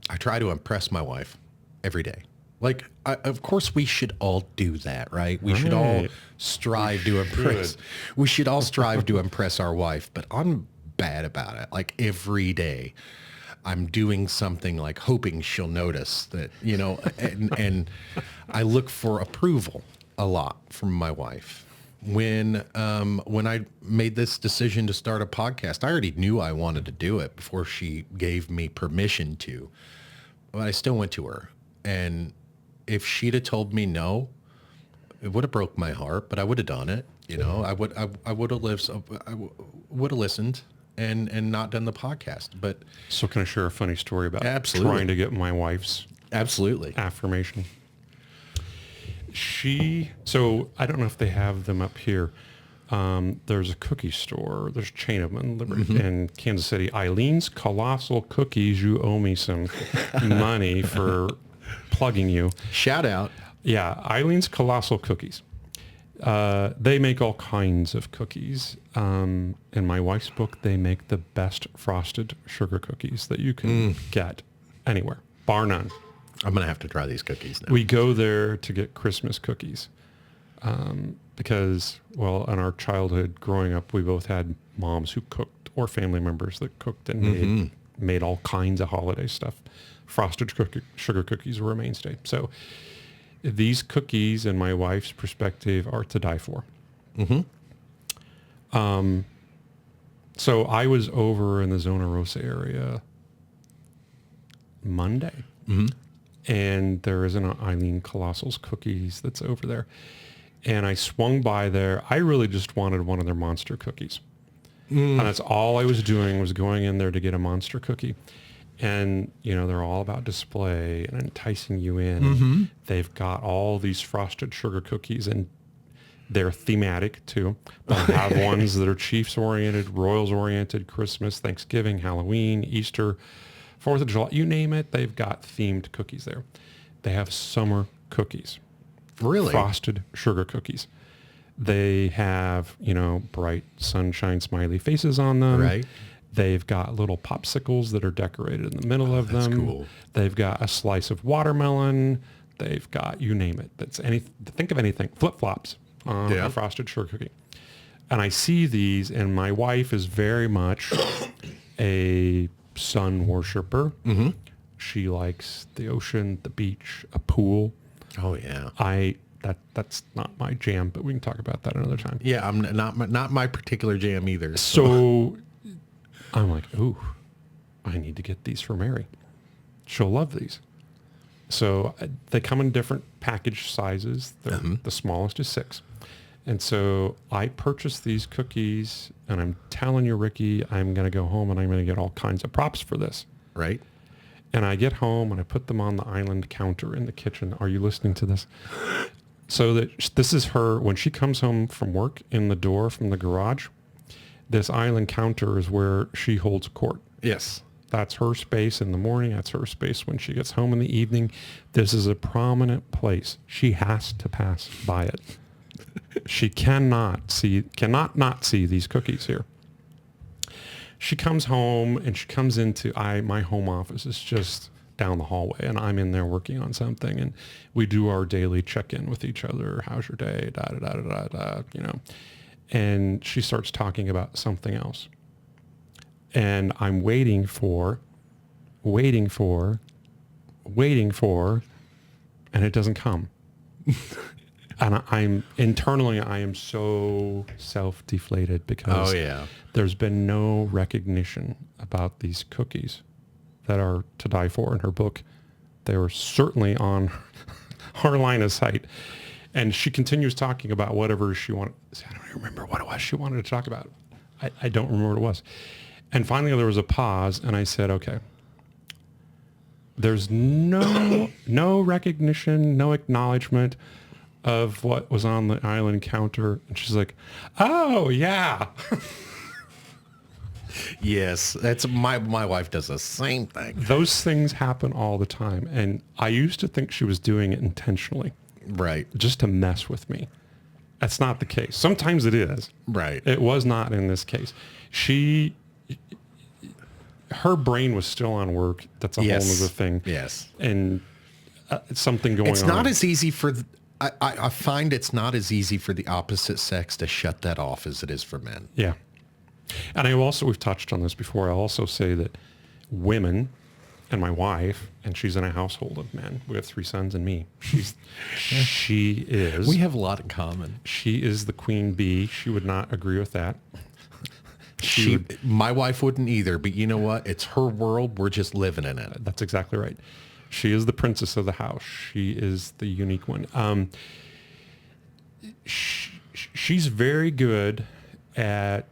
I try to impress my wife every day. Like, of course, we should all do that, right? We should all strive to impress. We should all strive to impress our wife. But I'm bad about it. Like, every day, I'm doing something like hoping she'll notice that, and I look for approval a lot from my wife. When I made this decision to start a podcast, I already knew I wanted to do it before she gave me permission to, but I still went to her. And if she'd have told me no, It would have broke my heart, but I would have done it. You know, I would have lived. Would have listened and not done the podcast. But So can I share a funny story about Absolutely. trying to get my wife's absolutely, affirmation? So I don't know if they have them up here. There's a cookie store. There's a chain of them in Kansas City. Eileen's Colossal Cookies. You owe me some money for plugging you. shout out. Yeah, Eileen's Colossal Cookies. They make all kinds of cookies. In my wife's book, they make the best frosted sugar cookies that you can get anywhere, bar none. I'm gonna have to try these cookies now. We go there to get Christmas cookies because, well, in our childhood growing up, we both had moms who cooked or family members that cooked and made all kinds of holiday stuff. Frosted sugar cookies were a mainstay. So these cookies, in my wife's perspective, are to die for. So I was over in the Zona Rosa area Monday. And there is an Eileen Colossal's Cookies that's over there. And I swung by there. I really just wanted one of their monster cookies. And that's all I was doing, was going in there to get a monster cookie. And, you know, they're all about display and enticing you in. They've got all these frosted sugar cookies, and they're thematic too. They'll have ones that are Chiefs-oriented, Royals-oriented, Christmas, Thanksgiving, Halloween, Easter, 4th of July, you name it, they've got themed cookies there. They have summer cookies. Really? Frosted sugar cookies. They have, you know, bright sunshine smiley faces on them. Right. They've got little popsicles that are decorated in the middle of that's them. cool. They've got a slice of watermelon. They've got, you name it. Think of anything. Flip-flops on Yeah. a frosted sugar cookie. And I see these, and my wife is very much a sun worshiper. She likes the ocean, the beach, a pool. Oh yeah. That's not my jam, but we can talk about that another time. Yeah, I'm not my particular jam either. So I'm like, ooh, I need to get these for Mary. She'll love these. So they come in different package sizes. The smallest is 6. And so I purchased these cookies, and I'm telling you, Ricky, I'm going to go home and I'm going to get all kinds of props for this. Right. And I get home and I put them on the island counter in the kitchen. Are you listening to this? So that this is her, when she comes home from work, in the door from the garage, this island counter is where she holds court. Yes. That's her space in the morning. That's her space when she gets home in the evening. This is a prominent place. She has to pass by it. She cannot not see these cookies here. She comes home and she comes into my home office is just down the hallway, and I'm in there working on something, and we do our daily check-in with each other. How's your day? Da da da da da. You know, and she starts talking about something else, and I'm waiting for, and it doesn't come. And I am so self-deflated because there's been no recognition about these cookies that are to die for in her book. They were certainly on our line of sight. And she continues talking about whatever she wanted. I don't even remember what it was she wanted to talk about. I don't remember what it was. And finally there was a pause, and I said, okay, there's no recognition, no acknowledgement of what was on the island counter. And she's like, oh yeah. Yes, that's my wife does the same thing. Those things happen all the time. And I used to think she was doing it intentionally. Right. Just to mess with me. That's not the case. Sometimes it is. Right. It was not in this case. Her brain was still on work. That's a whole other thing. Yes. And something going on. It's not as easy for... I find it's not as easy for the opposite sex to shut that off as it is for men. Yeah. And we've touched on this before. I'll also say that women, and my wife, and she's in a household of men. We have 3 sons and me. She is. We have a lot in common. She is the queen bee. She would not agree with that. My wife wouldn't either, but you know what? It's her world. We're just living in it. That's exactly right. She is the princess of the house. She is the unique one. she's very good at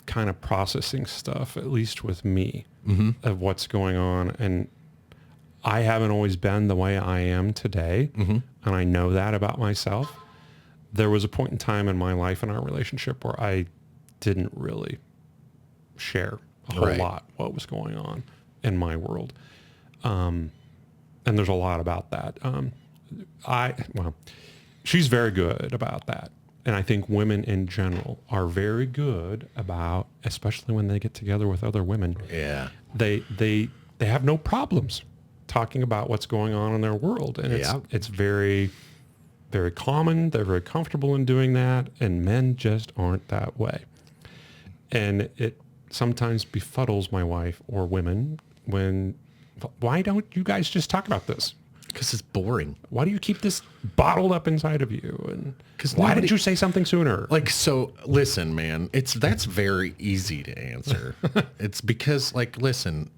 kind of processing stuff, at least with me, of what's going on. And I haven't always been the way I am today. And I know that about myself. There was a point in time in my life in our relationship where I didn't really share a whole lot what was going on in my world. And there's a lot about that. She's very good about that. And I think women in general are very good about, especially when they get together with other women. Yeah. They have no problems talking about what's going on in their world. And it's very, very common. They're very comfortable in doing that. And men just aren't that way. And it sometimes befuddles my wife or women why don't you guys just talk about this? Because it's boring. Why do you keep this bottled up inside of you? And why didn't you say something sooner? Like, so listen, man, that's very easy to answer. It's because, like, listen,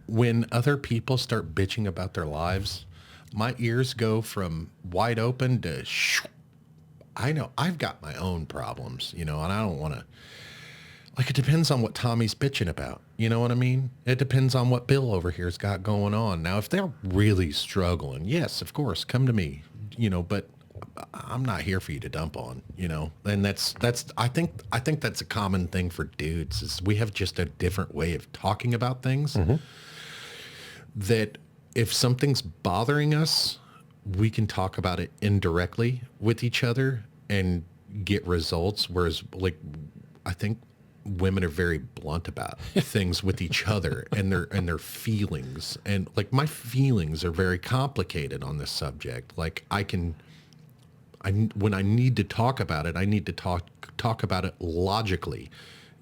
when other people start bitching about their lives, my ears go from wide open to I know I've got my own problems, and I don't want to, like, it depends on what Tommy's bitching about. You know what I mean? It depends on what Bill over here's got going on. Now, if they're really struggling, yes, of course, come to me, but I'm not here for you to dump on, and that's, I think that's a common thing for dudes is we have just a different way of talking about things that if something's bothering us, we can talk about it indirectly with each other and get results. Whereas, like, I think women are very blunt about things with each other and their feelings. And, like, my feelings are very complicated on this subject. Like, when I need to talk about it, I need to talk about it logically,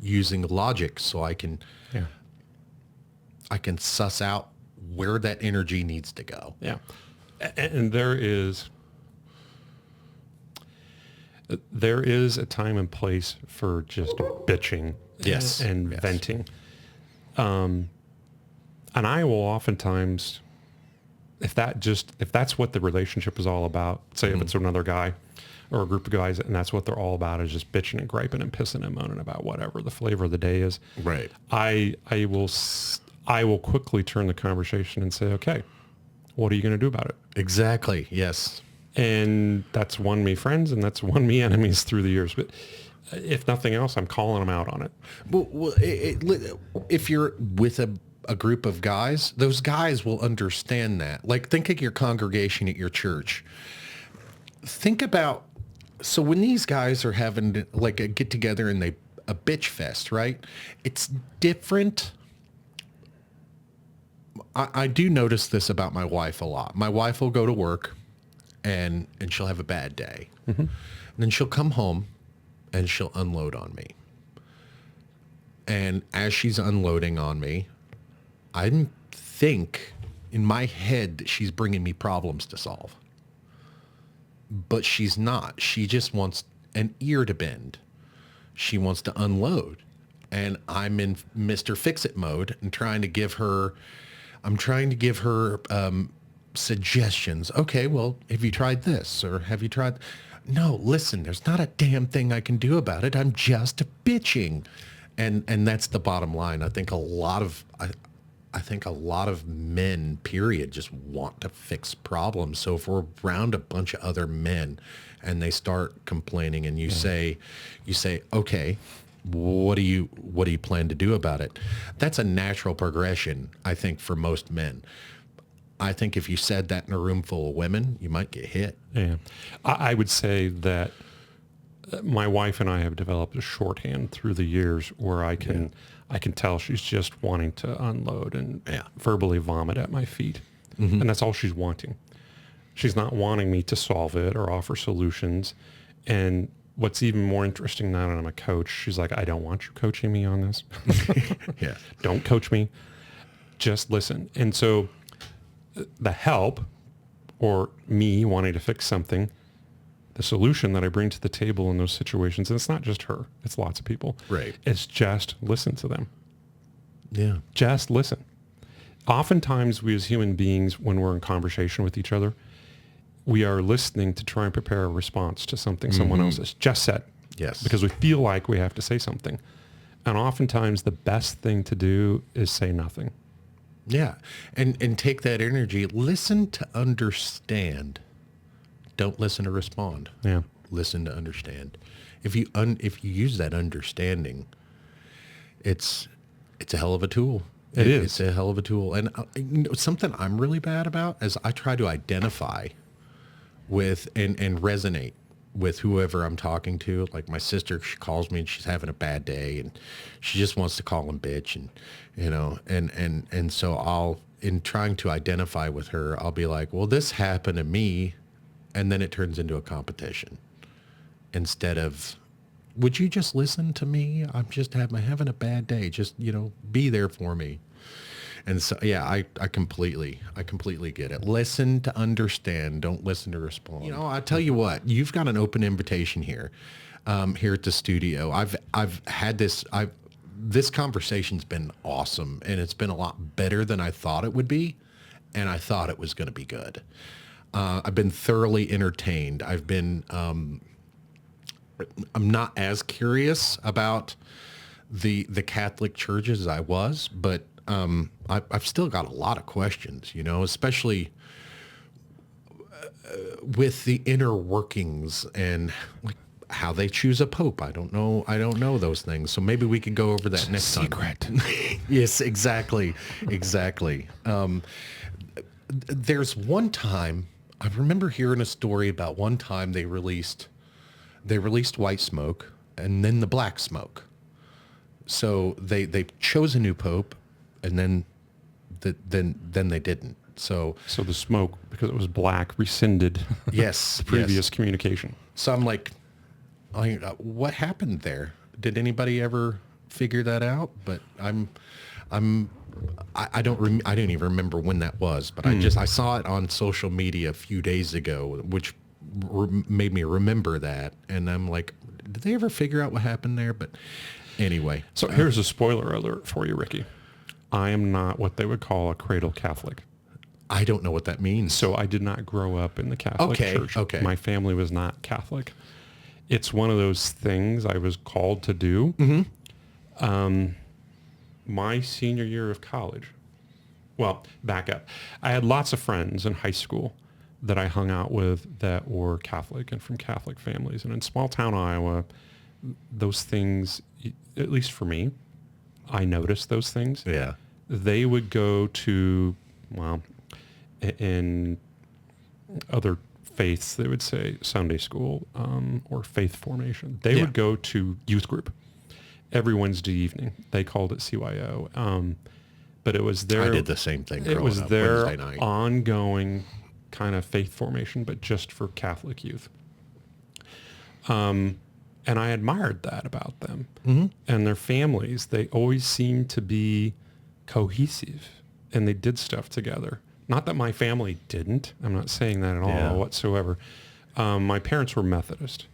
using logic, so I can suss out where that energy needs to go. Yeah. And there is a time and place for just bitching and venting. And I will oftentimes, if that's what the relationship is all about, say if it's another guy or a group of guys and that's what they're all about is just bitching and griping and pissing and moaning about whatever the flavor of the day is. Right. I will quickly turn the conversation and say, okay, what are you going to do about it? Exactly. Yes. And that's won me friends and that's won me enemies through the years. But if nothing else, I'm calling them out on it. Well, if you're with a group of guys, those guys will understand that. Like, think of your congregation at your church. Think about, so when these guys are having like a get together and a bitch fest, right? It's different. I do notice this about my wife a lot. My wife will go to work and she'll have a bad day. And then she'll come home and she'll unload on me. And as she's unloading on me, I think in my head that she's bringing me problems to solve. But she's not. She just wants an ear to bend. She wants to unload. And I'm in Mr. Fix-It mode and trying to give her suggestions. Okay, well, have you tried this? Or have you tried... No, listen, there's not a damn thing I can do about it. I'm just bitching. And that's the bottom line. I think a lot of men, period, just want to fix problems. So if we're around a bunch of other men and they start complaining and you say, okay, what do you plan to do about it? That's a natural progression, I think, for most men. I think if you said that in a room full of women, you might get hit. Yeah. I would say that my wife and I have developed a shorthand through the years where I can tell she's just wanting to unload and verbally vomit at my feet. And that's all she's wanting. She's not wanting me to solve it or offer solutions. And what's even more interesting now that I'm a coach, she's like, I don't want you coaching me on this. Don't coach me. Just listen. And so the help, or me wanting to fix something, the solution that I bring to the table in those situations, and it's not just her, it's lots of people. Right. It's just listen to them. Yeah. Just listen. Oftentimes we as human beings, when we're in conversation with each other, we are listening to try and prepare a response to something someone else has just said. Yes. Because we feel like we have to say something. And oftentimes the best thing to do is say nothing. Yeah. And take that energy. Listen to understand. Don't listen to respond. Yeah. Listen to understand. If you use that understanding, it's a hell of a tool. It is. It's a hell of a tool. And something I'm really bad about is I try to identify with and resonate with whoever I'm talking to. Like my sister, she calls me and she's having a bad day and she just wants to call him bitch. And, you know, and so in trying to identify with her, I'll be like, well, this happened to me. And then it turns into a competition instead of, would you just listen to me? I'm having a bad day. Just, be there for me. And so, yeah, I completely get it. Listen to understand. Don't listen to respond. I tell you what, you've got an open invitation here, here at the studio. I've had this conversation's been awesome, and it's been a lot better than I thought it would be, and I thought it was going to be good. I've been thoroughly entertained. I'm not as curious about the Catholic Church as I was, but I've still got a lot of questions, especially with the inner workings and like how they choose a pope. I don't know those things. So maybe we could go over that next time. Secret. Yes, exactly. There's one time I remember hearing a story about one time they released white smoke and then the black smoke. So they chose a new pope, and then they didn't. So the smoke, because it was black, rescinded yes, the previous yes. communication. So I'm like, what happened there? Did anybody ever figure that out? But I didn't even remember when that was. But I saw it on social media a few days ago, which made me remember that. And I'm like, did they ever figure out what happened there? But anyway. So here's a spoiler alert for you, Ricky. I am not what they would call a cradle Catholic. I don't know what that means. So I did not grow up in the Catholic Church. Okay. My family was not Catholic. It's one of those things I was called to do. Mm-hmm. My senior year of college. Well, back up. I had lots of friends in high school that I hung out with that were Catholic and from Catholic families. And in small town Iowa, those things, at least for me, I noticed those things. Yeah. They would go to, in other faiths, they would say Sunday school or faith formation. They would go to youth group every Wednesday evening. They called it CYO. But it was their... I did the same thing growing up. It was their Wednesday night. ongoing kind of faith formation, but just for Catholic youth. And I admired that about them. Mm-hmm. And their families, they always seemed to be cohesive, and they did stuff together. Not that my family didn't. I'm not saying that at all whatsoever. My parents were Methodist,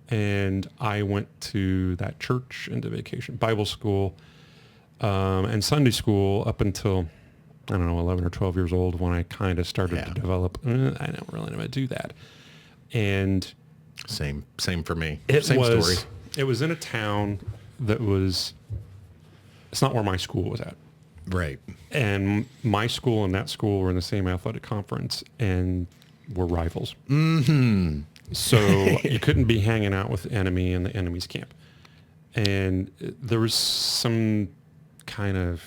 and I went to that church into vacation Bible school and Sunday school up until, 11 or 12 years old, when I kind of started to develop, I don't really know how to do that. And same for me. Same story. It was in a town that was, it's not where my school was at. Right. And my school and that school were in the same athletic conference and were rivals. Mm-hmm. So you couldn't be hanging out with the enemy in the enemy's camp. And there was some kind of...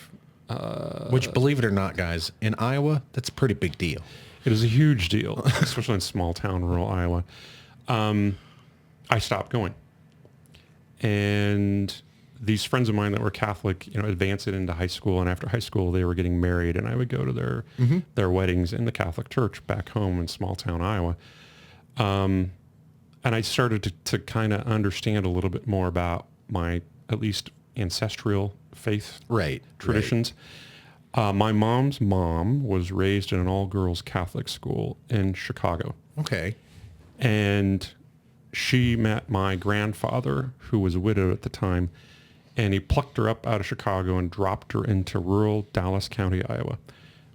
which, believe it or not, guys, in Iowa, that's a pretty big deal. It is a huge deal, especially in small town, rural Iowa. I stopped going. And these friends of mine that were Catholic, advanced it into high school. And after high school, they were getting married. And I would go to their weddings in the Catholic church back home in small town Iowa. And I started to kind of understand a little bit more about my, at least, ancestral faith traditions. Right. My mom's mom was raised in an all-girls Catholic school in Chicago. Okay. And she met my grandfather, who was widowed at the time, and he plucked her up out of Chicago and dropped her into rural Dallas County, Iowa,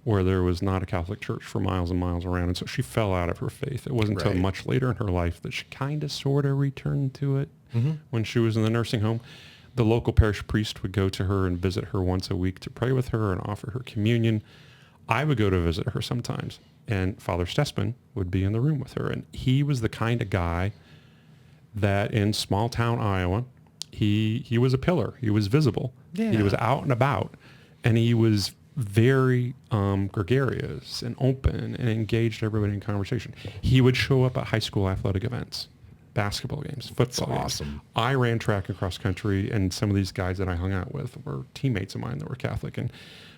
where there was not a Catholic church for miles and miles around. And so she fell out of her faith. It wasn't until Right. much later in her life that she kind of sort of returned to it when she was in the nursing home. The local parish priest would go to her and visit her once a week to pray with her and offer her communion. I would go to visit her sometimes, and Father Stessman would be in the room with her. And he was the kind of guy that in small town Iowa, he was a pillar. He was visible. Yeah. He was out and about, and he was very gregarious and open and engaged everybody in conversation. He would show up at high school athletic events, basketball games, football games. awesome. I ran track and cross country, and some of these guys that I hung out with were teammates of mine that were Catholic, and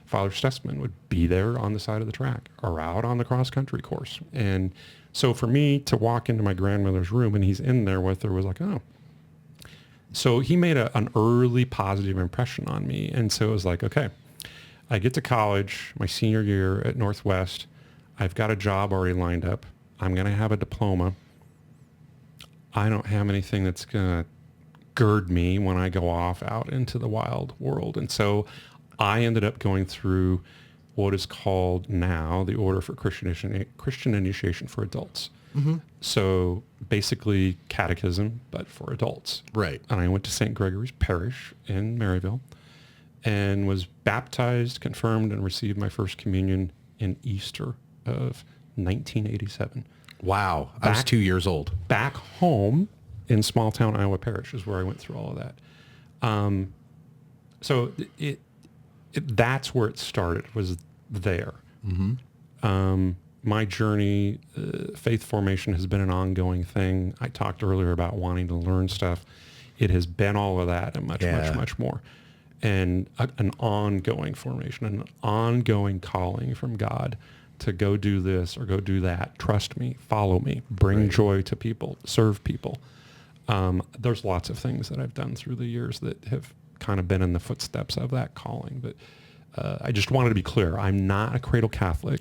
Father Stessman would be there on the side of the track or out on the cross country course. And so for me to walk into my grandmother's room and he's in there with her was like, oh. So he made an early positive impression on me. And so it was like, okay, I get to college, my senior year at Northwest. I've got a job already lined up. I'm going to have a diploma. I don't have anything that's going to gird me when I go off out into the wild world. And so I ended up going through what is called now the Order for Christian Initiation for Adults. So basically catechism, but for adults. Right. And I went to St. Gregory's Parish in Maryville and was baptized, confirmed, and received my first communion in Easter of 1987. Wow. I was 2 years old. Back home in small town Iowa Parish is where I went through all of that. So that's where it started, was there. My journey, faith formation has been an ongoing thing. I talked earlier about wanting to learn stuff. It has been all of that and much more. And an ongoing formation, an ongoing calling from God to go do this or go do that. Trust me, follow me, bring joy to people, serve people. There's lots of things that I've done through the years that have kind of been in the footsteps of that calling. But I just wanted to be clear. I'm not a cradle Catholic,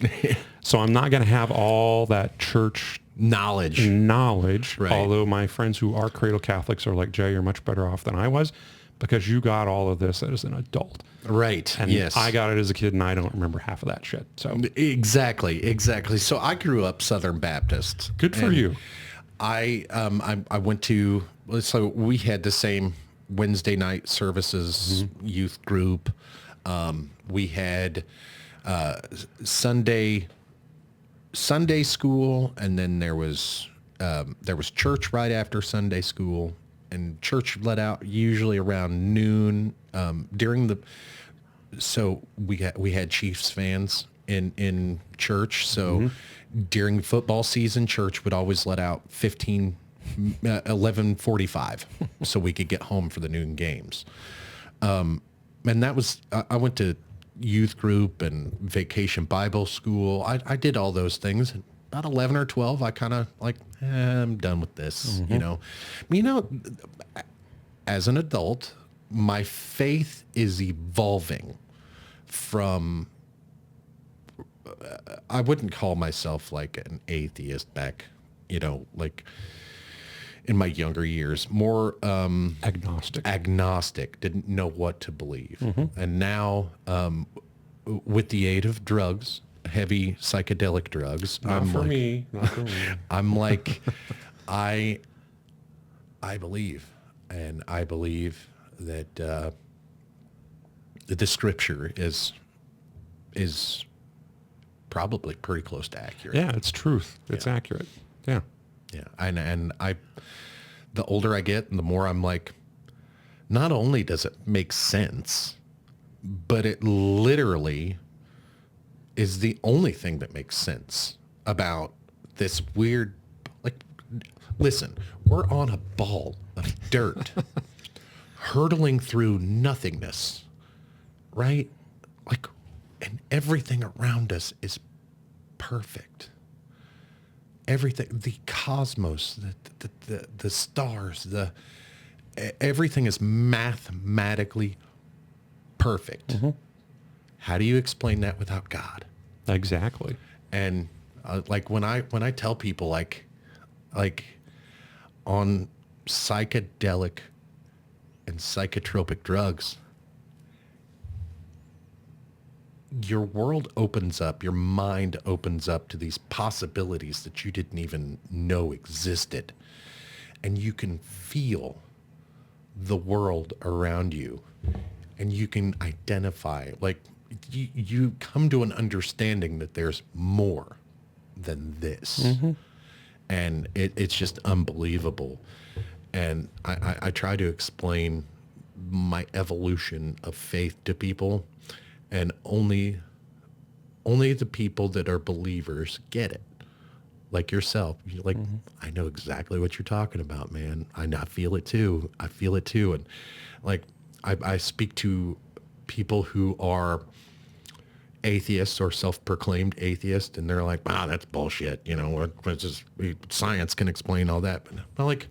so I'm not going to have all that church Knowledge. Right. Although my friends who are cradle Catholics are like, Jay, you're much better off than I was because you got all of this as an adult. Right. And yes. I got it as a kid, and I don't remember half of that shit. So Exactly. So I grew up Southern Baptist. Good for you. I went to, so we had the same Wednesday night services, youth group. We had Sunday school, and then there was church right after Sunday school, and church let out usually around noon. So we had Chiefs fans in church. So during football season, church would always let out 11:45 so we could get home for the noon games. And that was, I went to youth group and vacation Bible school. I did all those things. About 11 or 12, I kind of like, I'm done with this, you know. As an adult, my faith is evolving from, I wouldn't call myself like an atheist back, like in my younger years, more agnostic, didn't know what to believe. And now, with the aid of drugs, heavy psychedelic drugs, Not for me. I'm like, I believe, and I believe that the scripture is probably pretty close to accurate. Yeah, it's truth. It's accurate. Yeah. Yeah, and the older I get, the more I'm like, not only does it make sense, but it literally is the only thing that makes sense about this weird, like, listen, we're on a ball of dirt hurtling through nothingness, right? Like, and everything around us is perfect. Everything, the cosmos, the stars, everything is mathematically perfect. How do you explain that without God? Exactly. And like when I tell people like on psychedelic and psychotropic drugs, your world opens up, your mind opens up to these possibilities that you didn't even know existed. And you can feel the world around you, and you can identify, like you come to an understanding that there's more than this. Mm-hmm. And it's just unbelievable. And I try to explain my evolution of faith to people, and only the people that are believers get it. Like yourself, you're like, mm-hmm. I know exactly what you're talking about, man. I feel it too. I feel it too. And like, I speak to people who are atheists or self-proclaimed atheists, and they're like, that's bullshit. You know, science can explain all that. But I'm like,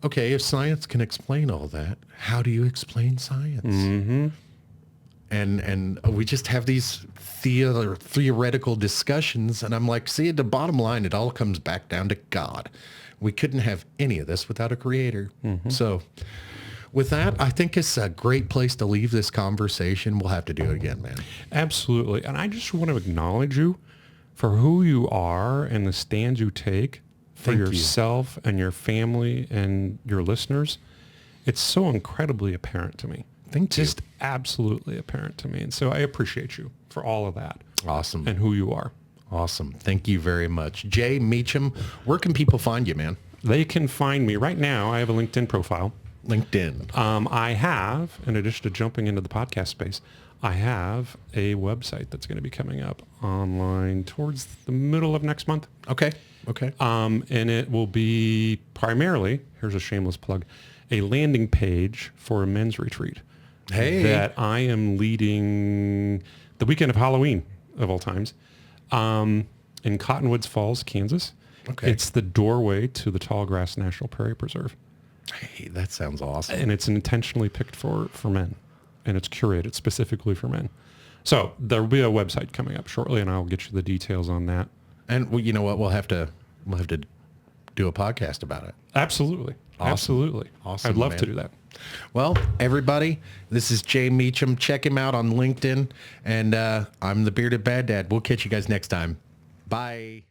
okay, if science can explain all that, how do you explain science? Mm-hmm. And we just have these theoretical discussions, and I'm like, see, at the bottom line, it all comes back down to God. We couldn't have any of this without a creator. Mm-hmm. So with that, I think it's a great place to leave this conversation. We'll have to do it again, man. Absolutely. And I just want to acknowledge you for who you are and the stands you take for yourself and your family and your listeners. It's so incredibly apparent to me. Just absolutely apparent to me. And so I appreciate you for all of that. Awesome. And who you are. Awesome. Thank you very much. Jay Meacham, where can people find you, man? They can find me right now. I have a LinkedIn profile. LinkedIn. I have, in addition to jumping into the podcast space, I have a website that's going to be coming up online towards the middle of next month. Okay. And it will be primarily, here's a shameless plug, a landing page for a men's retreat. Hey. That I am leading the weekend of Halloween, of all times, in Cottonwoods Falls, Kansas. Okay. It's the doorway to the Tallgrass National Prairie Preserve. Hey, that sounds awesome. And it's intentionally picked for men, and it's curated specifically for men. So there'll be a website coming up shortly, and I'll get you the details on that. And you know what? We'll have to do a podcast about it. Absolutely. Awesome. Absolutely. Awesome. I'd love to do that. Well, everybody, this is Jay Meacham. Check him out on LinkedIn. And I'm the Bearded Bad Dad. We'll catch you guys next time. Bye.